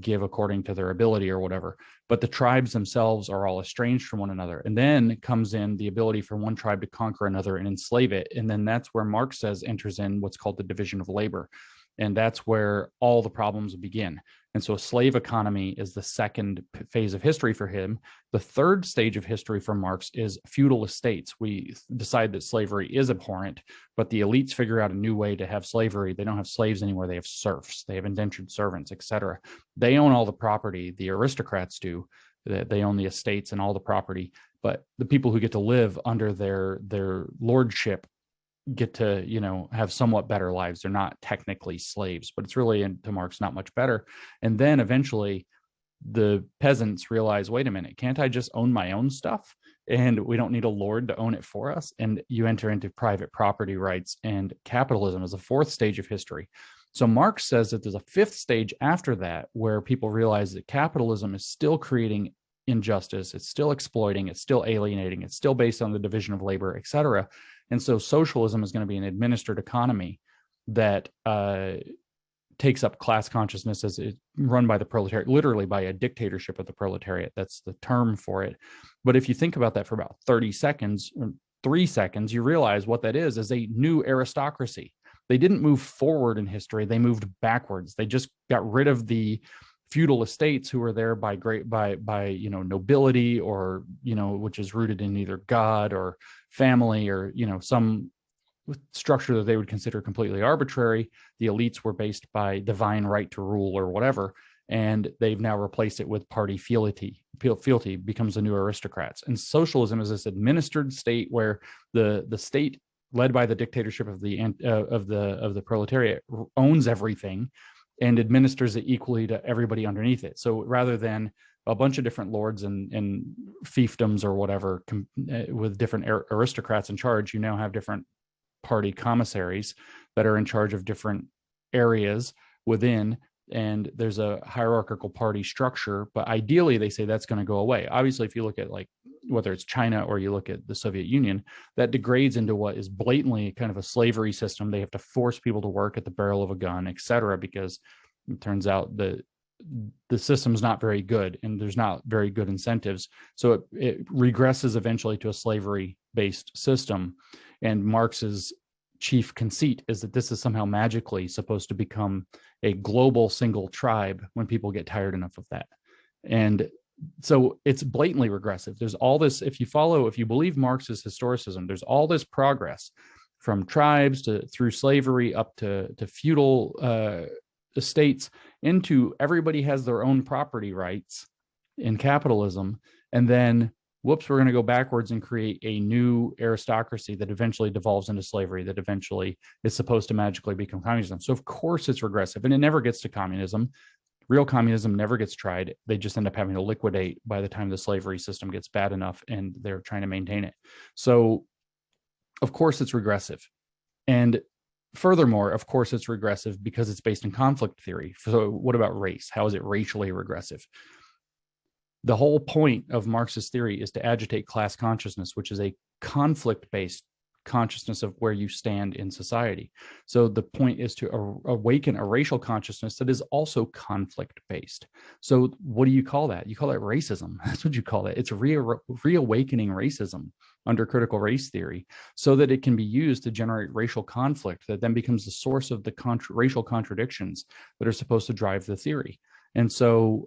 C: give according to their ability or whatever. But the tribes themselves are all estranged from one another. And then comes in the ability for one tribe to conquer another and enslave it. And then that's where Marx says enters in what's called the division of labor. And that's where all the problems begin. And so a slave economy is the second phase of history for him. The third stage of history for Marx is feudal estates. We decide that slavery is abhorrent, but the elites figure out a new way to have slavery. They don't have slaves anymore. They have serfs. They have indentured servants, etc. They own all the property. The aristocrats do. They own the estates and all the property. But the people who get to live under their lordship get to, have somewhat better lives. They're not technically slaves, but it's really, to Marx, not much better. And then eventually the peasants realize, wait a minute, can't I just own my own stuff? And we don't need a lord to own it for us. And you enter into private property rights and capitalism as a fourth stage of history. So Marx says that there's a fifth stage after that, where people realize that capitalism is still creating injustice, it's still exploiting, it's still alienating, it's still based on the division of labor, et cetera. And so socialism is going to be an administered economy that takes up class consciousness as it run by the proletariat, literally by a dictatorship of the proletariat. That's the term for it. But if you think about that for about 30 seconds, or 3 seconds, you realize what that is a new aristocracy. They didn't move forward in history, they moved backwards. They just got rid of the feudal estates who were there by nobility, or which is rooted in either God or family, or some structure that they would consider completely arbitrary. The elites were based by divine right to rule or whatever, and they've now replaced it with party fealty becomes the new aristocrats. And socialism is this administered state where the state, led by the dictatorship of the proletariat, owns everything and administers it equally to everybody underneath it. So rather than a bunch of different lords and fiefdoms or whatever with different aristocrats in charge, you now have different party commissaries that are in charge of different areas within, and there's a hierarchical party structure. But ideally, they say that's going to go away. Obviously, if you look at whether it's China or you look at the Soviet Union, that degrades into what is blatantly kind of a slavery system. They have to force people to work at the barrel of a gun, et cetera, because it turns out the system's not very good and there's not very good incentives. So it regresses eventually to a slavery-based system. And Marx's chief conceit is that this is somehow magically supposed to become a global single tribe when people get tired enough of that. And so it's blatantly regressive. There's all this, if you believe Marx's historicism, there's all this progress from tribes through slavery up to feudal estates, into everybody has their own property rights in capitalism. And then whoops, we're going to go backwards and create a new aristocracy that eventually devolves into slavery, that eventually is supposed to magically become communism. So of course it's regressive, and it never gets to communism. Real communism never gets tried. They just end up having to liquidate by the time the slavery system gets bad enough and they're trying to maintain it. So of course it's regressive. And furthermore, of course it's regressive because it's based in conflict theory. So what about race? How is it racially regressive? The whole point of Marxist theory is to agitate class consciousness, which is a conflict-based consciousness of where you stand in society. So the point is to awaken a racial consciousness that is also conflict-based. So what do you call that? You call that racism. That's what you call it. It's reawakening racism under critical race theory, so that it can be used to generate racial conflict that then becomes the source of the racial contradictions that are supposed to drive the theory. And so,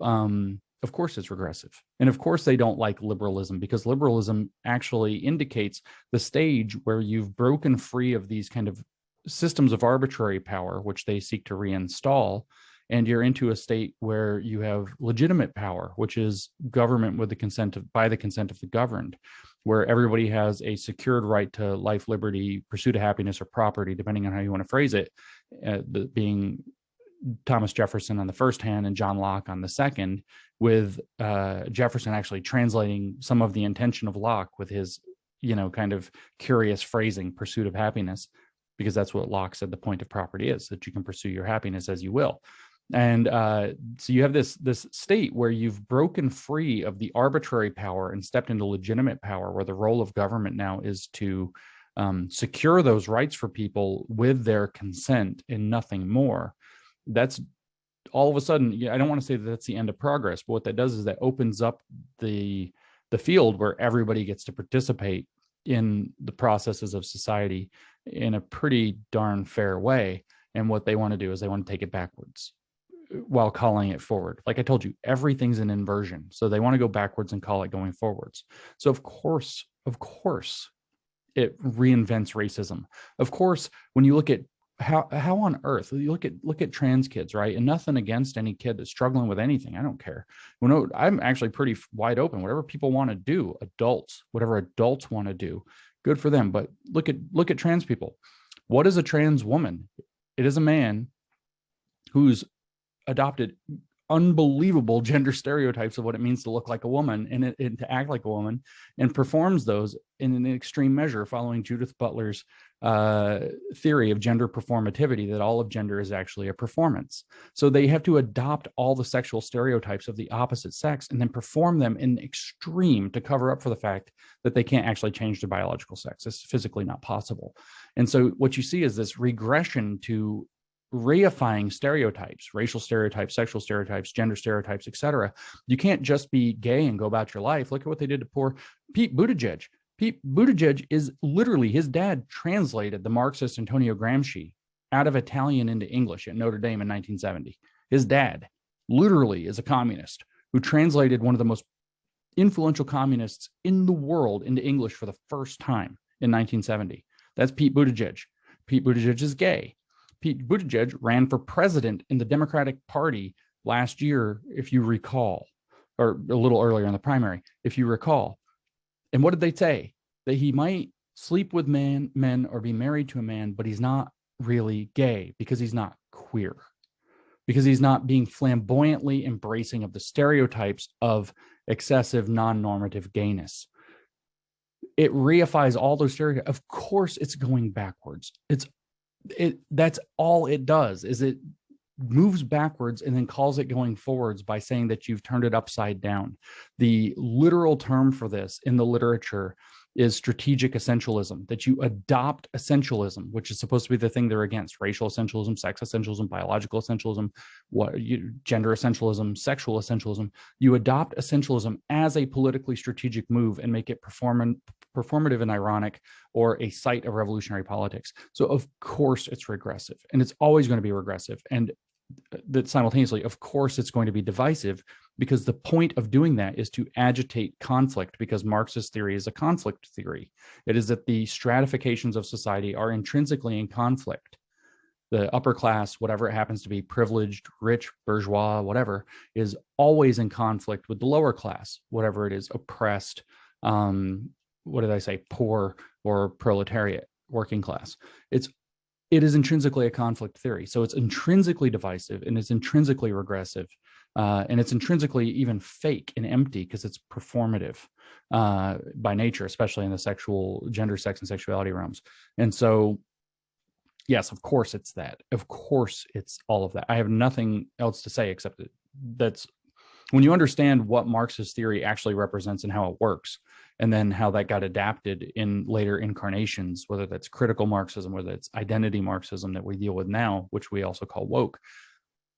C: of course it's regressive. And of course they don't like liberalism, because liberalism actually indicates the stage where you've broken free of these kind of systems of arbitrary power, which they seek to reinstall, and you're into a state where you have legitimate power, which is government by the consent of the governed, where everybody has a secured right to life, liberty, pursuit of happiness, or property, depending on how you want to phrase it, being Thomas Jefferson on the first hand and John Locke on the second, with Jefferson actually translating some of the intention of Locke with his, kind of curious phrasing, pursuit of happiness, because that's what Locke said the point of property is, that you can pursue your happiness as you will. And so you have this state where you've broken free of the arbitrary power and stepped into legitimate power, where the role of government now is to secure those rights for people with their consent and nothing more. That's all of a sudden, I don't want to say that that's the end of progress, but what that does is that opens up the field where everybody gets to participate in the processes of society in a pretty darn fair way. And what they want to do is they want to take it backwards while calling it forward. Like I told you, everything's an inversion. So they want to go backwards and call it going forwards. So of course, it reinvents racism. Of course, when you look at how on earth you look at trans kids, right? And nothing against any kid that's struggling with anything. I don't care. I'm actually pretty wide open. Whatever people want to do, whatever adults want to do, Good for them. But look at trans people. What is a trans woman? It is a man who's adopted unbelievable gender stereotypes of what it means to look like a woman and to act like a woman, and performs those in an extreme measure, following Judith Butler's theory of gender performativity, that all of gender is actually a performance. So they have to adopt all the sexual stereotypes of the opposite sex and then perform them in extreme to cover up for the fact that they can't actually change their biological sex. It's physically not possible. And so what you see is this regression to reifying stereotypes, racial stereotypes, sexual stereotypes, gender stereotypes, etc. You can't just be gay and go about your life. Look at what they did to poor Pete Buttigieg. Pete Buttigieg is literally, his dad translated the Marxist Antonio Gramsci out of Italian into English at Notre Dame in 1970. His dad literally is a communist who translated one of the most influential communists in the world into English for the first time in 1970. That's Pete Buttigieg. Pete Buttigieg is gay. Pete Buttigieg ran for president in the Democratic Party last year, if you recall, or a little earlier in the primary, if you recall. And what did they say? That he might sleep with men or be married to a man, but he's not really gay because he's not queer, because he's not being flamboyantly embracing of the stereotypes of excessive non-normative gayness. It reifies all those stereotypes. Of course, it's going backwards. That's all it does, is it moves backwards and then calls it going forwards by saying that you've turned it upside down. The literal term for this in the literature is strategic essentialism, that you adopt essentialism, which is supposed to be the thing they're against: racial essentialism, sex essentialism, biological essentialism, gender essentialism, sexual essentialism. You adopt essentialism as a politically strategic move and make it performative and ironic, or a site of revolutionary politics. So of course it's regressive, and it's always going to be regressive. And that simultaneously, of course, it's going to be divisive, because the point of doing that is to agitate conflict, because Marxist theory is a conflict theory. It is that the stratifications of society are intrinsically in conflict. The upper class, whatever it happens to be, privileged, rich, bourgeois, whatever, is always in conflict with the lower class, whatever it is, oppressed, poor, or proletariat, working class. It is intrinsically a conflict theory. So it's intrinsically divisive, and it's intrinsically regressive, and it's intrinsically even fake and empty, because it's performative by nature, especially in the sexual, gender, sex, and sexuality realms. And so, yes, of course it's that. Of course it's all of that. I have nothing else to say except that's when you understand what Marxist theory actually represents and how it works, and then how that got adapted in later incarnations, whether that's critical Marxism, whether it's identity Marxism that we deal with now, which we also call woke.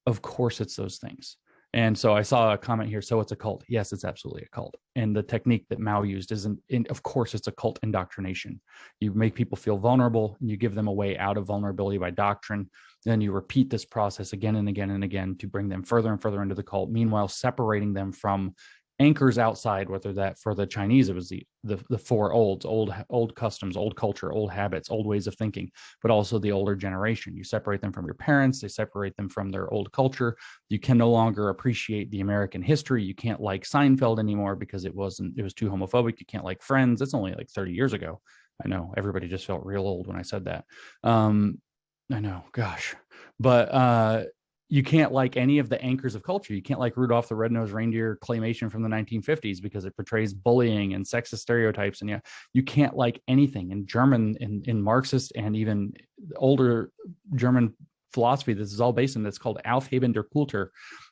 C: Of course it's those things. And so I saw a comment here, so it's a cult. Yes, it's absolutely a cult. And the technique that Mao used of course, it's a cult indoctrination. You make people feel vulnerable, and you give them a way out of vulnerability by doctrine. Then you repeat this process again and again and again to bring them further and further into the cult, meanwhile separating them from anchors outside, whether that for the Chinese, it was the four olds, old customs, old culture, old habits, old ways of thinking, but also the older generation. You separate them from your parents, they separate them from their old culture. You can no longer appreciate the American history. You can't like Seinfeld anymore because it was too homophobic. You can't like Friends. It's only like 30 years ago. I know everybody just felt real old when I said that. I know, gosh, but you can't like any of the anchors of culture. You can't like Rudolph the Red-Nosed Reindeer claymation from the 1950s because it portrays bullying and sexist stereotypes. And you can't like anything in German, in Marxist, and even older German philosophy. This is all based in, that's called Aufheben der Kultur.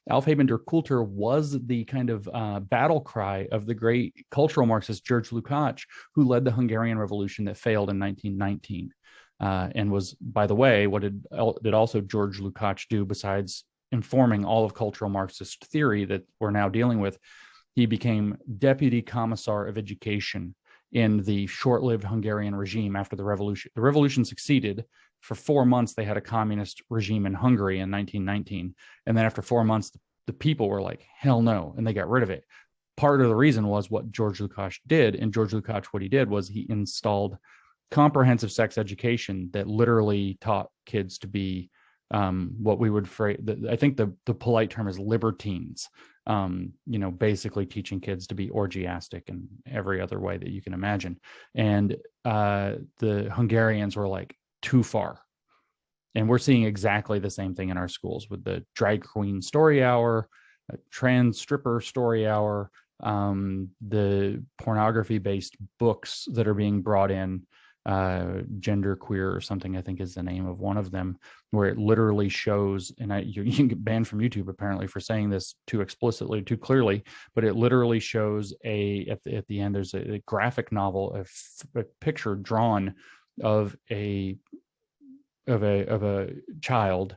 C: Aufheben der Kultur was the kind of battle cry of the great cultural Marxist George Lukács, who led the Hungarian Revolution that failed in 1919. And was, by the way, what did also George Lukács do besides informing all of cultural Marxist theory that we're now dealing with? He became Deputy Commissar of Education in the short-lived Hungarian regime after the revolution. The revolution succeeded. For 4 months, they had a communist regime in Hungary in 1919. And then after 4 months, the people were like, hell no, and they got rid of it. Part of the reason was what George Lukács did. And George Lukács, what he did was he installed comprehensive sex education that literally taught kids to be what we would phrase, I think the polite term is libertines, basically teaching kids to be orgiastic in every other way that you can imagine. And the Hungarians were like, too far. And we're seeing exactly the same thing in our schools with the drag queen story hour, trans stripper story hour, the pornography based books that are being brought in, gender queer or something, I think is the name of one of them, where it literally shows, and you can get banned from YouTube apparently for saying this too explicitly, too clearly, but it literally shows at the end, there's a graphic novel, a picture drawn of a child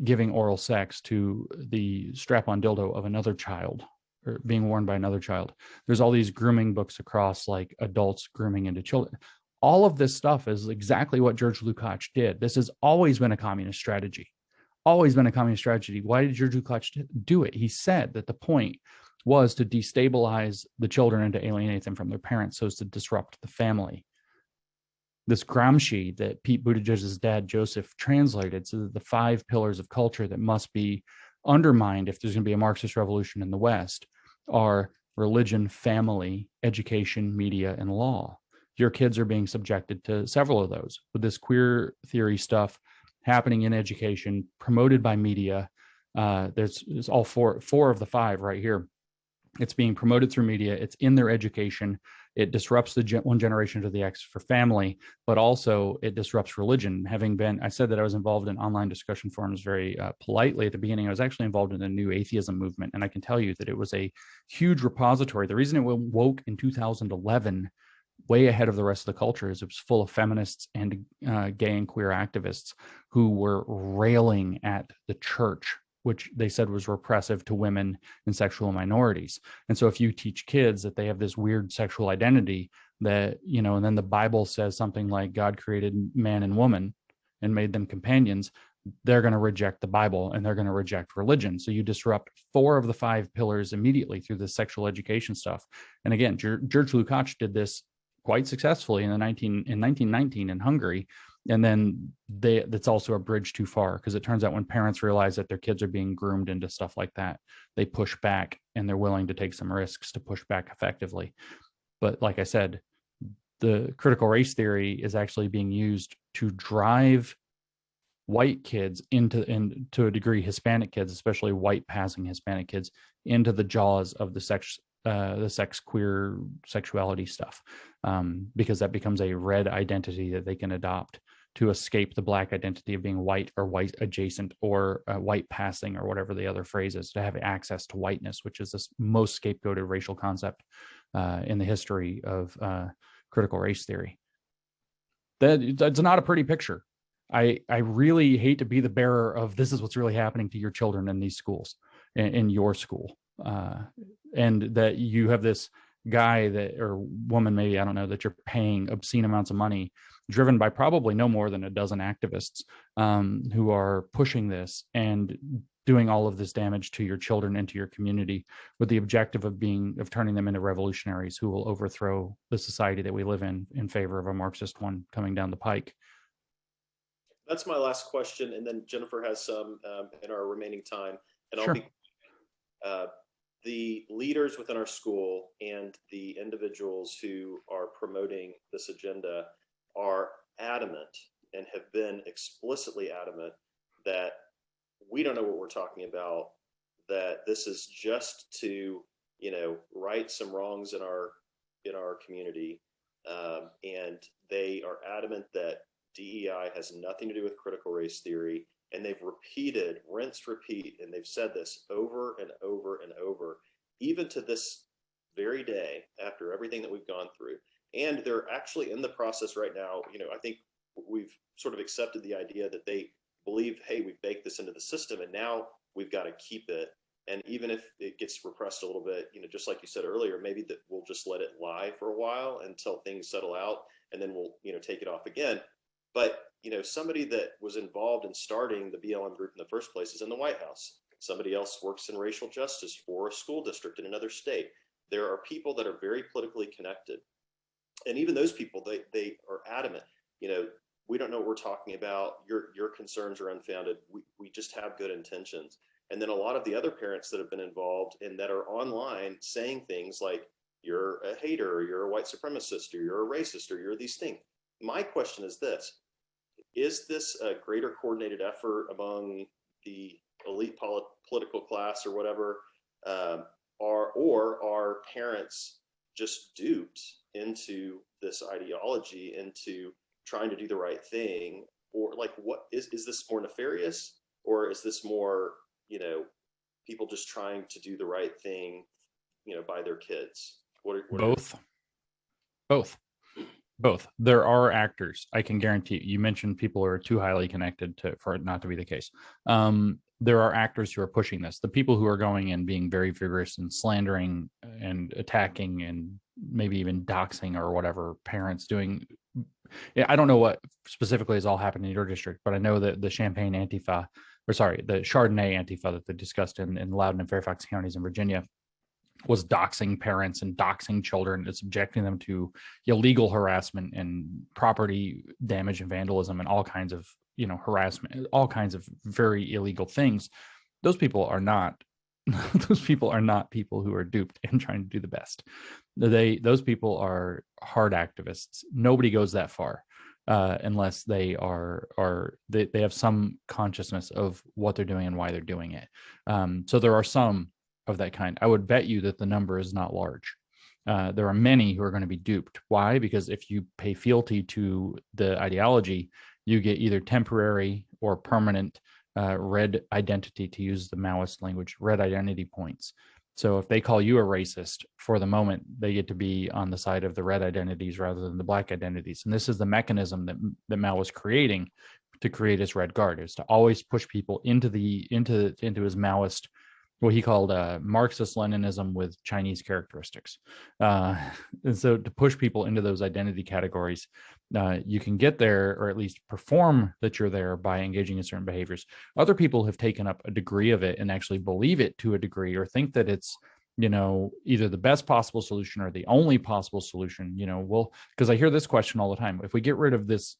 C: giving oral sex to the strap-on dildo of another child, or being worn by another child. There's all these grooming books across, like adults grooming into children. All of this stuff is exactly what George Lukács did. This has always been a communist strategy. Always been a communist strategy. Why did George Lukács do it? He said that the point was to destabilize the children and to alienate them from their parents so as to disrupt the family. This Gramsci that Pete Buttigieg's dad, Joseph, translated, so that the 5 pillars of culture that must be undermined if there's going to be a Marxist revolution in the West are religion, family, education, media, and law. Your kids are being subjected to several of those. With this queer theory stuff happening in education, promoted by media, there's all four of the 5 right here. It's being promoted through media. It's in their education. It disrupts the one generation to the X for family, but also it disrupts religion. I said that I was involved in online discussion forums very politely at the beginning. I was actually involved in a new atheism movement, and I can tell you that it was a huge repository. The reason it woke in 2011, way ahead of the rest of the culture, is it was full of feminists and gay and queer activists who were railing at the church, which they said was repressive to women and sexual minorities. And so if you teach kids that they have this weird sexual identity that, and then the Bible says something like God created man and woman and made them companions, they're going to reject the Bible and they're going to reject religion. So you disrupt 4 of the 5 pillars immediately through the sexual education stuff. And again, George Lukács did this quite successfully in 1919 in Hungary. And then that's also a bridge too far, because it turns out when parents realize that their kids are being groomed into stuff like that, they push back and they're willing to take some risks to push back effectively. But like I said, the critical race theory is actually being used to drive white kids to a degree, Hispanic kids, especially white passing Hispanic kids, into the jaws of the sex queer sexuality stuff, because that becomes a red identity that they can adopt to escape the black identity of being white or white adjacent or white passing or whatever the other phrase is, to have access to whiteness, which is the most scapegoated racial concept in the history of critical race theory. That's not a pretty picture. I really hate to be the bearer of this is what's really happening to your children in these schools, in your school. And that you have this guy or woman, maybe, I don't know, that you're paying obscene amounts of money, driven by probably no more than a dozen activists who are pushing this and doing all of this damage to your children and to your community, with the objective of turning them into revolutionaries who will overthrow the society that we live in favor of a Marxist one coming down the pike.
B: That's my last question, and then Jennifer has some in our remaining time, and
C: Sure.
B: I'll be the leaders within our school and the individuals who are promoting this agenda are adamant and have been explicitly adamant that we don't know what we're talking about, that this is just to, right some wrongs in our community. And they are adamant that DEI has nothing to do with critical race theory. And they've repeated, rinsed, repeat, and they've said this over and over and over, even to this very day, after everything that we've gone through. And they're actually in the process right now. I think we've sort of accepted the idea that they believe, hey, we've baked this into the system and now we've got to keep it. And even if it gets repressed a little bit, just like you said earlier, maybe that we'll just let it lie for a while until things settle out, and then we'll, take it off again. But, somebody that was involved in starting the BLM group in the first place is in the White House. Somebody else works in racial justice for a school district in another state. There are people that are very politically connected. And even those people, they are adamant. we don't know what we're talking about. Your concerns are unfounded. We just have good intentions. And then a lot of the other parents that have been involved and that are online saying things like, you're a hater, or you're a white supremacist, or you're a racist, or you're these things. My question is this: is this a greater coordinated effort among the elite political class or whatever, or are parents just duped into this ideology, into trying to do the right thing? Or like, what is this more nefarious, or is this more, people just trying to do the right thing, by their kids?
C: Both. Both. There are actors. I can guarantee you mentioned people who are too highly connected for it not to be the case. There are actors who are pushing this. The people who are going and being very vigorous and slandering and attacking and maybe even doxing or whatever parents doing. I don't know what specifically has all happened in your district, but I know that the the Chardonnay Antifa that they discussed in Loudoun and Fairfax counties in Virginia was doxing parents and doxing children and subjecting them to illegal harassment and property damage and vandalism and all kinds of, harassment, all kinds of very illegal things. Those people are not people who are duped and trying to do the best. Those people are hard activists. Nobody goes that far unless they they have some consciousness of what they're doing and why they're doing it. So there are some of that kind. I would bet you that the number is not large. There are many who are going to be duped. Why? Because if you pay fealty to the ideology, you get either temporary or permanent red identity, to use the Maoist language, red identity points. So if they call you a racist, for the moment, they get to be on the side of the red identities rather than the black identities. And this is the mechanism that Mao was creating to create his Red Guard, is to always push people into his Maoist, what he called Marxist-Leninism with Chinese characteristics. And so to push people into those identity categories, you can get there, or at least perform that you're there, by engaging in certain behaviors. Other people have taken up a degree of it and actually believe it to a degree, or think that it's, either the best possible solution or the only possible solution. Well, because I hear this question all the time: if we get rid of this,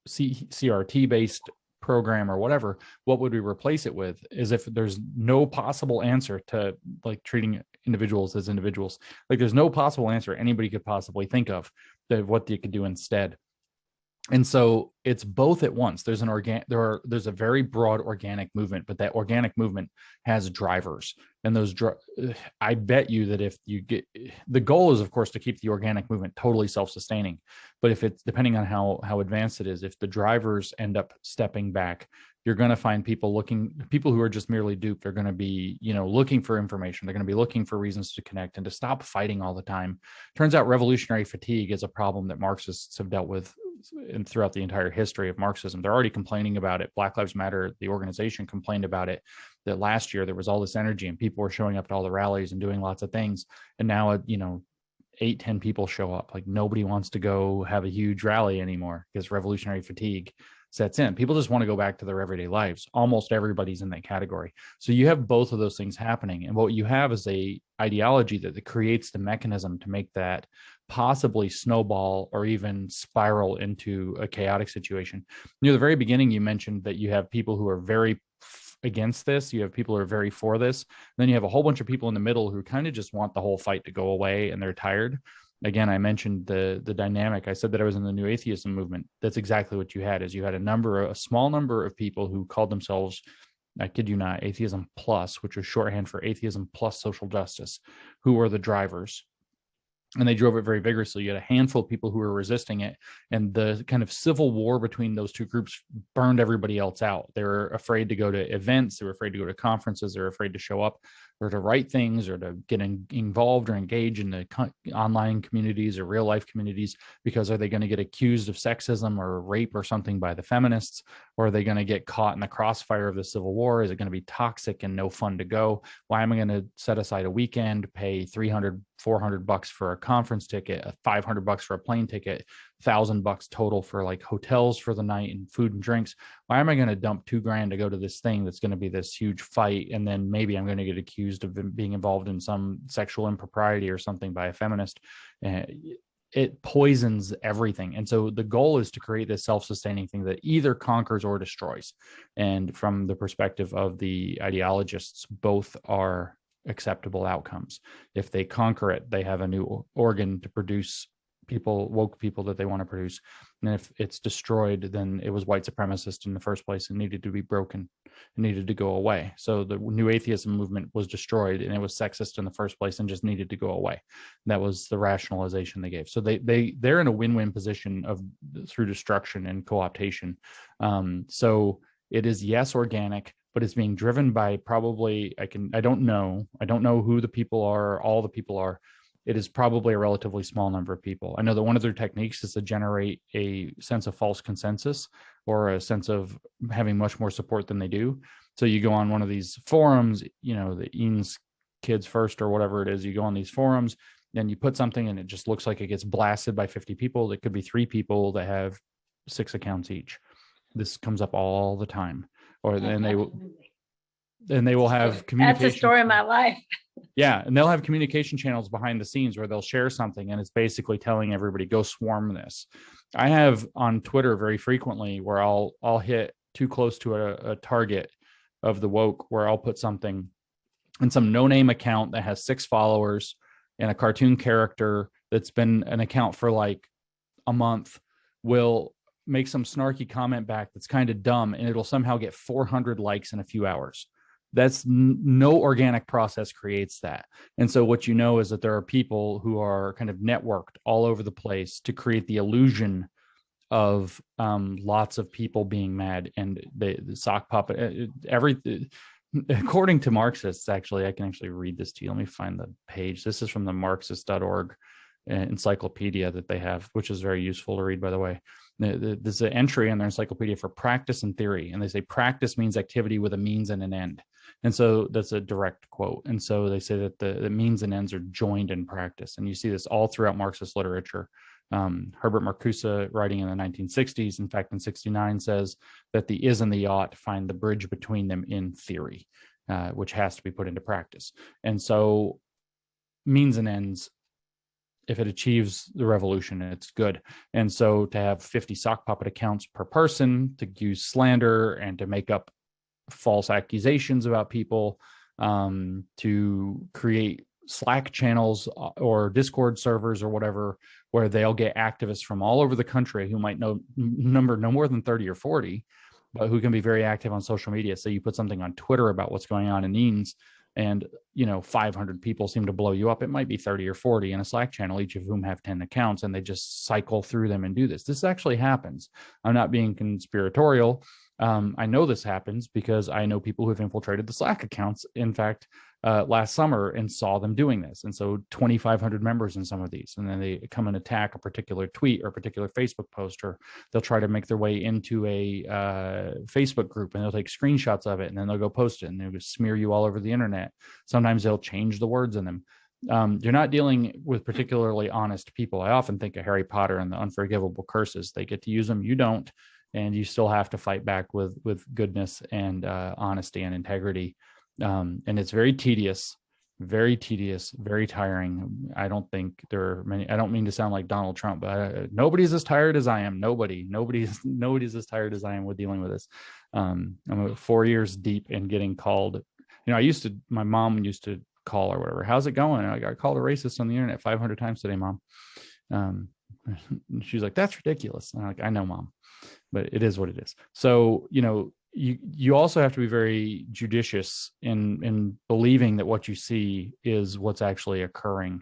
C: CRT-based program or whatever, what would we replace it with? As if there's no possible answer to, like, treating individuals as individuals. Like, there's no possible answer anybody could possibly think of that what they could do instead. And so it's both at once. There's there's a very broad organic movement, but that organic movement has drivers, and I bet you that if you get, the goal is, of course, to keep the organic movement totally self-sustaining. But if it's, depending on how advanced it is, if the drivers end up stepping back, you're going to find people who are just merely duped are going to be, looking for information. They're going to be looking for reasons to connect and to stop fighting all the time. Turns out revolutionary fatigue is a problem that Marxists have dealt with and throughout the entire history of Marxism. They're already complaining about it. Black Lives Matter, the organization, complained about it, that last year there was all this energy and people were showing up to all the rallies and doing lots of things. And now, 8-10 people show up. Like, nobody wants to go have a huge rally anymore because revolutionary fatigue sets in. People just want to go back to their everyday lives. Almost everybody's in that category. So you have both of those things happening. And what you have is a ideology that creates the mechanism to make that possibly snowball or even spiral into a chaotic situation. Near the very beginning, you mentioned that you have people who are very against this. You have people who are very for this. Then you have a whole bunch of people in the middle who kind of just want the whole fight to go away and they're tired. Again, I mentioned the dynamic. I said that I was in the New Atheism movement. That's exactly what you had. Is you had a small number of people who called themselves, I kid you not, Atheism Plus, which was shorthand for Atheism Plus Social Justice, who were the drivers. And they drove it very vigorously. You had a handful of people who were resisting it, and the kind of civil war between those two groups burned everybody else out. They were afraid to go to events. They were afraid to go to conferences. They were afraid to show up or to write things or to get involved or engage in the online communities or real life communities, because are they going to get accused of sexism or rape or something by the feminists? Or are they going to get caught in the crossfire of the civil war? Is it going to be toxic and no fun to go? Why am I going to set aside a weekend, pay $300-400 for a conference ticket, $500 for a plane ticket, $1,000 total for like hotels for the night and food and drinks? Why am I going to dump $2,000 to go to this thing that's going to be this huge fight, and then maybe I'm going to get accused of being involved in some sexual impropriety or something by a feminist? it poisons everything. And so the goal is to create this self-sustaining thing that either conquers or destroys. And from the perspective of the ideologists, both are acceptable outcomes. If they conquer it, they have a new organ to produce woke people that they want to produce. And if it's destroyed, then it was white supremacist in the first place and needed to be broken. It needed to go away. So the new atheism movement was destroyed, and it was sexist in the first place and just needed to go away. That was the rationalization they gave. So they're in a win-win position through destruction and co-optation. So it is, yes, organic, but it's being driven by probably, I don't know who the people are, all the people are. It is probably a relatively small number of people. I know that one of their techniques is to generate a sense of false consensus, or a sense of having much more support than they do. So you go on one of these forums, the Eanes Kids First or whatever it is, you go on these forums, and you put something and it just looks like it gets blasted by 50 people. It could be 3 people that have 6 accounts each. This comes up all the time. Or then they will have communication.
A: That's the story of my life.
C: Yeah, and they'll have communication channels behind the scenes where they'll share something, and it's basically telling everybody, go swarm this. I have on Twitter very frequently where I'll hit too close to a target of the woke, where I'll put something in some no-name account that has 6 followers and a cartoon character that's been an account for like a month will make some snarky comment back that's kind of dumb, and it'll somehow get 400 likes in a few hours. That's no organic process creates that. And so what you know is that there are people who are kind of networked all over the place to create the illusion of lots of people being mad, and the sock puppet, according to Marxists, actually, I can actually read this to you. Let me find the page. This is from the Marxist.org encyclopedia that they have, which is very useful to read, by the way. There's an entry in their encyclopedia for practice and theory, and they say practice means activity with a means and an end. And so that's a direct quote. And so they say that the means and ends are joined in practice. And you see this all throughout Marxist literature. Herbert Marcuse, writing in the 1960s, in fact, in 69, says that the is and the ought find the bridge between them in theory, which has to be put into practice. And so means and ends, if it achieves the revolution, it's good. And so to have 50 sock puppet accounts per person, to use slander and to make up false accusations about people, to create Slack channels or Discord servers or whatever, where they'll get activists from all over the country who might number no more than 30 or 40, but who can be very active on social media. So you put something on Twitter about what's going on in Eanes, and 500 people seem to blow you up. It might be 30 or 40 in a Slack channel, each of whom have 10 accounts, and they just cycle through them and do this. This actually happens. I'm not being conspiratorial. I know this happens because I know people who have infiltrated the Slack accounts, in fact, last summer, and saw them doing this. And so 2,500 members in some of these, and then they come and attack a particular tweet or a particular Facebook post, or they'll try to make their way into a Facebook group, and they'll take screenshots of it, and then they'll go post it, and they'll smear you all over the internet. Sometimes they'll change the words in them. You're not dealing with particularly honest people. I often think of Harry Potter and the unforgivable curses. They get to use them, you don't, and you still have to fight back with goodness and honesty and integrity. And it's very tedious, very tiring. I don't think there are many. I don't mean to sound like Donald Trump, but nobody's as tired as I am. Nobody's as tired as I am with dealing with this. I'm 4 years deep in getting called. My mom used to call or whatever. How's it going? And I got called a racist on the internet 500 times today, Mom. She's like, that's ridiculous. And I'm like, I know, Mom, but it is what it is. So, you also have to be very judicious in believing that what you see is what's actually occurring.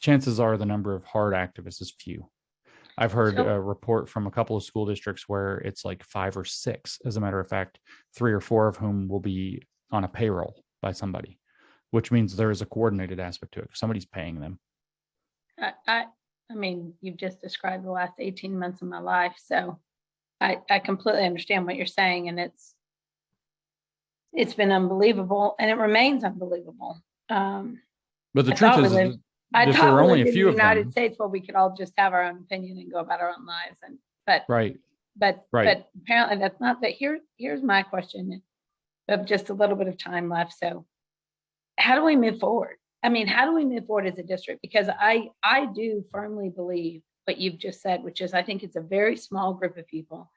C: Chances are the number of hard activists is few. I've heard a report from a couple of school districts where it's like 5 or 6, as a matter of fact, 3 or 4 of whom will be on a payroll by somebody, which means there is a coordinated aspect to it. Somebody's paying them.
A: I mean, you've just described the last 18 months of my life. So I completely understand what you're saying. And it's been unbelievable, and it remains unbelievable.
C: But the truth is,
A: I
C: there
A: thought
C: are
A: we
C: only
A: lived
C: a
A: in
C: few
A: the
C: of
A: United
C: them.
A: States where we could all just have our own opinion and go about our own lives. But apparently that's not that. Here's my question. We have just a little bit of time left. So how do we move forward? I mean, how do we move forward as a district? Because I do firmly believe what you've just said, which is I think it's a very small group of people.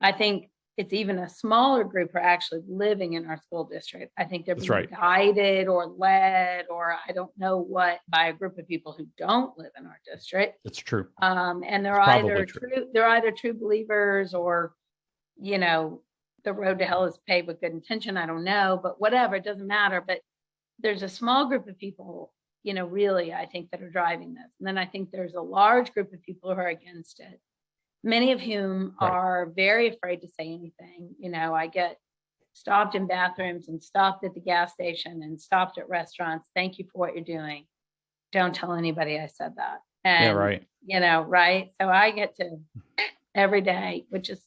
A: I think it's even a smaller group who are actually living in our school district. I think they're
C: That's
A: being
C: right.
A: guided or led, or I don't know what, by a group of people who don't live in our district.
C: It's true.
A: And they're
C: It's probably
A: either
C: true.
A: they're either true believers, or, you know, the road to hell is paved with good intention. I don't know, but whatever, it doesn't matter. But there's a small group of people, you know, really, I think, that are driving this. And then I think there's a large group of people who are against it, many of whom
C: Right.
A: are very afraid to say anything. You know, I get stopped in bathrooms and stopped at the gas station and stopped at restaurants. Thank you for what you're doing. Don't tell anybody I said that. And,
C: Yeah, right.
A: you know, right. So I get to every day, which is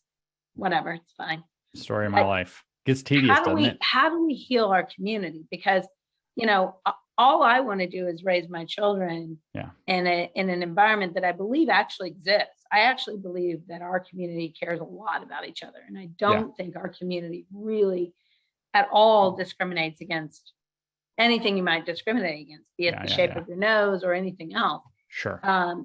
A: whatever, it's fine.
C: Story of my life. Gets tedious, doesn't it?
A: How do we heal our community? Because, you know, all I want to do is raise my children in an environment that I believe actually exists. I actually believe that our community cares a lot about each other. And I don't think our community really at all discriminates against anything you might discriminate against, be it the shape of your nose or anything else.
C: Sure.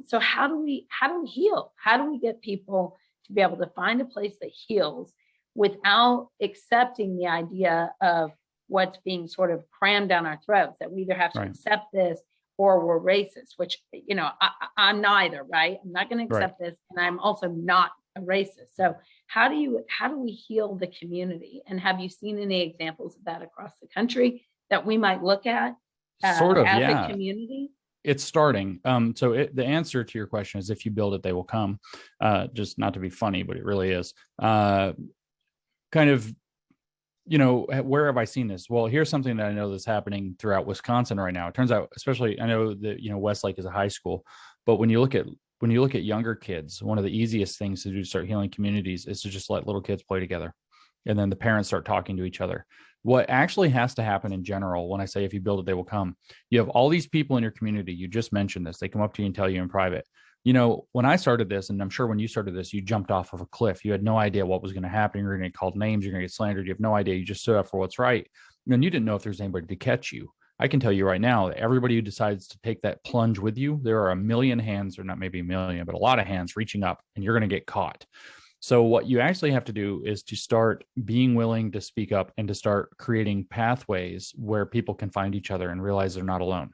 A: So how do we heal? How do we get people to be able to find a place that heals without accepting the idea of what's being sort of crammed down our throats, that we either have to accept this or we're racist, which, you know, I'm neither, right? I'm not going to accept this, and I'm also not a racist. So how do we heal the community? And have you seen any examples of that across the country that we might look at
C: Sort of,
A: as a community?
C: It's starting. So the answer to your question is, if you build it, they will come. Just not to be funny, but it really is. Kind of, you know, where have I seen this? Well, here's something that I know that's happening throughout Wisconsin right now. It turns out, especially, I know that, you know, Westlake is a high school, but when you look at younger kids, one of the easiest things to do to start healing communities is to just let little kids play together, and then the parents start talking to each other. What actually has to happen in general, when I say if you build it, they will come, you have all these people in your community. You just mentioned this. They come up to you and tell you in private. You know, when I started this, and I'm sure when you started this, you jumped off of a cliff. You had no idea what was going to happen. You're going to get called names. You're going to get slandered. You have no idea. You just stood up for what's right. And you didn't know if there's anybody to catch you. I can tell you right now that everybody who decides to take that plunge with you, there are a million hands, or not maybe a million, but a lot of hands reaching up, and you're going to get caught. So what you actually have to do is to start being willing to speak up and to start creating pathways where people can find each other and realize they're not alone.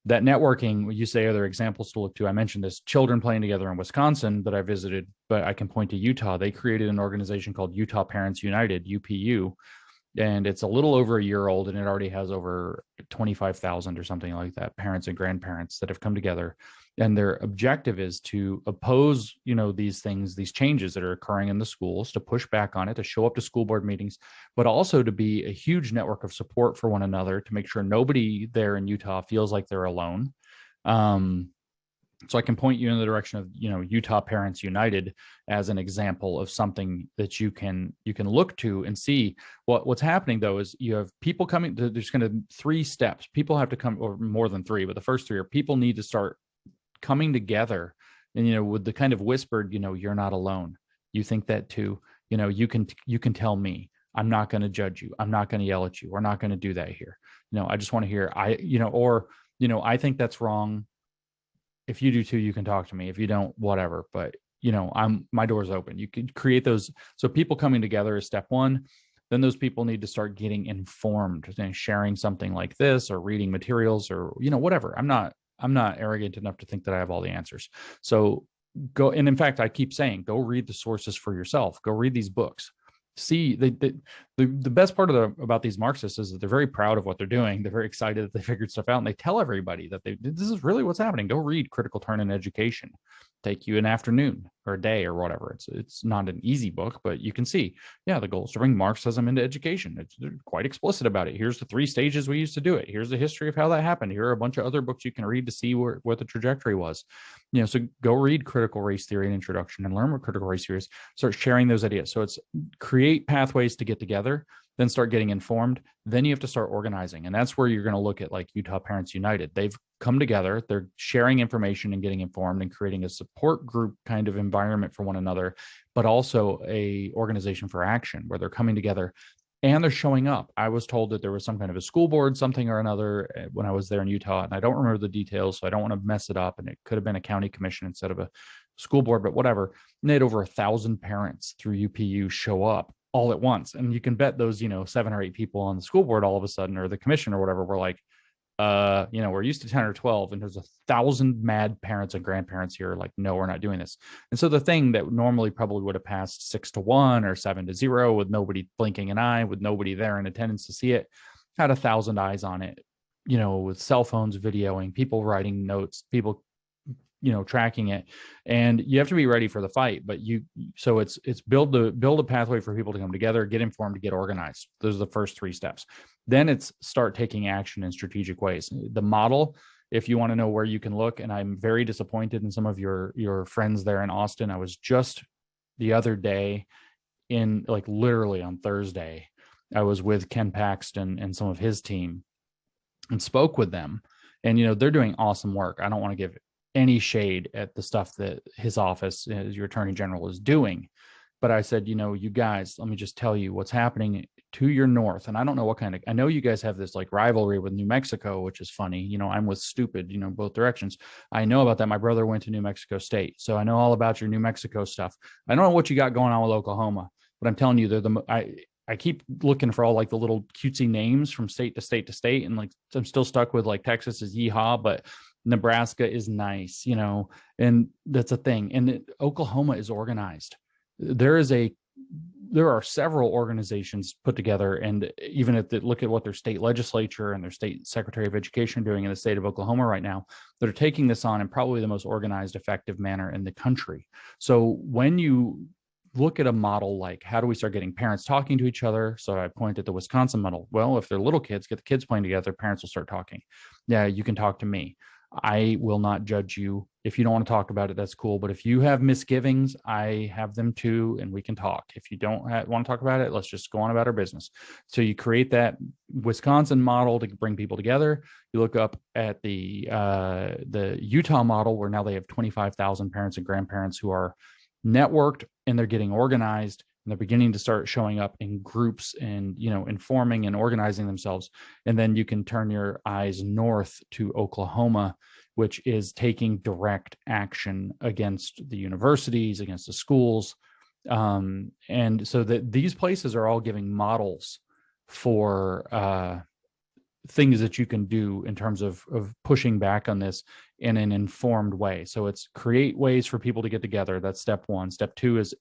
C: That networking, you say other examples to look to. I mentioned this, children playing together in Wisconsin that I visited, but I can point to Utah. They created an organization called Utah Parents United, UPU, and it's a little over a year old, and it already has over 25,000 or something like that, parents and grandparents that have come together. And their objective is to oppose, you know, these things, these changes that are occurring in the schools, to push back on it, to show up to school board meetings, but also to be a huge network of support for one another, to make sure nobody there in Utah feels like they're alone. So I can point you in the direction of, you know, Utah Parents United as an example of something that you can look to and see. What's happening though is you have people coming. There's kind of 3 steps. People have to come, or more than 3, but the first 3 are people need to start coming together, and, you know, with the kind of whispered, you know, you're not alone. You think that too. You know, you can tell me. I'm not going to judge you. I'm not going to yell at you. We're not going to do that here. You know, I just want to hear, I think that's wrong. If you do too, you can talk to me. If you don't, whatever. But, you know, my door's open. You can create those. So people coming together is step 1. Then those people need to start getting informed and sharing something like this, or reading materials, or, you know, whatever. I'm not arrogant enough to think that I have all the answers. So go. And in fact, I keep saying, go read the sources for yourself. Go read these books. See, the best part about these Marxists is that they're very proud of what they're doing. They're very excited that they figured stuff out, and they tell everybody that this is really what's happening. Go read Critical Turn in Education. Take you an afternoon or a day or whatever. It's not an easy book, but you can see, the goal is to bring Marxism into education. They're quite explicit about it. Here's the 3 stages we used to do it. Here's the history of how that happened. Here are a bunch of other books you can read to see what the trajectory was. You know, so go read Critical Race Theory and Introduction and learn what critical race theory is. Start sharing those ideas. So it's create pathways to get together, then start getting informed. Then you have to start organizing. And that's where you're going to look at like Utah Parents United. They've come together, they're sharing information and getting informed and creating a support group kind of environment for one another, but also a organization for action where they're coming together and they're showing up. I was told that there was some kind of a school board, something or another, when I was there in Utah, and I don't remember the details, so I don't want to mess it up. And it could have been a county commission instead of a school board, but whatever. And they had over 1,000 parents through UPU show up all at once. And you can bet those, 7 or 8 people on the school board all of a sudden, or the commission or whatever, were like, we're used to 10 or 12, and there's 1,000 mad parents and grandparents here. Like, no, we're not doing this. And so the thing that normally probably would have passed 6-1 or 7-0 with nobody blinking an eye, with nobody there in attendance to see it, had 1,000 eyes on it, with cell phones videoing, people writing notes, people tracking it. And you have to be ready for the fight. But so it's build a pathway for people to come together, get informed, to get organized. Those are the first 3 steps. Then it's start taking action in strategic ways. The model, if you want to know where you can look, and I'm very disappointed in some of your friends there in Austin. I was just the other day, in like literally on Thursday, I was with Ken Paxton and some of his team and spoke with them. And they're doing awesome work. I don't want to give any shade at the stuff that his office, as your attorney general, is doing. But I said, you guys, let me just tell you what's happening to your north. And I don't know what I know you guys have this like rivalry with New Mexico, which is funny. I'm with stupid, both directions. I know about that. My brother went to New Mexico State. So I know all about your New Mexico stuff. I don't know what you got going on with Oklahoma, but I'm telling you, I keep looking for all like the little cutesy names from state to state to state. And like, I'm still stuck with like Texas is yeehaw, but Nebraska is nice, and that's a thing. And Oklahoma is organized. There are several organizations put together, and even look at what their state legislature and their state secretary of education are doing in the state of Oklahoma right now, that are taking this on in probably the most organized, effective manner in the country. So when you look at a model like, how do we start getting parents talking to each other? So I pointed the Wisconsin model. Well, if they're little kids, get the kids playing together, parents will start talking. Yeah, you can talk to me. I will not judge you. If you don't want to talk about it, that's cool. But if you have misgivings, I have them too, and we can talk. If you don't want to talk about it, let's just go on about our business. So you create that Wisconsin model to bring people together. You look up at the Utah model, where now they have 25,000 parents and grandparents who are networked, and they're getting organized, and they're beginning to start showing up in groups and informing and organizing themselves. And then you can turn your eyes north to Oklahoma, which is taking direct action against the universities, against the schools. And so that these places are all giving models for things that you can do in terms of pushing back on this in an informed way. So it's create ways for people to get together. That's step 1. Step 2 is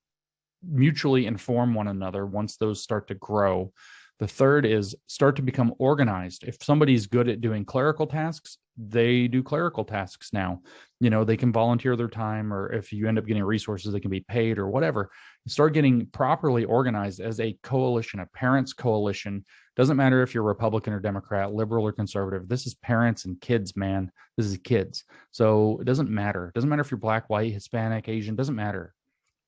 C: mutually inform one another once those start to grow. The third is start to become organized. If somebody's good at doing clerical tasks, they do clerical tasks now. They can volunteer their time, or if you end up getting resources, they can be paid or whatever. Start getting properly organized as a coalition, a parents coalition. Doesn't matter if you're Republican or Democrat, liberal or conservative. This is parents and kids, man. This is kids. So it doesn't matter. It doesn't matter if you're black, white, Hispanic, Asian, doesn't matter.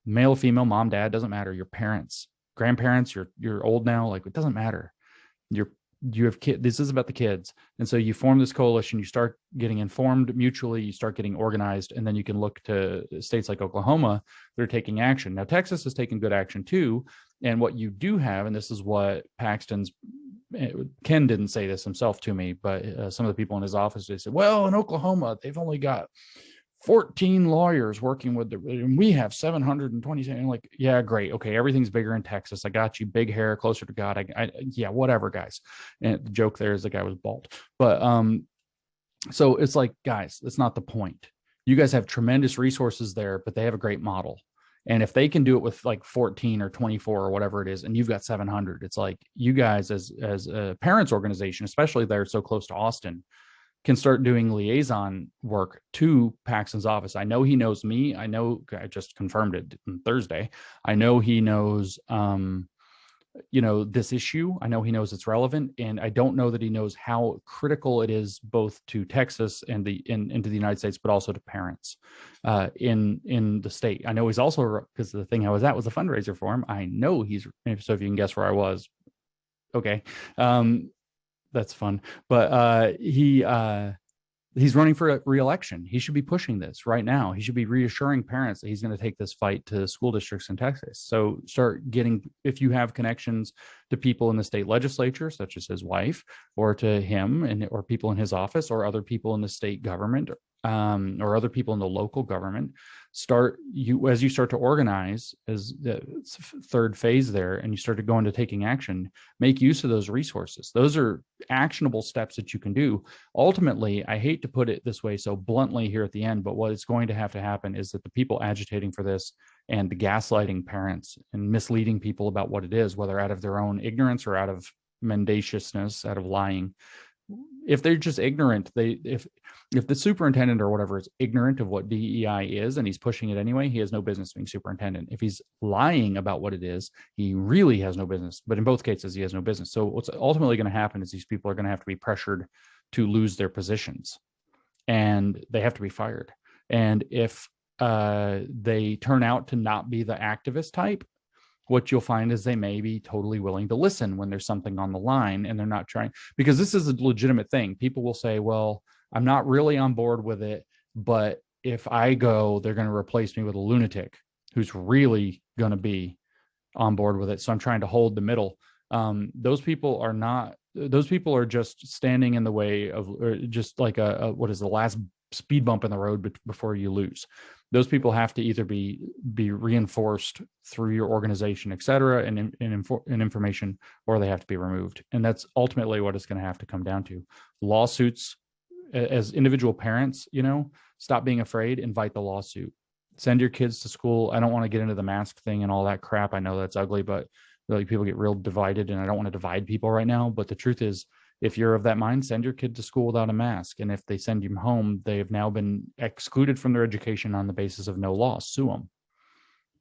C: Male, female, mom, dad, doesn't matter. Your parents, grandparents, you're old now. Like, it doesn't matter. You have kids. This is about the kids. And so you form this coalition, you start getting informed mutually, you start getting organized, and then you can look to states like Oklahoma that are taking action. Now, Texas has taken good action too. And what you do have, and this is what Ken didn't say this himself to me, but some of the people in his office, they said, well, in Oklahoma, they've only got 14 lawyers working with and we have 720. And like, yeah, great. Okay. Everything's bigger in Texas. I got you. Big hair, closer to God. Yeah, whatever, guys. And the joke there is the guy was bald. But so it's like, guys, that's not the point. You guys have tremendous resources there, but they have a great model. And if they can do it with like 14 or 24 or whatever it is, and you've got 700, it's like you guys as a parents organization, especially they're so close to Austin, can start doing liaison work to Paxton's office. I know he knows me. I just confirmed it on Thursday. I know he knows, this issue. I know he knows it's relevant, and I don't know that he knows how critical it is both to Texas and into the United States, but also to parents in the state. I know he's also, because the thing I was at was a fundraiser for him. I know so if you can guess where I was, okay. That's fun. But He's running for re-election. He should be pushing this right now. He should be reassuring parents that he's going to take this fight to school districts in Texas. So start getting, if you have connections to people in the state legislature, such as his wife, or to him, and or people in his office, or other people in the state government, or other people in the local government, as you start to organize as the third phase there, and you start to go into taking action, make use of those resources. Those are actionable steps that you can do. Ultimately, I hate to put it this way so bluntly here at the end, but what is going to have to happen is that the people agitating for this and the gaslighting parents and misleading people about what it is, whether out of their own ignorance or out of mendaciousness, out of lying, if they're just ignorant, if the superintendent or whatever is ignorant of what DEI is and he's pushing it anyway, he has no business being superintendent. If he's lying about what it is, he really has no business. But in both cases, he has no business. So what's ultimately going to happen is these people are going to have to be pressured to lose their positions, and they have to be fired. And if they turn out to not be the activist type, what you'll find is they may be totally willing to listen when there's something on the line, and they're not trying, because this is a legitimate thing. People will say, well, I'm not really on board with it, but if I go, they're going to replace me with a lunatic who's really going to be on board with it. So I'm trying to hold the middle. Those people are just standing in the way of, or just like what is the last speed bump in the road before you lose. Those people have to either be reinforced through your organization, et cetera, and information, or they have to be removed. And that's ultimately what it's going to have to come down to. Lawsuits, as individual parents, stop being afraid, invite the lawsuit. Send your kids to school. I don't want to get into the mask thing and all that crap. I know that's ugly, but really people get real divided, and I don't want to divide people right now. But the truth is, if you're of that mind, send your kid to school without a mask. And if they send you home, they have now been excluded from their education on the basis of no law. Sue them.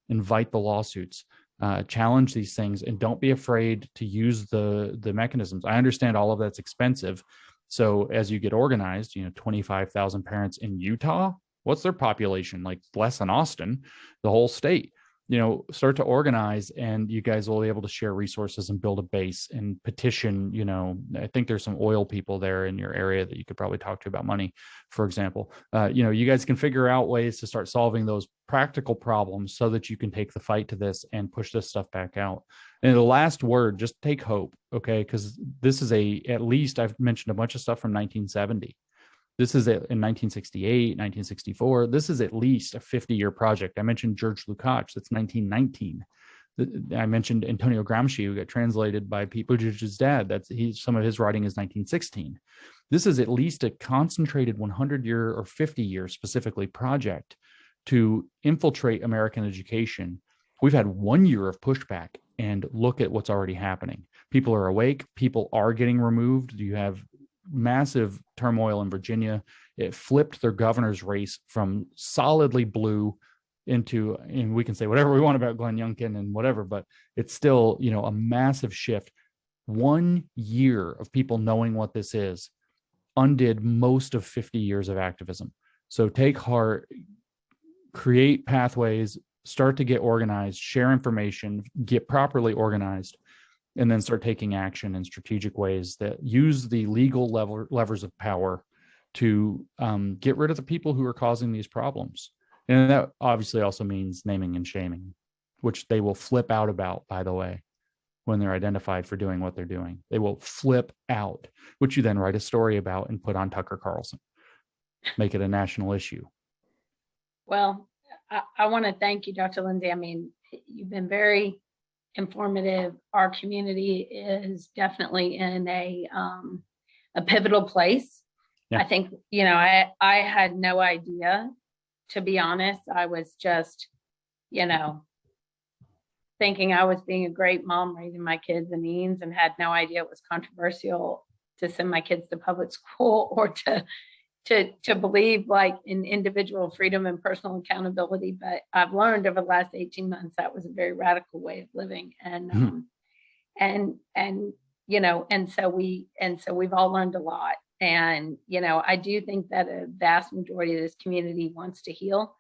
C: Invite the lawsuits. Challenge these things, and don't be afraid to use the mechanisms. I understand all of that's expensive. So as you get organized, 25,000 parents in Utah, what's their population? Like less than Austin, the whole state. Start to organize, and you guys will be able to share resources and build a base and petition. I think there's some oil people there in your area that you could probably talk to about money, for example. You guys can figure out ways to start solving those practical problems so that you can take the fight to this and push this stuff back out. And the last word, just take hope, okay? Because this is at least I've mentioned a bunch of stuff from 1970. This is in 1968, 1964. This is at least a 50-year project. I mentioned George Lukács. That's 1919. I mentioned Antonio Gramsci, who got translated by Pete Buttigieg's dad. Some of his writing is 1916. This is at least a concentrated 100-year or 50-year specifically project to infiltrate American education. We've had 1 year of pushback, and look at what's already happening. People are awake. People are getting removed. You have massive turmoil in Virginia. It flipped their governor's race from solidly blue into, and we can say whatever we want about Glenn Youngkin and whatever, but it's still, a massive shift. 1 year of people knowing what this is undid most of 50 years of activism. So take heart, create pathways, start to get organized, share information, get properly organized, and then start taking action in strategic ways that use the legal levers of power to get rid of the people who are causing these problems. And that obviously also means naming and shaming, which they will flip out about, by the way, when they're identified for doing what they're doing. They will flip out, which you then write a story about and put on Tucker Carlson, make it a national issue.
A: Well, I want to thank you, Dr. Lindsay. I mean, you've been very informative. Our community is definitely in a pivotal place. Yeah. I think, I had no idea, to be honest. I was just, thinking I was being a great mom raising my kids in Eanes, and had no idea it was controversial to send my kids to public school, or to believe like in individual freedom and personal accountability. But I've learned over the last 18 months that was a very radical way of living. And so we've all learned a lot. And, I do think that a vast majority of this community wants to heal,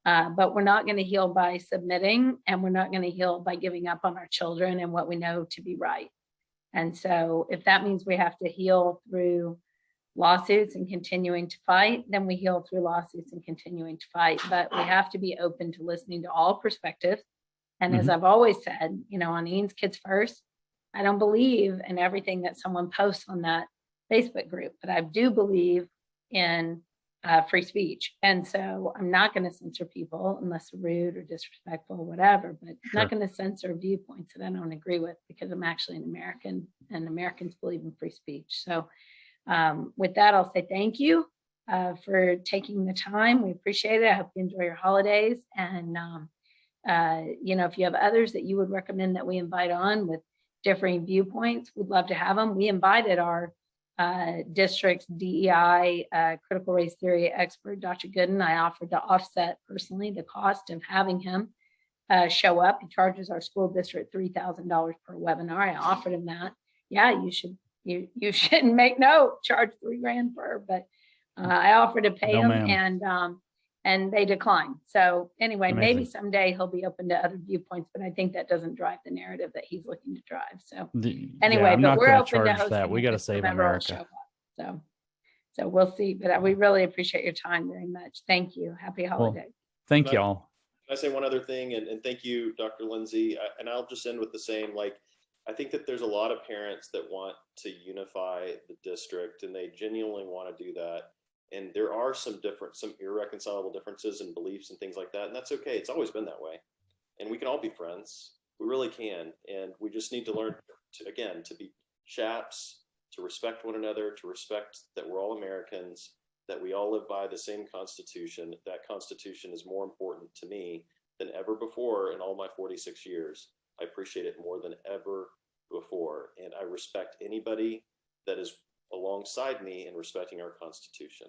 A: but we're not going to heal by submitting, and we're not going to heal by giving up on our children and what we know to be right. And so if that means we have to heal through lawsuits and continuing to fight, then we heal through lawsuits and continuing to fight. But we have to be open to listening to all perspectives. And as I've always said, on Eanes Kids First, I don't believe in everything that someone posts on that Facebook group, but I do believe in free speech. And so I'm not going to censor people unless they're rude or disrespectful or whatever, but I'm not going to censor viewpoints that I don't agree with, because I'm actually an American and Americans believe in free speech. So with that, I'll say thank you for taking the time. We appreciate it. I hope you enjoy your holidays. And, if you have others that you would recommend that we invite on with differing viewpoints, we'd love to have them. We invited our district's DEI critical race theory expert, Dr. Gooden. I offered to offset personally the cost of having him show up. He charges our school district $3,000 per webinar. I offered him that. Yeah, you shouldn't make charge $3,000 for her, but I offered to pay him, and they declined. So anyway, maybe someday he'll be open to other viewpoints, but I think that doesn't drive the narrative that he's looking to drive. So anyway,
C: I'm
A: but
C: not
A: we're
C: gonna
A: open to
C: charge
A: hosting
C: that. We got to save America.
A: So we'll see, but we really appreciate your time very much. Thank you. Happy holidays.
C: Thank y'all.
B: Can I say one other thing? And thank you, Dr. Lindsay. And I'll just end with the same, I think that there's a lot of parents that want to unify the district, and they genuinely want to do that. And there are some irreconcilable differences in beliefs and things like that. And that's okay. It's always been that way. And we can all be friends. We really can. And we just need to learn to be chaps, to respect one another, to respect that we're all Americans, that we all live by the same Constitution. That Constitution is more important to me than ever before in all my 46 years. I appreciate it more than ever before. And I respect anybody that is alongside me in respecting our Constitution,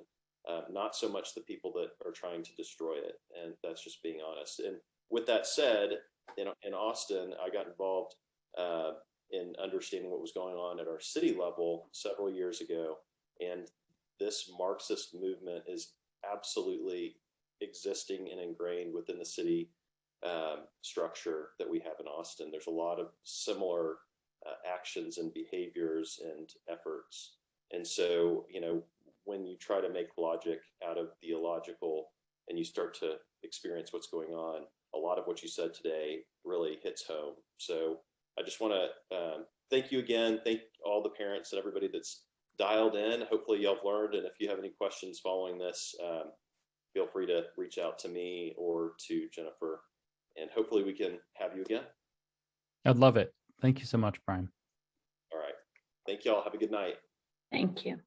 B: not so much the people that are trying to destroy it. And that's just being honest. And with that said, in Austin, I got involved in understanding what was going on at our city level several years ago. And this Marxist movement is absolutely existing and ingrained within the city structure that we have in Austin. There's a lot of similar actions and behaviors and efforts. And so, when you try to make logic out of the illogical and you start to experience what's going on, a lot of what you said today really hits home. So I just want to thank you again. Thank all the parents and everybody that's dialed in. Hopefully y'all have learned. And if you have any questions following this, feel free to reach out to me or to Jennifer, and hopefully we can have you again.
C: I'd love it. Thank you so much, Brian.
B: All right. Thank y'all. Have a good night.
A: Thank you.